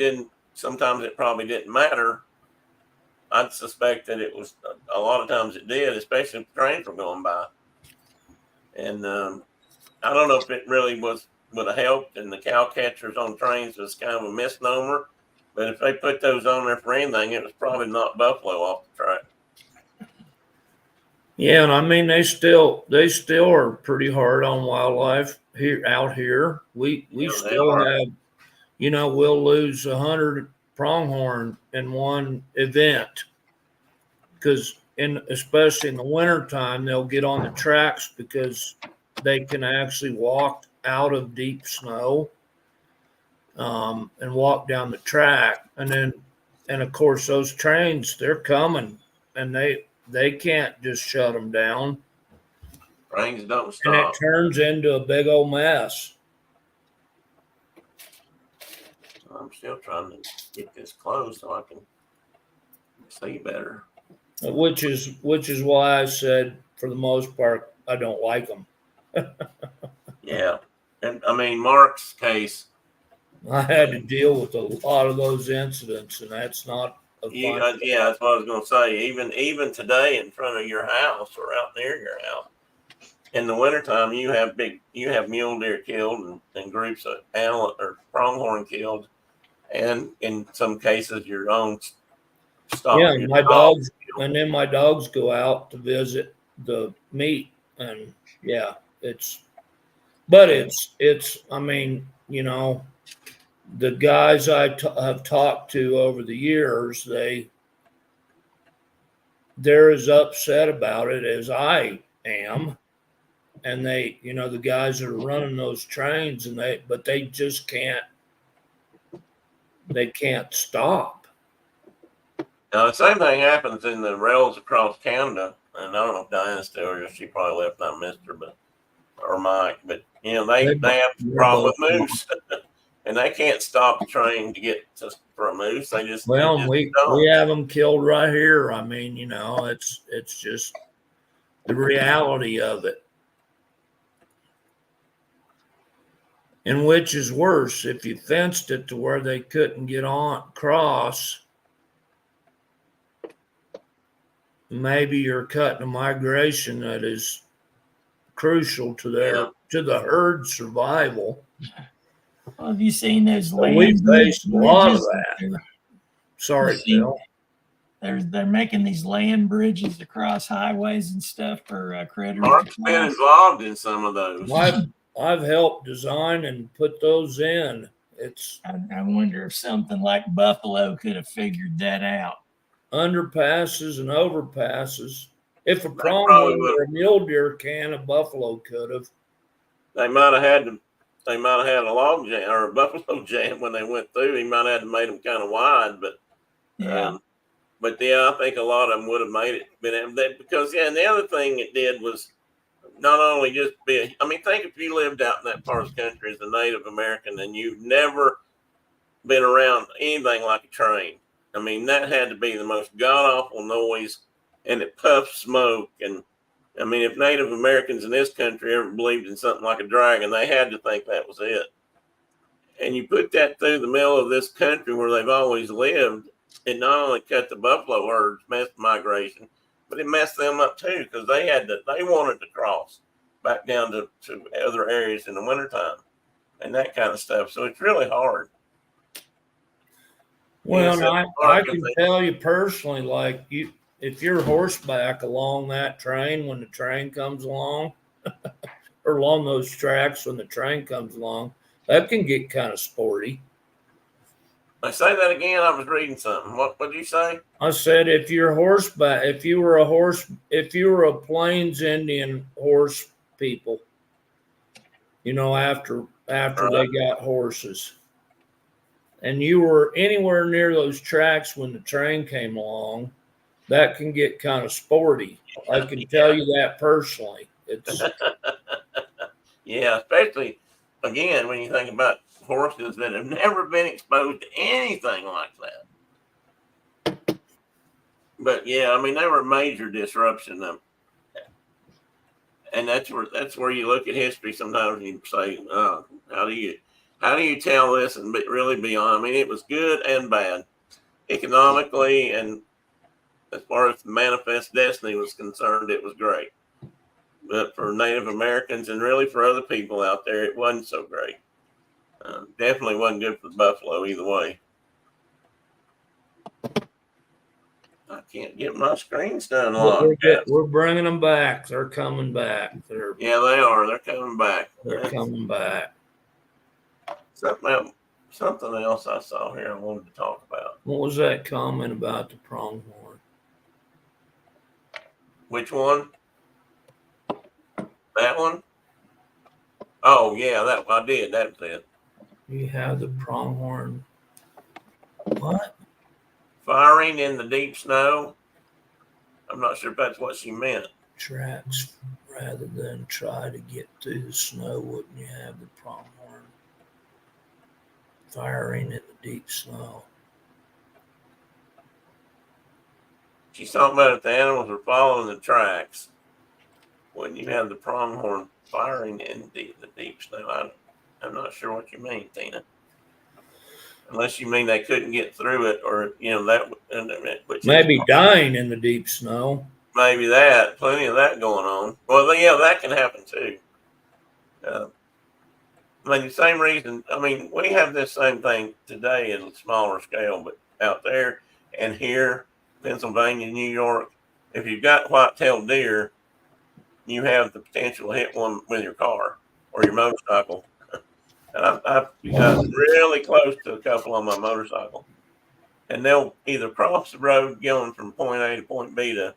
sometimes it probably didn't matter. I'd suspect that it was a lot of times it did, especially if trains were going by. And I don't know if it really would have helped, and the cow catchers on trains was kind of a misnomer. But if they put those on there for anything, it was probably not buffalo off the track. Yeah, and I mean they still are pretty hard on wildlife out here. We still have, we'll lose 100 pronghorn in one event because especially in the wintertime, they'll get on the tracks because they can actually walk out of deep snow and walk down the track. And of course those trains, they're coming and they can't just shut them down. Trains don't stop. And it turns into a big old mess. I'm still trying to get this closed so I can see better. Which is why I said, for the most part, I don't like them. Yeah, and I mean Mark's case. I had to deal with a lot of those incidents, and that's not a fun. Yeah, that's what I was going to say. Even today, in front of your house or out near your house, in the wintertime, you have mule deer killed and groups of antelope or pronghorn killed. And in some cases, your own stock. Yeah, my dogs, and then my dogs go out to visit the meat, and yeah, it's. I mean, the guys have talked to over the years, they're as upset about it as I am, and they, the guys that are running those trains, but they just can't. They can't stop. Now, the same thing happens in the rails across Canada. And I don't know if Diana's still here. She probably left, I missed her, or Mike. But, they have a problem with moose. And they can't stop the train to get for a moose. They just. Well, we have them killed right here. I mean, it's just the reality of it. And which is worse, if you fenced it to where they couldn't get across, maybe you're cutting a migration that is crucial to the herd survival. Well, have you seen those land We've faced a lot of bridges? that. Sorry, Phil. They're making these land bridges across highways and stuff for critters. Mark's been involved in some of those. I've helped design and put those in. I wonder if something like buffalo could have figured that out. Underpasses and overpasses. If a pronghorn or a mule deer can, a buffalo could have. They might have had a log jam or a buffalo jam when they went through. He might have had to make them kind of wide, but I think a lot of them would have made it. Because and the other thing it did was not only just think if you lived out in that part of the country as a Native American and you never been around anything like a train. I mean, that had to be the most god awful noise, and it puffed smoke. And I mean, if Native Americans in this country ever believed in something like a dragon, they had to think that was it. And you put that through the middle of this country where they've always lived, it not only cut the buffalo herds, messed migration, but it messed them up too, because they wanted to cross back down to other areas in the wintertime and that kind of stuff. So it's really hard. Well, I can tell you personally, like if you're horseback along that train when the train comes along, or along those tracks when the train comes along, that can get kind of sporty. I say that again. I was reading something. What did you say? I said if you're horseback, if you were a Plains Indian horse people, after they got horses, and you were anywhere near those tracks when the train came along, that can get kind of sporty. I can tell you that personally. It's yeah, especially again when you think about horses that have never been exposed to anything like that. But yeah, I mean, they were a major disruption. And that's where you look at history sometimes and you say, oh, how do you tell this and really be on? I mean, it was good and bad, economically, and as far as manifest destiny was concerned, it was great. But for Native Americans and really for other people out there, it wasn't so great. Definitely wasn't good for the buffalo either way. I can't get my screens unlocked. We're bringing them back. They're coming back. Yeah, they are. They're coming back. They're coming back. Something else I saw here I wanted to talk about. What was that comment about the pronghorn? Which one? That one? Oh, yeah, that I did. That was it. You have the pronghorn. What? Firing in the deep snow. I'm not sure if that's what she meant. Tracks rather than try to get through the snow. Wouldn't you have the pronghorn firing in the deep snow? She's talking about if the animals are following the tracks. Wouldn't you have the pronghorn firing in the deep snow? I'm not sure what you mean, Tina. Unless you mean they couldn't get through it, or which maybe dying in the deep snow. Maybe that. Plenty of that going on. Well, yeah, that can happen too. I mean, the same reason. I mean, we have this same thing today in a smaller scale, but out there and here, Pennsylvania, New York, if you've got white-tailed deer, you have the potential to hit one with your car or your motorcycle. And I've gotten really close to a couple on my motorcycle. And they'll either cross the road going from point A to point B to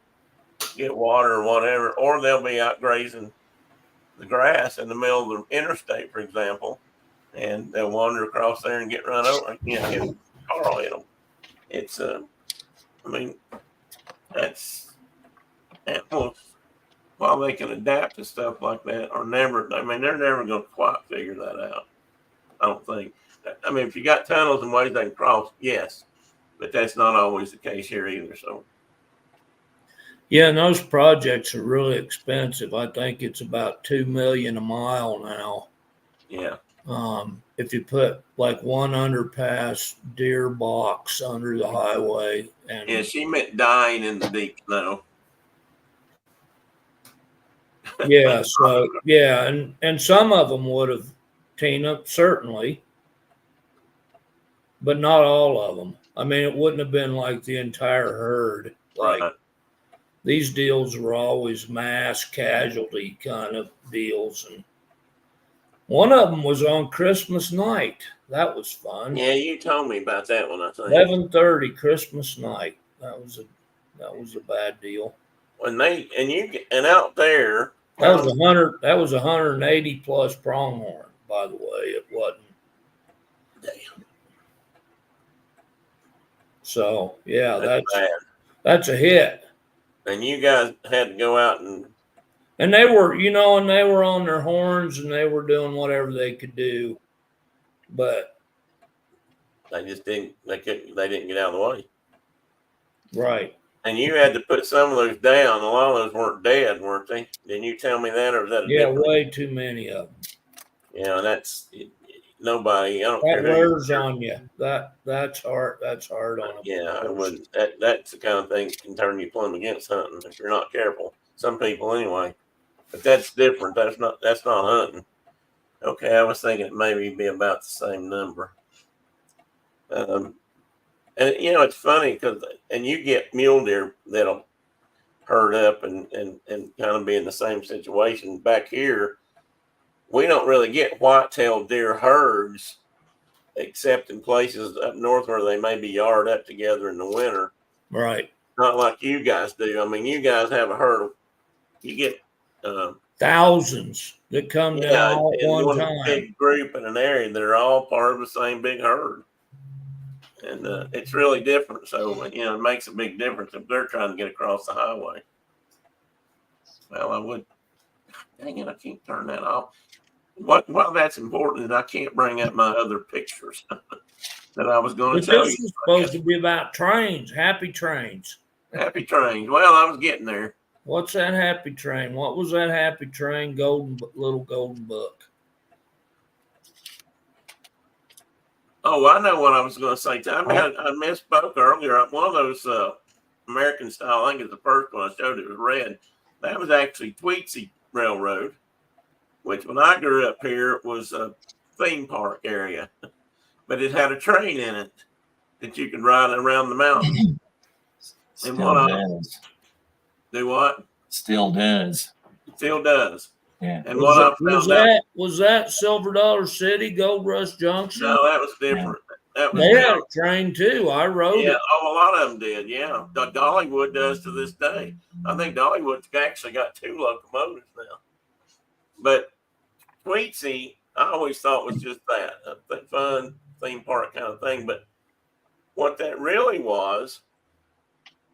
get water or whatever, or they'll be out grazing the grass in the middle of the interstate, for example, and they'll wander across there and get run over. Hit the car will hit them. It's, I mean, that's animals, while they can adapt to stuff like that, they're never going to quite figure that out. I don't think. I mean, if you got tunnels and ways they can cross, yes, but that's not always the case here either. So, yeah, and those projects are really expensive. I think it's about $2 million a mile now. Yeah. If you put like one underpass deer box under the highway, and yeah, she meant dying in the deep snow. Yeah, so yeah, and some of them would have, Tina, certainly, but not all of them. I mean, it wouldn't have been like the entire herd. Like these deals were always mass casualty kind of deals, and one of them was on Christmas night. That was fun. Yeah, you told me about that one. I think 11:30 Christmas night. That was a bad deal. And out there. That was 100. That was 180 plus pronghorn. By the way, it wasn't. Damn. So yeah, that's a hit. And you guys had to go out and they were, and they were on their horns and they were doing whatever they could do, but They just didn't. They couldn't. They didn't get out of the way. Right. And you had to put some of those down. A lot of those weren't dead, weren't they? Didn't you tell me that, or was that a different? Way too many of them. Yeah, that's nobody. I don't That care who wears on you. That's hard. That's hard on them. Yeah, I wouldn't. That's the kind of thing that can turn you plumb against hunting if you're not careful. Some people, anyway. But that's different. That's not hunting. Okay, I was thinking it maybe be about the same number. And it's funny because you get mule deer that'll herd up and kind of be in the same situation. Back here, we don't really get white-tailed deer herds except in places up north where they may be yard up together in the winter. Right. Not like you guys do. I mean, you guys have a herd. You get thousands that come down all at one time. Big group in an area that are all part of the same big herd. And it's really different. So, it makes a big difference if they're trying to get across the highway. Well, I would. Dang it, I can't turn that off. Why that's important is I can't bring up my other pictures that I was going to tell you. This is supposed to be about trains, happy trains. Happy trains. Well, I was getting there. What's that happy train? What was that happy train? Little golden book. Oh, I know what I was going to say. I misspoke earlier. One of those American style, I think it's the first one I showed. It was red. That was actually Tweetsy Railroad, which when I grew up here, it was a theme park area. But it had a train in it that you could ride around the mountain. Still does. Do what? Still does. Still does. Yeah. And was that Silver Dollar City, Gold Rush Junction? No, that was different. Yeah. They had a train too. I rode it. Yeah, a lot of them did. Yeah, Dollywood does to this day. I think Dollywood's actually got 2 locomotives now. But Tweetsy, I always thought was just that a fun theme park kind of thing. But what that really was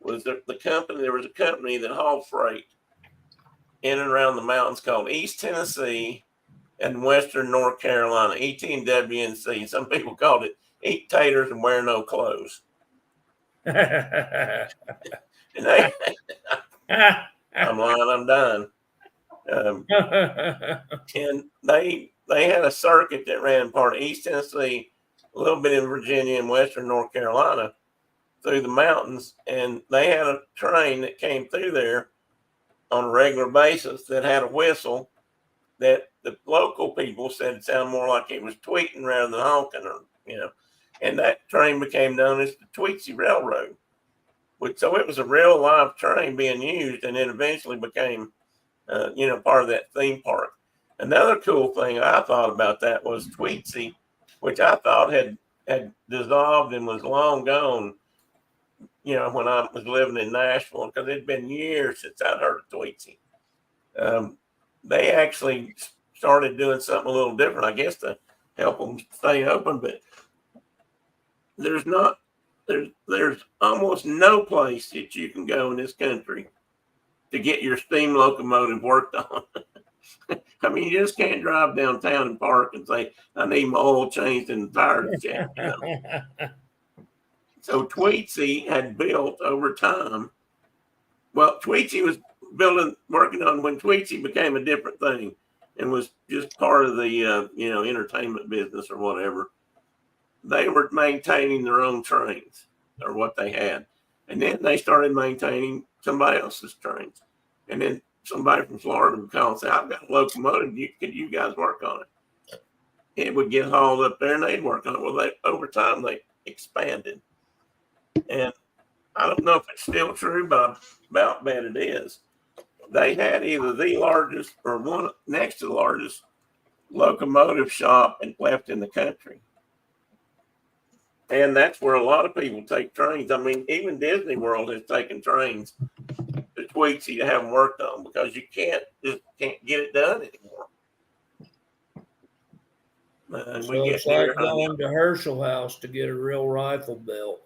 the company. There was a company that hauled freight in and around the mountains called East Tennessee and Western North Carolina, ET&WNC. Some people called it Eat Taters and Wear No Clothes. And I'm lying, I'm done. And they had a circuit that ran part of East Tennessee, a little bit in Virginia and Western North Carolina through the mountains. And they had a train that came through there on a regular basis that had a whistle that the local people said it sounded more like it was tweeting rather than honking, and that train became known as the Tweetsy Railroad. So it was a real live train being used, and then eventually became, part of that theme park. Another cool thing I thought about that was Tweetsy, which I thought had dissolved and was long gone, when I was living in Nashville, because it'd been years since I'd heard of Tweetsy. They actually started doing something a little different, I guess, to help them stay open. But there's almost no place that you can go in this country to get your steam locomotive worked on. I mean, you just can't drive downtown and park and say, I need my oil changed and the tires checked. So Tweetsy had built over time. Well, Tweetsy was working on when Tweetsy became a different thing and was just part of the, entertainment business or whatever. They were maintaining their own trains or what they had. And then they started maintaining somebody else's trains. And then somebody from Florida would call and say, I've got a locomotive. Could you guys work on it? It would get hauled up there and they'd work on it. Well, over time, they expanded. And I don't know if it's still true, but I about bet it is. They had either the largest or one next to the largest locomotive shop left in the country. And that's where a lot of people take trains. I mean, even Disney World has taken trains to Tweetsy to have them worked on because you can't get it done anymore. So it's like going to Herschel House to get a real rifle built.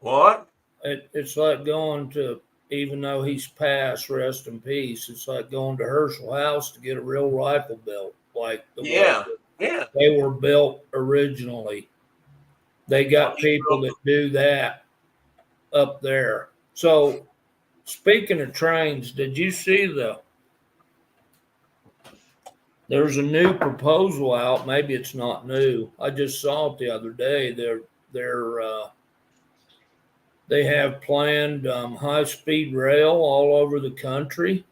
What? It's like going to, even though he's passed, rest in peace, it's like going to Herschel House to get a real rifle built. Like they were built originally. They got people that do that up there. So, speaking of trains, did you see there's a new proposal out? Maybe it's not new. I just saw it the other day. They have planned high-speed rail all over the country.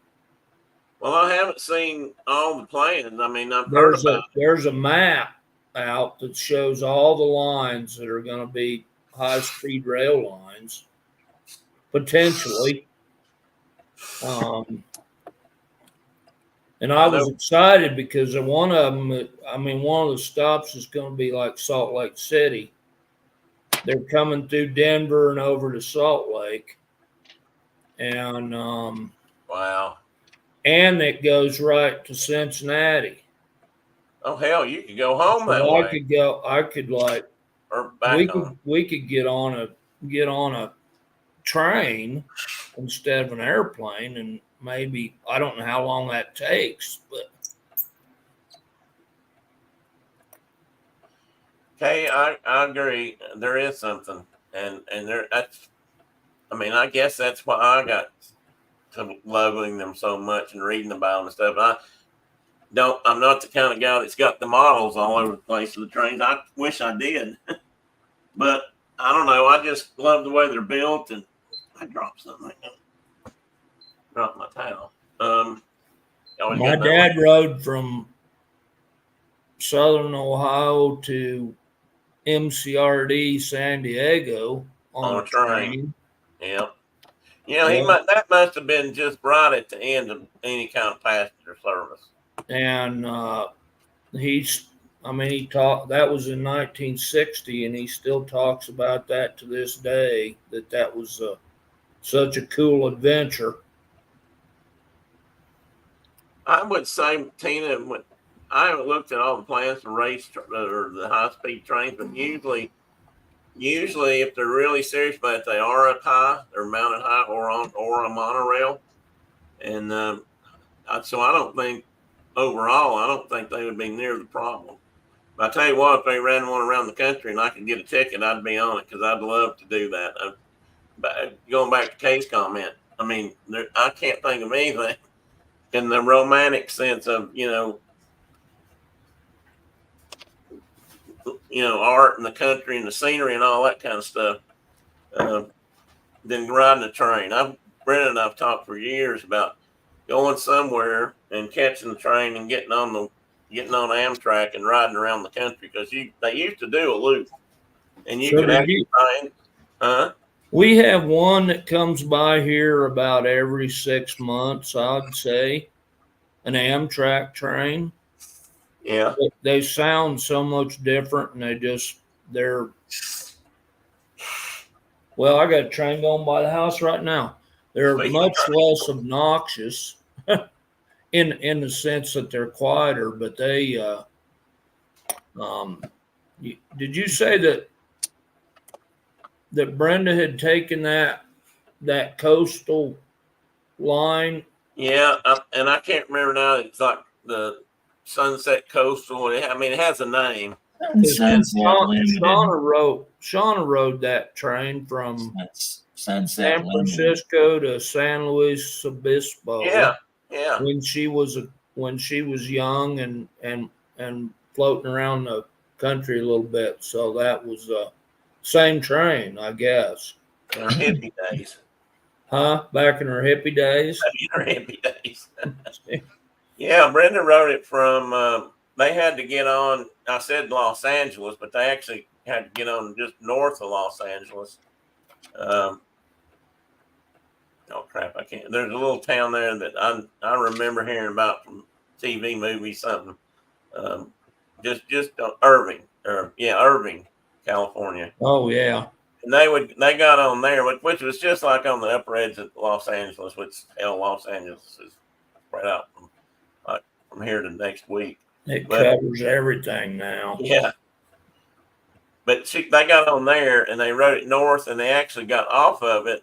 Well, I haven't seen all the plans. I mean, I've heard about it. There's a map out that shows all the lines that are going to be high-speed rail lines, potentially. And I was excited because one of them, one of the stops is going to be like Salt Lake City. They're coming through Denver and over to Salt Lake. And wow. And it goes right to Cincinnati. Oh hell, you could go home that way. I could like or back home. We could get on a train instead of an airplane, and maybe I don't know how long that takes, but okay, I agree. There is something, and that's. I mean, I guess that's why I got to loving them so much and reading about them and stuff. I'm not the kind of guy that's got the models all over the place of the trains. I wish I did, but I don't know. I just love the way they're built, and I dropped something. Dropped my towel. My dad rode from Southern Ohio to MCRD San Diego on a train. Yeah. That must have been just right at the end of any kind of passenger service. And he talked, that was in 1960, and he still talks about that to this day, that was such a cool adventure. I would say, Tina, I haven't looked at all the plans for race or the high-speed trains, but usually if they're really serious about it, they are up high, they're mounted high or a monorail. And so I don't think they would be near the problem. But I tell you what, if they ran one around the country and I could get a ticket, I'd be on it because I'd love to do that. But going back to Kay's comment, I mean, I can't think of anything in the romantic sense of, art and the country and the scenery and all that kind of stuff, than riding a train. Brendan and I've talked for years about going somewhere and catching the train and getting on Amtrak and riding around the country, because they used to do a loop, and you could actually find. We have one that comes by here about every 6 months, I'd say, an Amtrak train. Yeah. They sound so much different, and well, I got a train going by the house right now. They're much less obnoxious in the sense that they're quieter, but they did you say that Brenda had taken that coastal line? Yeah, and I can't remember now. It's like the Sunset Coastal. It has a name. Shauna rode that train from Sunset San Francisco to San Luis Obispo. Yeah. When she was young and floating around the country a little bit. So that was same train, I guess. In her hippie days. Huh? Back in her hippie days? In her hippie days. Yeah, Brenda wrote it from, they had to get on, I said Los Angeles, but they actually had to get on just north of Los Angeles. Oh crap, I can't. There's a little town there that I remember hearing about from TV movies, something. Just Irving, Irving, California. Oh yeah. And they got on there, which was just like on the upper edge of Los Angeles, which Los Angeles is right out from here to next week. It covers everything now. Yeah. But they got on there and they rode it north, and they actually got off of it.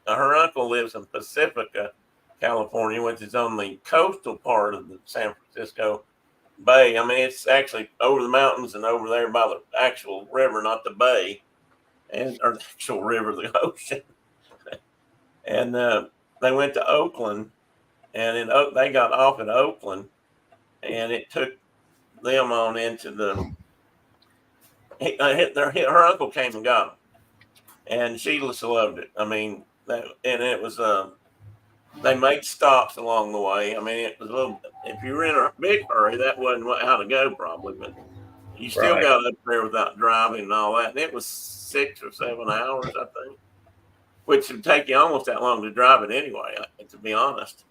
Her uncle lives in Pacifica, California, which is on the coastal part of the San Francisco. bay. I mean, it's actually over the mountains and over there by the actual river, not the bay, or the actual river, the ocean. And they went to Oakland, and they got off at Oakland, and it took them on into the. Her uncle came and got them, and she just loved it. I mean, and it was they made stops along the way. I mean, it was a little. If you were in a big hurry, that wasn't how to go, probably, but you still Right. got up there without driving and all that. And it was 6 or 7 hours, I think, which would take you almost that long to drive it anyway, to be honest.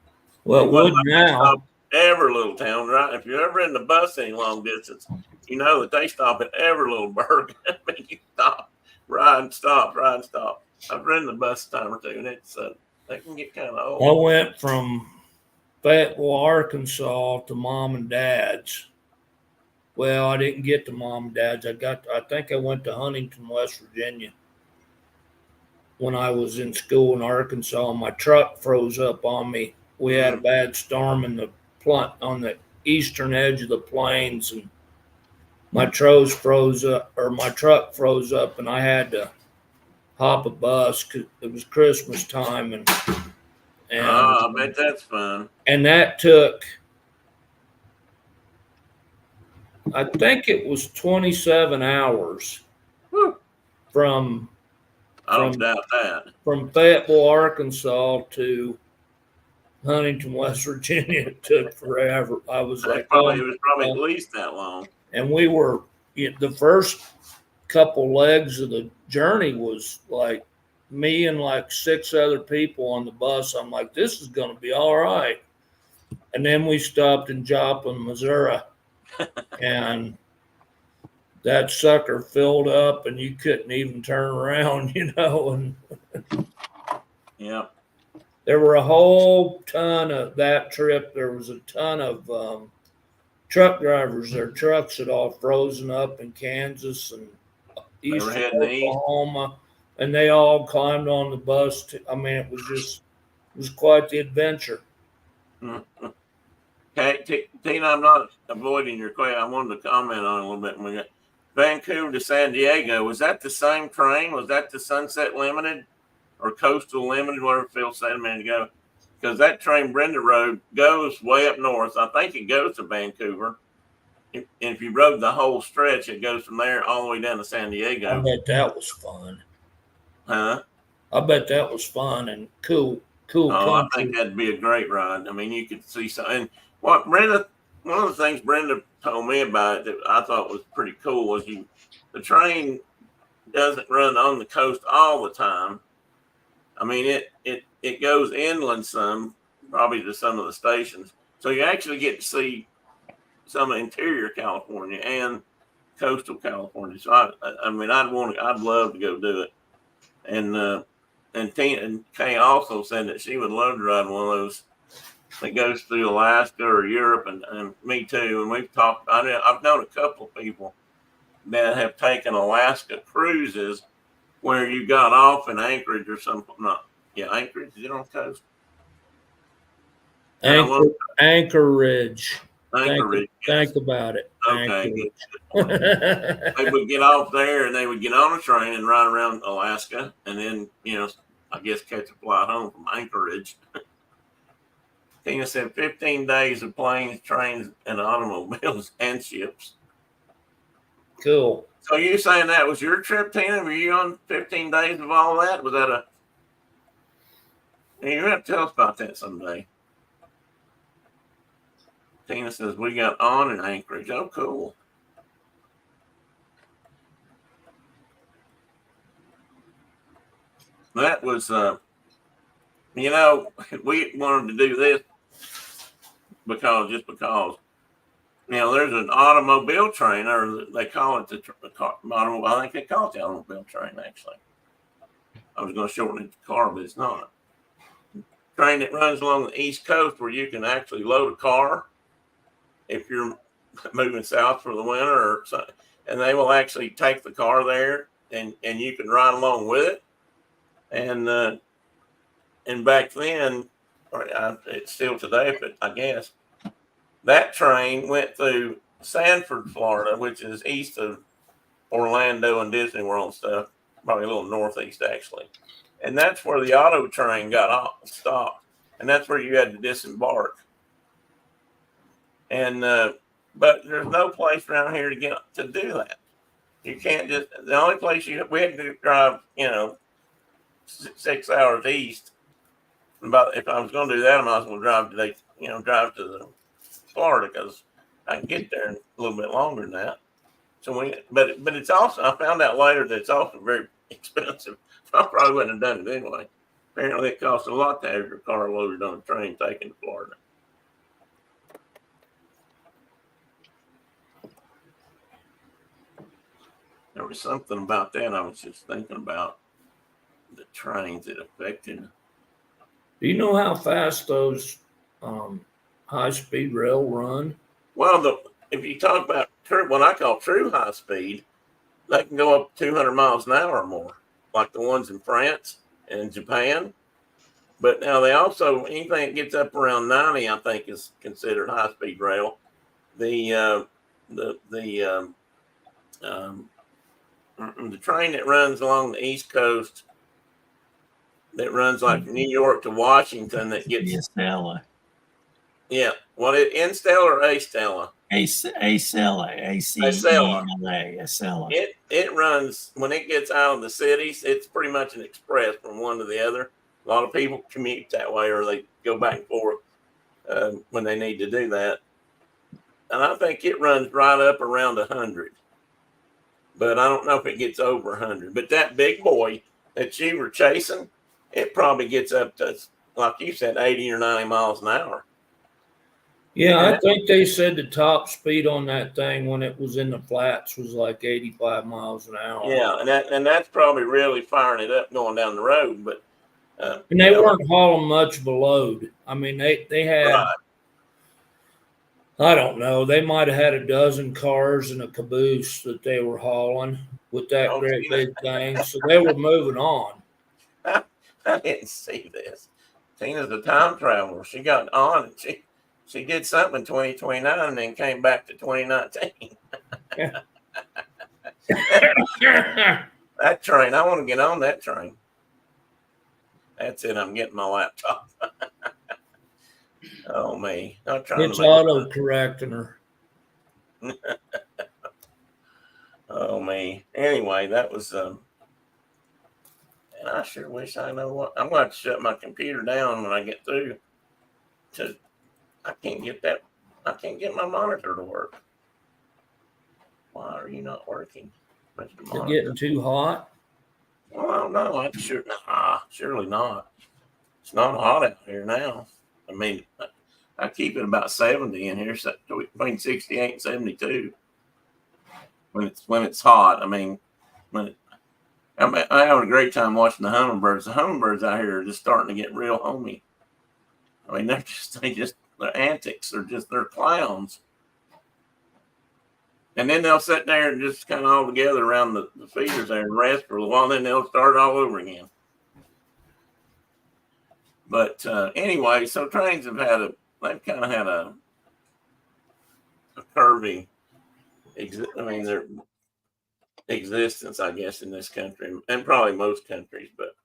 Well, It it wasn't would like they now. stopped every little town, right? If you're ever in the bus any long distance, you know that they stop at every little burg. I mean, you stop, ride, stop, ride, stop. I've ridden the bus a time or two, and it's they can get kind of I old. went from Fayetteville, Arkansas to mom and dad's. Well, I didn't get to mom and dad's. I think I went to Huntington, West Virginia when I was in school in Arkansas. My truck froze up on me. We had a bad storm in the on the eastern edge of the plains, and my truck froze up, and I had to hop a bus because it was Christmas time, and I bet that's fun. and that took, I think it was 27 hours Whew. from I don't doubt that. from Fayetteville, Arkansas to Huntington, West Virginia. It took forever. I was like, It was probably at least that long. And we were, the first couple legs of the journey was like me and like 6 other people on the bus. I'm like, this is going to be all right. And then we stopped in Joplin, Missouri, and that sucker filled up and you couldn't even turn around, and yeah. There were a whole ton of that trip. There was a ton of truck drivers. Their trucks had all frozen up in Kansas and eastern Oklahoma, and they all climbed on the bus. I mean, it was quite the adventure. Mm-hmm. Okay, Tina, I'm not avoiding your question. I wanted to comment on it a little bit. Vancouver to San Diego, was that the same train? Was that the Sunset Limited or Coastal Limited, whatever Phil said a minute ago? Because that train, Brenda rode, goes way up north. I think it goes to Vancouver. And if you rode the whole stretch, it goes from there all the way down to San Diego. I bet that was fun. Huh? I bet that was fun and cool. Oh, country. I think that'd be a great ride. I mean, you could see something. And one of the things Brenda told me about it that I thought was pretty cool was the train doesn't run on the coast all the time. I mean, it goes inland some, probably to some of the stations. So you actually get to see some of interior California and coastal California. So I mean, I'd love to go do it. And Tina and Kay also said that she would love to ride one of those that goes through Alaska or Europe, and me too. And we've talked. I've known a couple of people that have taken Alaska cruises where you got off in Anchorage or something. Anchorage. Is it on the coast? Anchorage. Anchorage. Think about it. Okay. They would get off there and they would get on a train and ride around Alaska, and then I guess catch a flight home from Anchorage. Tina said 15 days of planes, trains, and automobiles and ships. Cool. So you saying that was your trip, Tina? Were you on 15 days of all that? Was that you have to tell us about that someday. Tina says we got on in Anchorage. Oh, cool. That was, we wanted to do this because there's an automobile train, or they call it the automobile. I think they call it the automobile train, actually. I was going to shorten it to car, but it's not. Train that runs along the East Coast where you can actually load a car if you're moving south for the winter or something. And they will actually take the car there and you can ride along with it. And back then, it's still today, but I guess that train went through Sanford, Florida, which is east of Orlando and Disney World and stuff, probably a little northeast actually. And that's where the auto train got off, stopped, and that's where you had to disembark. And but there's no place around here to get to do that. You can't just. The only place we had to drive, 6 hours east. About if I was going to do that, I might as well drive drive to the Florida because I can get there in a little bit longer than that. So but it's also, I found out later that it's also very expensive. I probably wouldn't have done it anyway. Apparently, it costs a lot to have your car loaded on a train taken to Florida. There was something about that I was just thinking about, the trains that affected. Do you know how fast those high-speed rail run? Well, if you talk about what I call true high speed, they can go up 200 miles an hour or more, like the ones in France and Japan. But now they also, anything that gets up around 90, I think, is considered high speed rail. The train that runs along the East Coast, that runs like New York to Washington, that gets Acela. Yeah, well, Instella or Acela? Acela, A-C-E-L-A, Acela. It runs, when it gets out of the cities, it's pretty much an express from one to the other. A lot of people commute that way, or they go back and forth when they need to do that. And I think it runs right up around 100. But I don't know if it gets over 100. But that big boy that you were chasing, it probably gets up to, like you said, 80 or 90 miles an hour. Yeah, I think they said the top speed on that thing when it was in the flats was like 85 miles an hour. Yeah, and that's probably really firing it up going down the road. But and they weren't hauling much of a load. I mean, they had, right. I don't know, they might have had a dozen cars and a caboose that they were hauling with that great big thing. So they were moving on. I didn't see this. Tina's a time traveler. She got on and she did something in 2029 and then came back to 2019. That train, I want to get on that train. That's it. I'm getting my laptop. Oh, me. I'm trying it's auto correcting her. Oh, me. Anyway, that was, and I sure wish I know what. I'm going to shut my computer down when I get through. I can't get my monitor to work. Why are you not working? It's getting too hot? Well, I don't know. Surely not. It's not hot out here now. I mean, I keep it about 70 in here, so between 68 and 72. When it's hot, I mean, I'm having a great time watching the hummingbirds. The hummingbirds out here are just starting to get real homey. I mean, their antics are just, they're clowns. And then they'll sit there and just kind of all together around the feeders there and rest for a while. Then they'll start all over again. But anyway, so trains they've kind of had a curving, their existence, I guess, in this country and probably most countries. But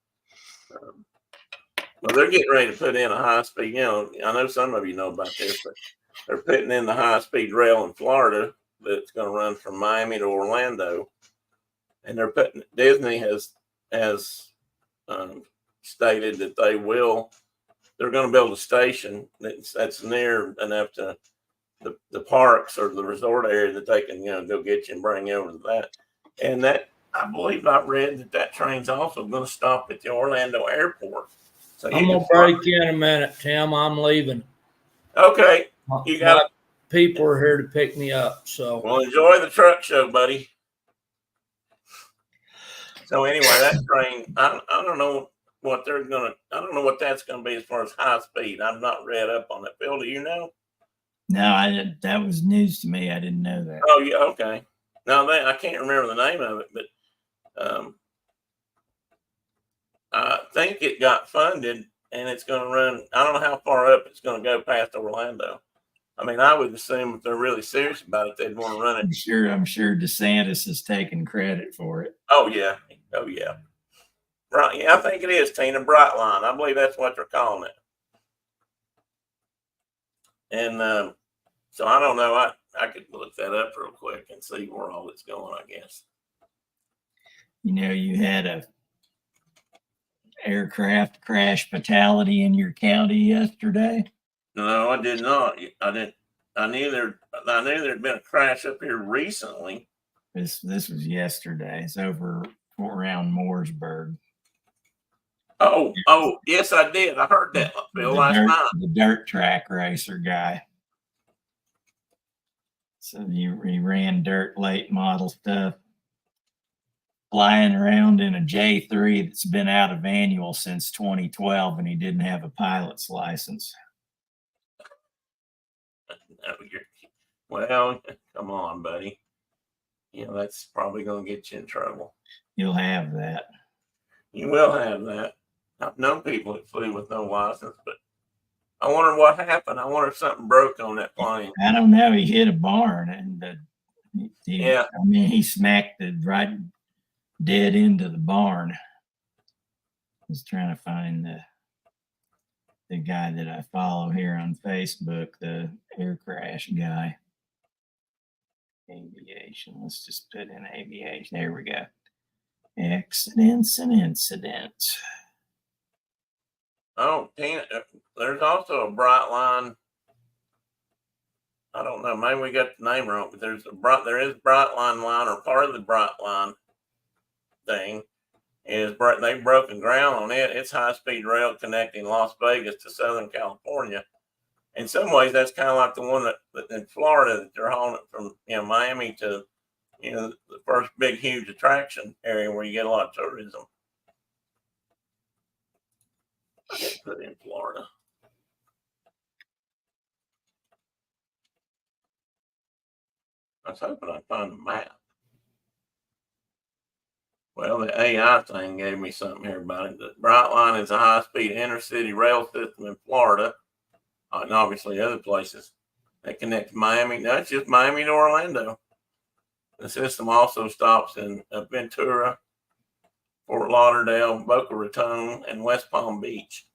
well, they're getting ready to put in a high speed. I know some of you know about this, but they're putting in the high speed rail in Florida that's going to run from Miami to Orlando, and Disney has stated that they're going to build a station that's near enough to the parks or the resort area that they can go get you and bring you over to that. And that, I believe I read that train's also going to stop at the Orlando airport. So I'm going to break you in a minute, Tim. I'm leaving. Okay. People are here to pick me up. So, well, enjoy the truck show, buddy. So anyway, that train, I don't know what I don't know what that's going to be as far as high speed. I've not read up on it. Phil, do you know? No, I didn't. That was news to me. I didn't know that. Oh, yeah. Okay. No, I can't remember the name of it, but I think it got funded and it's going to run. I don't know how far up it's going to go past Orlando. I mean, I would assume if they're really serious about it, they'd want to run it. I'm sure DeSantis is taking credit for it. Oh yeah. Right. Yeah, I think it is, Tina. Brightline. I believe that's what they're calling it. And so I don't know. I could look that up real quick and see where all it's going, I guess. You had a aircraft crash fatality in your county yesterday. No, I did not. I didn't. I knew there'd been a crash up here recently. This was yesterday. It's over around Mooresburg. Oh, yes, I did. I heard that, Bill, last night. The dirt track racer guy. So he ran dirt late model stuff, flying around in a J3 that's been out of annual since 2012, and he didn't have a pilot's license. Well, come on, buddy. That's probably going to get you in trouble. You'll have that. You will have that. I've known people that flew with no license, but I wonder what happened. I wonder if something broke on that plane. I don't know. He hit a barn, and yeah. I mean, he smacked it right dead into the barn. I was trying to find the guy that I follow here on Facebook, the air crash guy. Aviation. Let's just put in aviation. There we go. Accidents and incidents. Oh, Tina, there's also a Brightline. I don't know. Maybe we got the name wrong, but there is Brightline line, or part of the Brightline thing is they've broken ground on it. It's high-speed rail connecting Las Vegas to Southern California. In some ways, that's kind of like the one that in Florida that they're hauling it from Miami to the first big huge attraction area where you get a lot of tourism. I get put in Florida. I was hoping I'd find a map. Well, the AI thing gave me something here about it. The Brightline is a high-speed intercity rail system in Florida, and obviously other places that connect Miami. No, it's just Miami to Orlando. The system also stops in Ventura, Fort Lauderdale, Boca Raton, and West Palm Beach.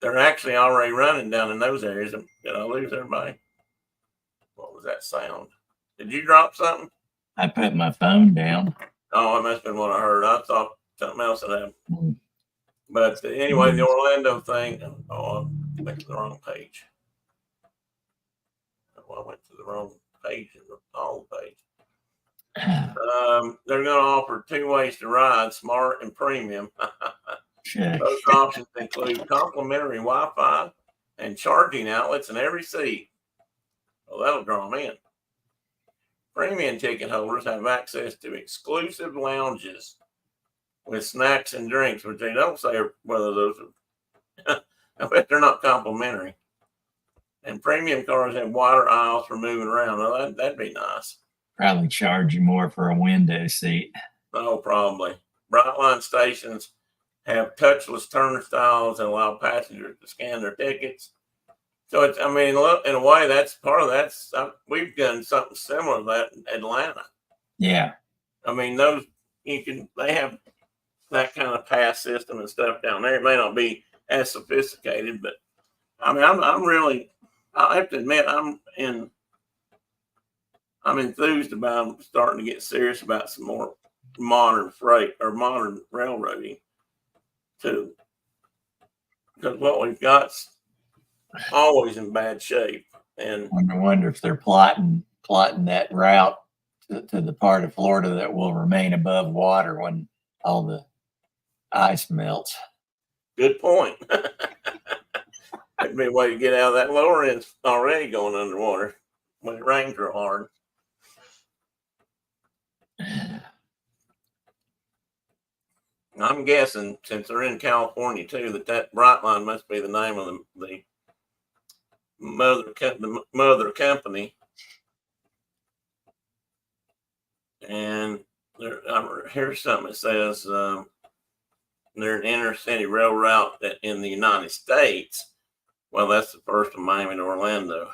They're actually already running down in those areas. Did I lose everybody? What was that sound? Did you drop something? I put my phone down. Oh, it must have been what I heard. I thought something else had happened. But anyway, the Orlando thing. Oh, I went to the wrong page. Oh, I went to the wrong page in the all page. They're going to offer 2 ways to ride, smart and premium. Those options include complimentary Wi-Fi and charging outlets in every seat. Well, that'll draw them in. Premium ticket holders have access to exclusive lounges with snacks and drinks, which they don't say whether those are. I bet they're not complimentary. And premium cars have wider aisles for moving around. Well, that'd be nice. Probably charge you more for a window seat. Oh, probably. Brightline stations have touchless turnstiles and allow passengers to scan their tickets. So it's, I mean, in a way, that's part of that. We've done something similar to that in Atlanta. Yeah. I mean, they have that kind of pass system and stuff down there. It may not be as sophisticated, but I mean, I have to admit, I'm enthused about starting to get serious about some more modern freight or modern railroading too, because what we've got's always in bad shape. And I wonder if they're plotting that route to the part of Florida that will remain above water when all the ice melts. Good point. That'd be a way to get out of that lower end's already going underwater when it rains real hard. I'm guessing, since they're in California too, that Brightline must be the name of the mother company. And here's something that says they're an intercity rail route that in the United States Well, that's the first of Miami to Orlando.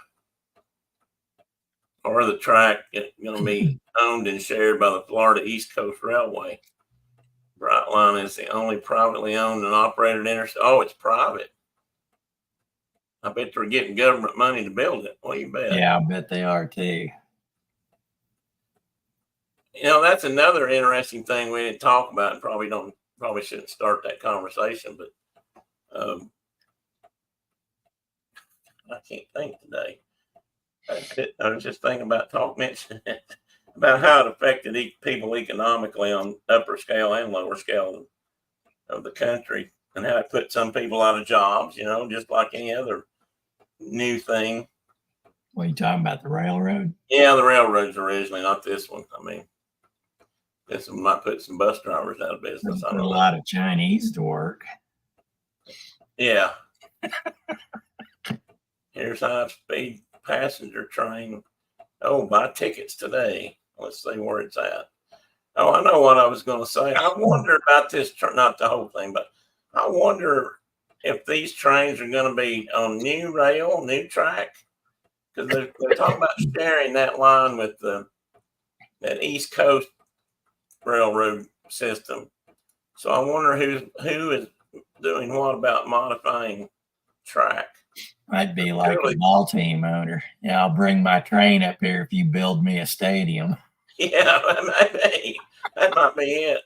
Or the track is going to be owned and shared by the Florida East Coast Railway. Brightline is the only privately owned and operated interstate. Oh, it's private. I bet they're getting government money to build it. Well, you bet. Yeah, I bet they are too. You know, that's another interesting thing we didn't talk about, and probably shouldn't start that conversation. But I can't think today. I was just thinking about mentioning about how it affected people economically on upper scale and lower scale of the country, and how it put some people out of jobs. You know, just like any other new thing. What are you talking about? The railroad? Yeah, the railroads originally, not this one. I mean, this one might put some bus drivers out of business. Put a lot of Chinese to work. Yeah. Here's high-speed passenger train. Oh, buy tickets today. Let's see where it's at. Oh, I know what I was going to say. I wonder about this, not the whole thing, but I wonder if these trains are going to be on new rail, new track, because they're talking about sharing that line with that East Coast railroad system. So I wonder who is doing what about modifying track. I'd be like a ball team owner. Yeah, I'll bring my train up here if you build me a stadium. Yeah, that might be it.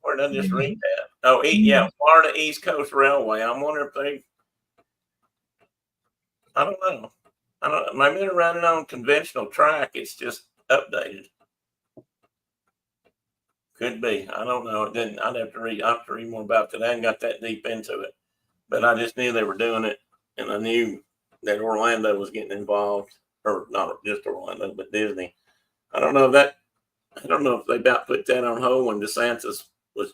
Or did I just read that? Oh, yeah, Florida East Coast Railway. I wonder if I don't know. Maybe they're running on conventional track. It's just updated. Could be. I don't know. I'd have to read more about that. I hadn't got that deep into it, but I just knew they were doing it, and I knew that Orlando was getting involved, or not just Orlando, but Disney. I don't know if they about put that on hold when DeSantis was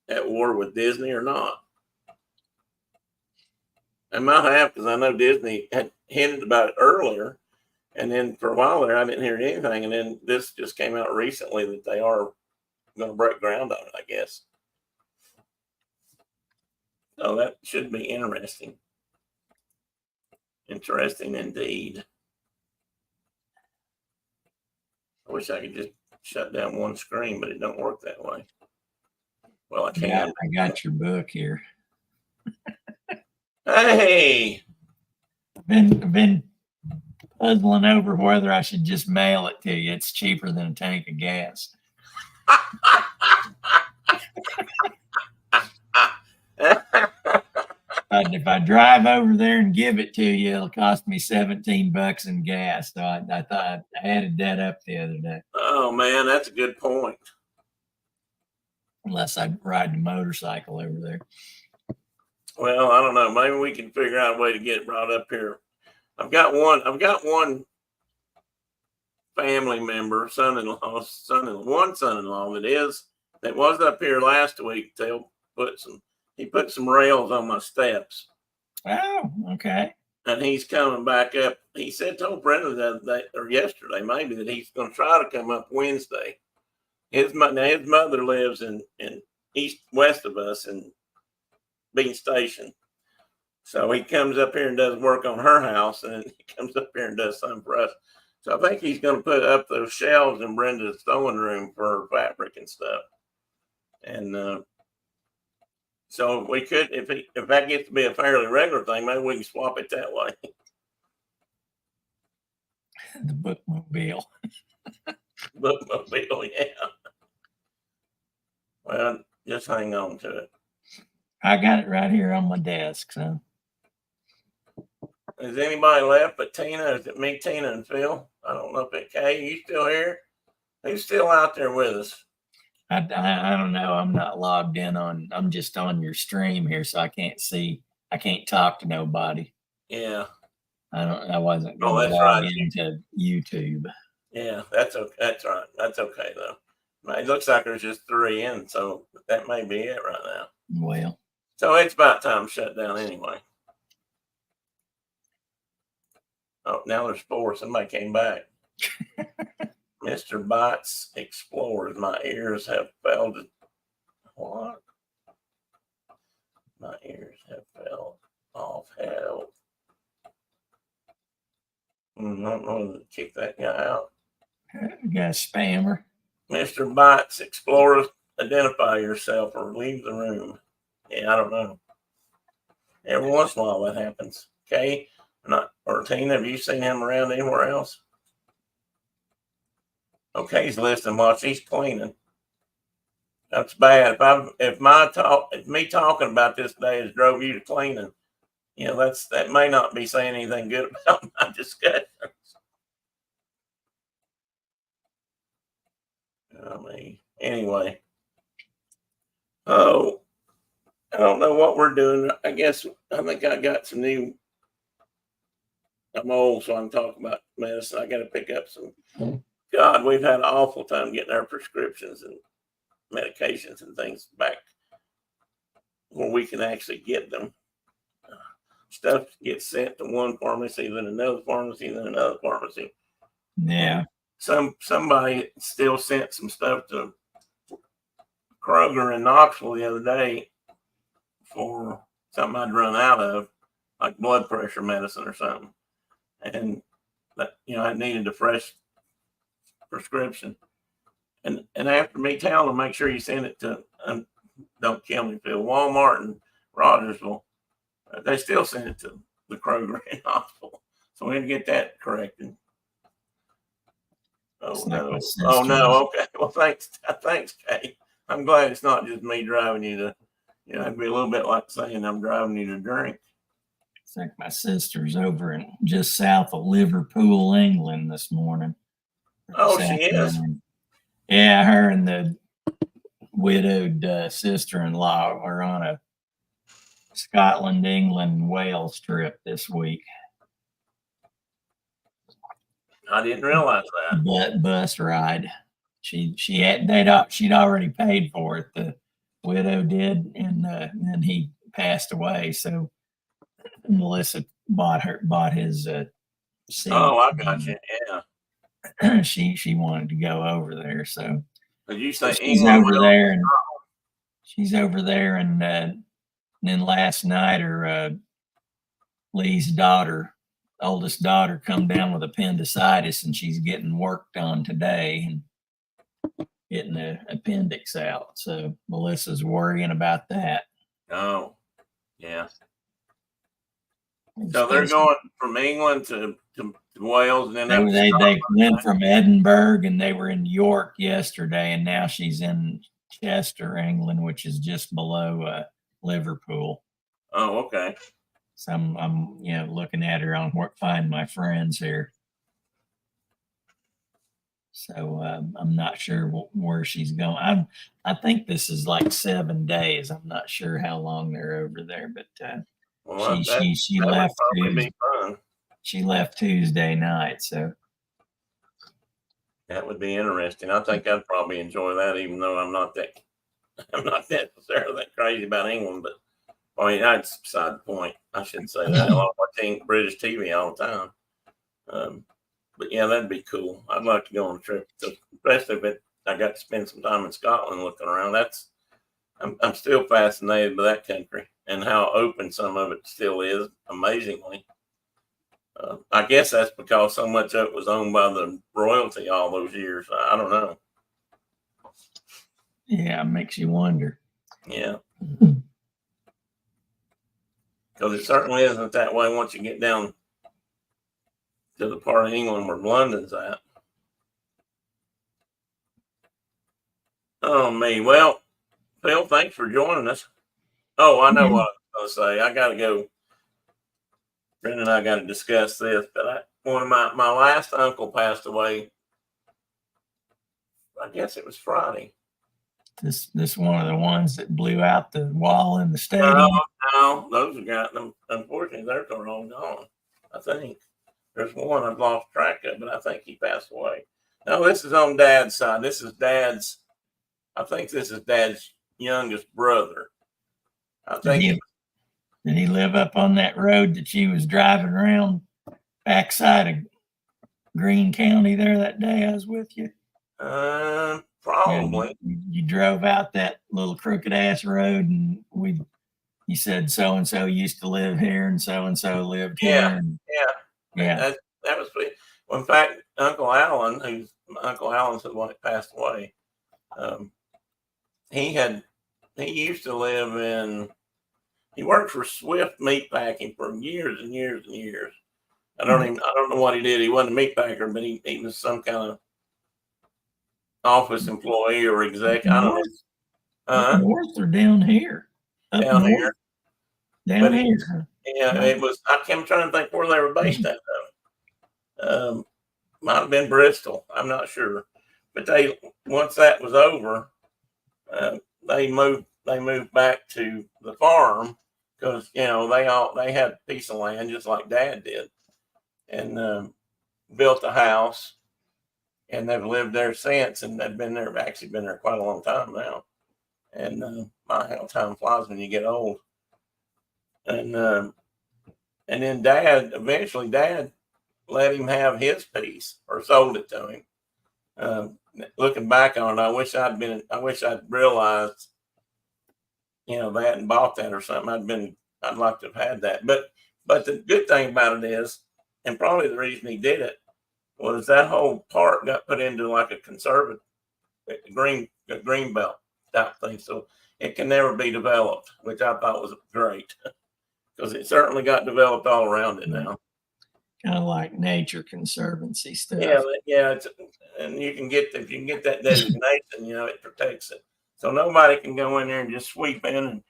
at war with Disney or not. They might have, because I know Disney had hinted about it earlier, and then for a while there I didn't hear anything, and then this just came out recently that they are going to break ground on it, I guess. So that should be interesting. Interesting indeed. I wish I could just shut down one screen, but it don't work that way. Well, I can. Yeah, I got your book here. Hey, been puzzling over whether I should just mail it to you. It's cheaper than a tank of gas. If I drive over there and give it to you, it'll cost me $17 in gas. So I thought I added that up the other day. Oh man, that's a good point. Unless I ride the motorcycle over there. Well, I don't know. Maybe we can figure out a way to get it brought up here. I've got one family member, son-in-law that was up here last week. He put some rails on my steps. Oh, okay. And he's coming back up. He told Brenda the other day, or yesterday maybe, that he's going to try to come up Wednesday. His mother lives in west of us in Bean Station. So he comes up here and does work on her house, and then he comes up here and does something for us. So I think he's going to put up those shelves in Brenda's sewing room for fabric and stuff. And so we could, if that gets to be a fairly regular thing, maybe we can swap it that way. The bookmobile. Bookmobile, yeah. Well, just hang on to it. I got it right here on my desk. So, is anybody left but Tina? Is it me, Tina, and Phil? I don't know if it's Kay. You still here? Who's still out there with us? I don't know. I'm not logged in on. I'm just on your stream here, so I can't see. I can't talk to nobody. Yeah. I wasn't going to log into YouTube. Yeah, that's okay. That's right. That's okay though. It looks like there's just 3 in, so that may be it right now. Well, so it's about time to shut down anyway. Oh, now there's 4. Somebody came back. Mr. Bites explores. My ears have failed. What? My ears have failed. Off hell. I don't know to kick that guy out. You got a spammer. Mr. Bites, Explorer, identify yourself or leave the room. Yeah, I don't know. Every once in a while that happens. Okay. Or Tina, have you seen him around anywhere else? Okay, he's listening while she's cleaning. That's bad. If me talking about this day has drove you to cleaning, that may not be saying anything good about my discussions. Anyway. Oh, I don't know what we're doing. I think I got some new. I'm old, so I'm talking about medicine. I got to pick up some. God, we've had an awful time getting our prescriptions and medications and things back where we can actually get them. Stuff gets sent to one pharmacy, then another pharmacy, then another pharmacy. Yeah. Somebody still sent some stuff to Kroger in Knoxville the other day for something I'd run out of, like blood pressure medicine or something. And I needed a fresh prescription. And after me telling them, make sure you send it to don't kill me, Phil, Walmart in Rogersville, they still send it to the Kroger in Knoxville. So we had to get that corrected. Oh no! Oh no! Okay. Well, thanks, Kay. I'm glad it's not just me driving you to. It'd be a little bit like saying I'm driving you to drink. It's like my sister's over in just south of Liverpool, England this morning. Oh, she is? Yeah, her and the widowed sister-in-law are on a Scotland, England, Wales trip this week. I didn't realize that. But bus ride. She'd already paid for it. The widow did, and then he passed away. So Melissa bought his seat. Oh, I got you. Yeah. She wanted to go over there. So did you say she's over there, and she's over there, and then last night her Lee's daughter, oldest daughter, come down with appendicitis, and she's getting worked on today and getting the appendix out. So Melissa's worrying about that. Oh, yeah. So they're going from England to Wales, and then they went from Edinburgh, and they were in York yesterday, and now she's in Chester, England, which is just below Liverpool. Oh, okay. So I'm looking at her on Find My Friends here. So I'm not sure where she's going. I think this is like 7 days. I'm not sure how long they're over there, but she left. She left Tuesday night, so that would be interesting. I think I'd probably enjoy that, even though I'm not necessarily that crazy about England. But that's beside the point. I shouldn't say that. I watch British TV all the time. But yeah, that'd be cool. I'd like to go on a trip, especially if I got to spend some time in Scotland looking around. I'm still fascinated by that country and how open some of it still is, amazingly. I guess that's because so much of it was owned by the royalty all those years. I don't know. Yeah, it makes you wonder. Yeah. Because it certainly isn't that way once you get down to the part of England where London's at. Oh, me. Well, Phil, thanks for joining us. Oh, I know what I was going to say. I got to go. Brenda and I got to discuss this, but one of my last uncle passed away. I guess it was Friday. This one of the ones that blew out the wall in the stadium? No, those have got them. Unfortunately, they're all gone. I think there's one I've lost track of, but I think he passed away. No, this is on Dad's side. I think this is Dad's youngest brother. I think. Did he live up on that road that she was driving around backside of Greene County there that day I was with you? Probably. You drove out that little crooked ass road, and we he said so and so used to live here and so lived Yeah, here. And, yeah. yeah. That was sweet. Well, in fact, Uncle Allen's the one that passed away. He used to live in. He worked for Swift Meatpacking for years and years and years. I don't know what he did. He wasn't a meat packer, but he was some kind of office employee or exec. I don't know. Up north or down here? Up Down north? here. Down here. Yeah, it was. I'm trying to think where they were based at though. Might have been Bristol. I'm not sure. But once that was over, they moved back to the farm because they had a piece of land just like Dad did, and built a house, and they've lived there since, and they've been there quite a long time now. And how time flies when you get old. And then Dad let him have his piece or sold it to him. Looking back on it, I wish I'd realized, they hadn't bought that or something. I'd like to have had that. But the good thing about it is, and probably the reason he did it, was that whole part got put into like a conservative green belt type thing. So it can never be developed, which I thought was great because it certainly got developed all around it now. Kind of like nature conservancy stuff. Yeah. And if you can get that designation, it protects it. So nobody can go in there and just sweep in and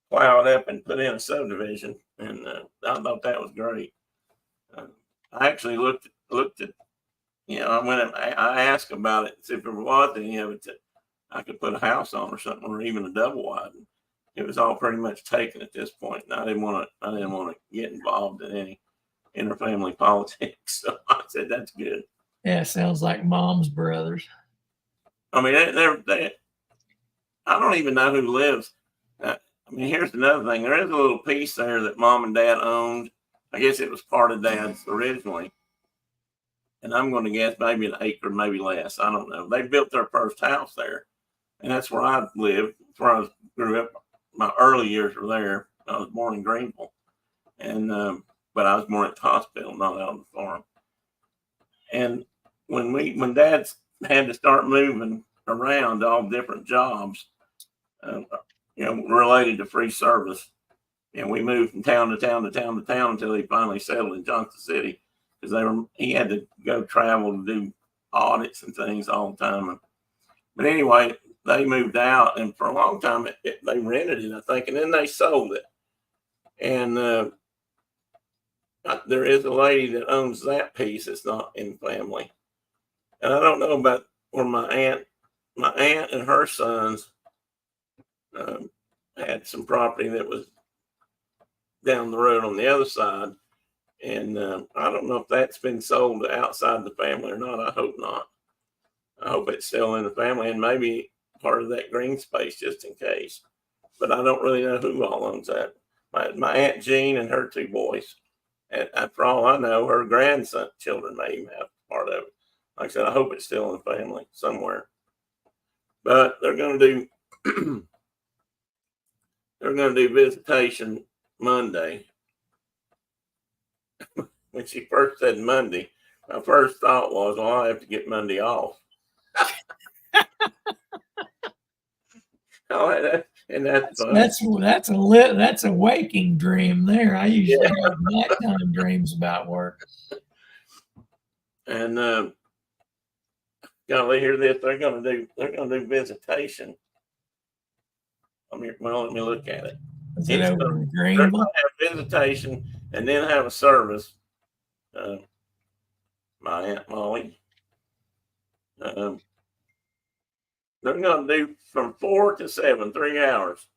plow it up and put in a subdivision. And I thought that was great. I actually looked at, I asked about it, see if there was any of it that I could put a house on or something, or even a double wide. It was all pretty much taken at this point, and I didn't want to get involved in any interfamily politics. So I said, that's good. Yeah, sounds like Mom's brothers. I mean, I don't even know who lives. Here's another thing. There is a little piece there that Mom and Dad owned. I guess it was part of Dad's originally. And I'm going to guess maybe an acre, maybe less. I don't know. They built their first house there. And that's where I lived. That's where I grew up. My early years were there. I was born in Greenville. And but I was born at the hospital, not out on the farm. And when Dad had to start moving around to all different jobs, related to free service, and we moved from town to town to town to town until he finally settled in Johnson City because he had to go travel to do audits and things all the time. But anyway, they moved out, and for a long time they rented it, I think, and then they sold it. And there is a lady that owns that piece. It's not in the family, and I don't know about where my aunt and her sons had some property that was down the road on the other side, and I don't know if that's been sold outside the family or not. I hope not. I hope it's still in the family and maybe part of that green space just in case. But I don't really know who all owns that. My Aunt Jean and her two boys. And for all I know, her grandson children may even have part of it. Like I said, I hope it's still in the family somewhere. But they're going to do visitation Monday. When she first said Monday, my first thought was, well, I have to get Monday off. Oh, that's a waking dream there. I usually have nighttime dreams about work. And golly, hear this? They're gonna do visitation. Let me look at it. Is it over in Greenville? They're gonna have visitation and then have a service. My Aunt Molly. They're going to do from 4 to 7, 3 hours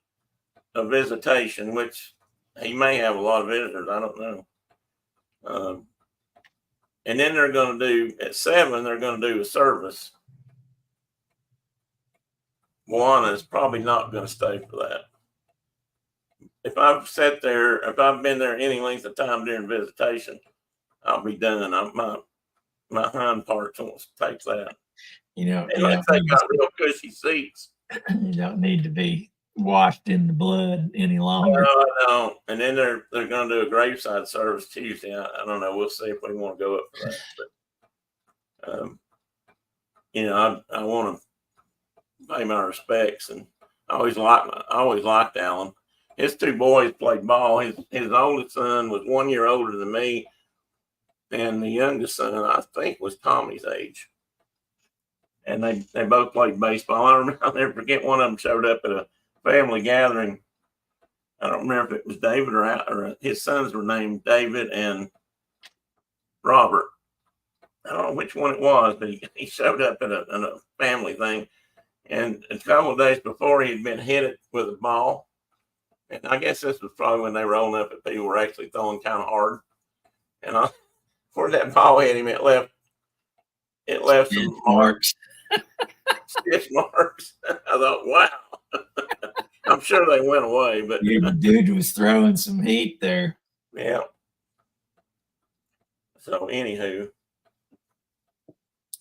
of visitation, which he may have a lot of visitors. I don't know. And then they're going to do at 7, they're going to do a service. Juana is probably not going to stay for that. If I've been there any length of time during visitation, I'll be done. My hind parts won't take that. Unless they got real cushy seats. You don't need to be washed in the blood any longer. No, I don't. And then they're going to do a graveside service Tuesday. I don't know. We'll see if we want to go up for that. But you know, I want to pay my respects, and I always liked Alan. His two boys played ball. His oldest son was 1 year older than me, and the youngest son, I think, was Tommy's age. And they both played baseball. I'll never forget, one of them showed up at a family gathering. I don't remember if it was David or his sons were named David and Robert. I don't know which one it was, but he showed up at a family thing. And a couple of days before, he had been hit it with a ball. And I guess this was probably when they were old enough that people were actually throwing kind of hard. And before that ball hit him, it left some marks, stitch marks. I thought, wow. I'm sure they went away, but yeah, the dude was throwing some heat there. Yeah. So anywho,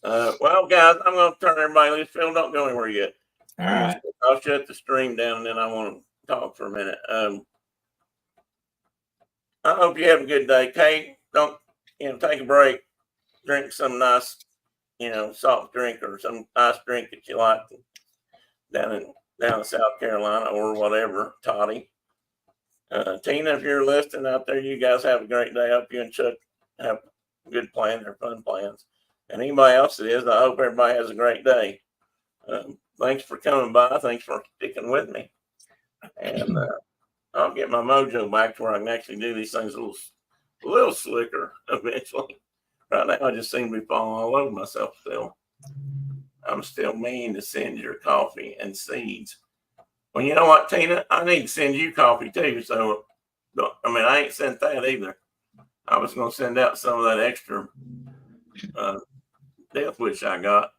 well, guys, I'm going to turn everybody loose. Phil, don't go anywhere yet. All right. I'll shut the stream down, and then I want to talk for a minute. I hope you have a good day, Kate. Don't take a break, drink some nice, soft drink or some nice drink that you like down in South Carolina or whatever, Toddy. Tina, if you're listening out there, you guys have a great day. I hope you and Chuck have good plans or fun plans. And anybody else that is, I hope everybody has a great day. Thanks for coming by. Thanks for sticking with me. And I'll get my mojo back to where I can actually do these things a little slicker eventually. Right now, I just seem to be falling all over myself still. I'm still mean to send your coffee and seeds. Well, you know what, Tina? I need to send you coffee too. So, I ain't sent that either. I was going to send out some of that extra death wish I got.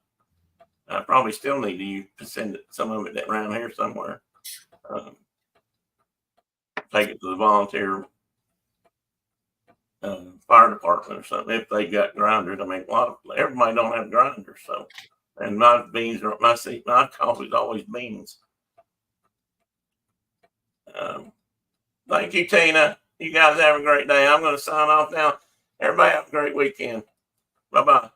I probably still need to send some of it around here somewhere. Take it to the volunteer fire department or something if they got grinders. Everybody don't have grinders, so. And my coffee's always beans. Thank you, Tina. You guys have a great day. I'm going to sign off now. Everybody have a great weekend. Bye-bye.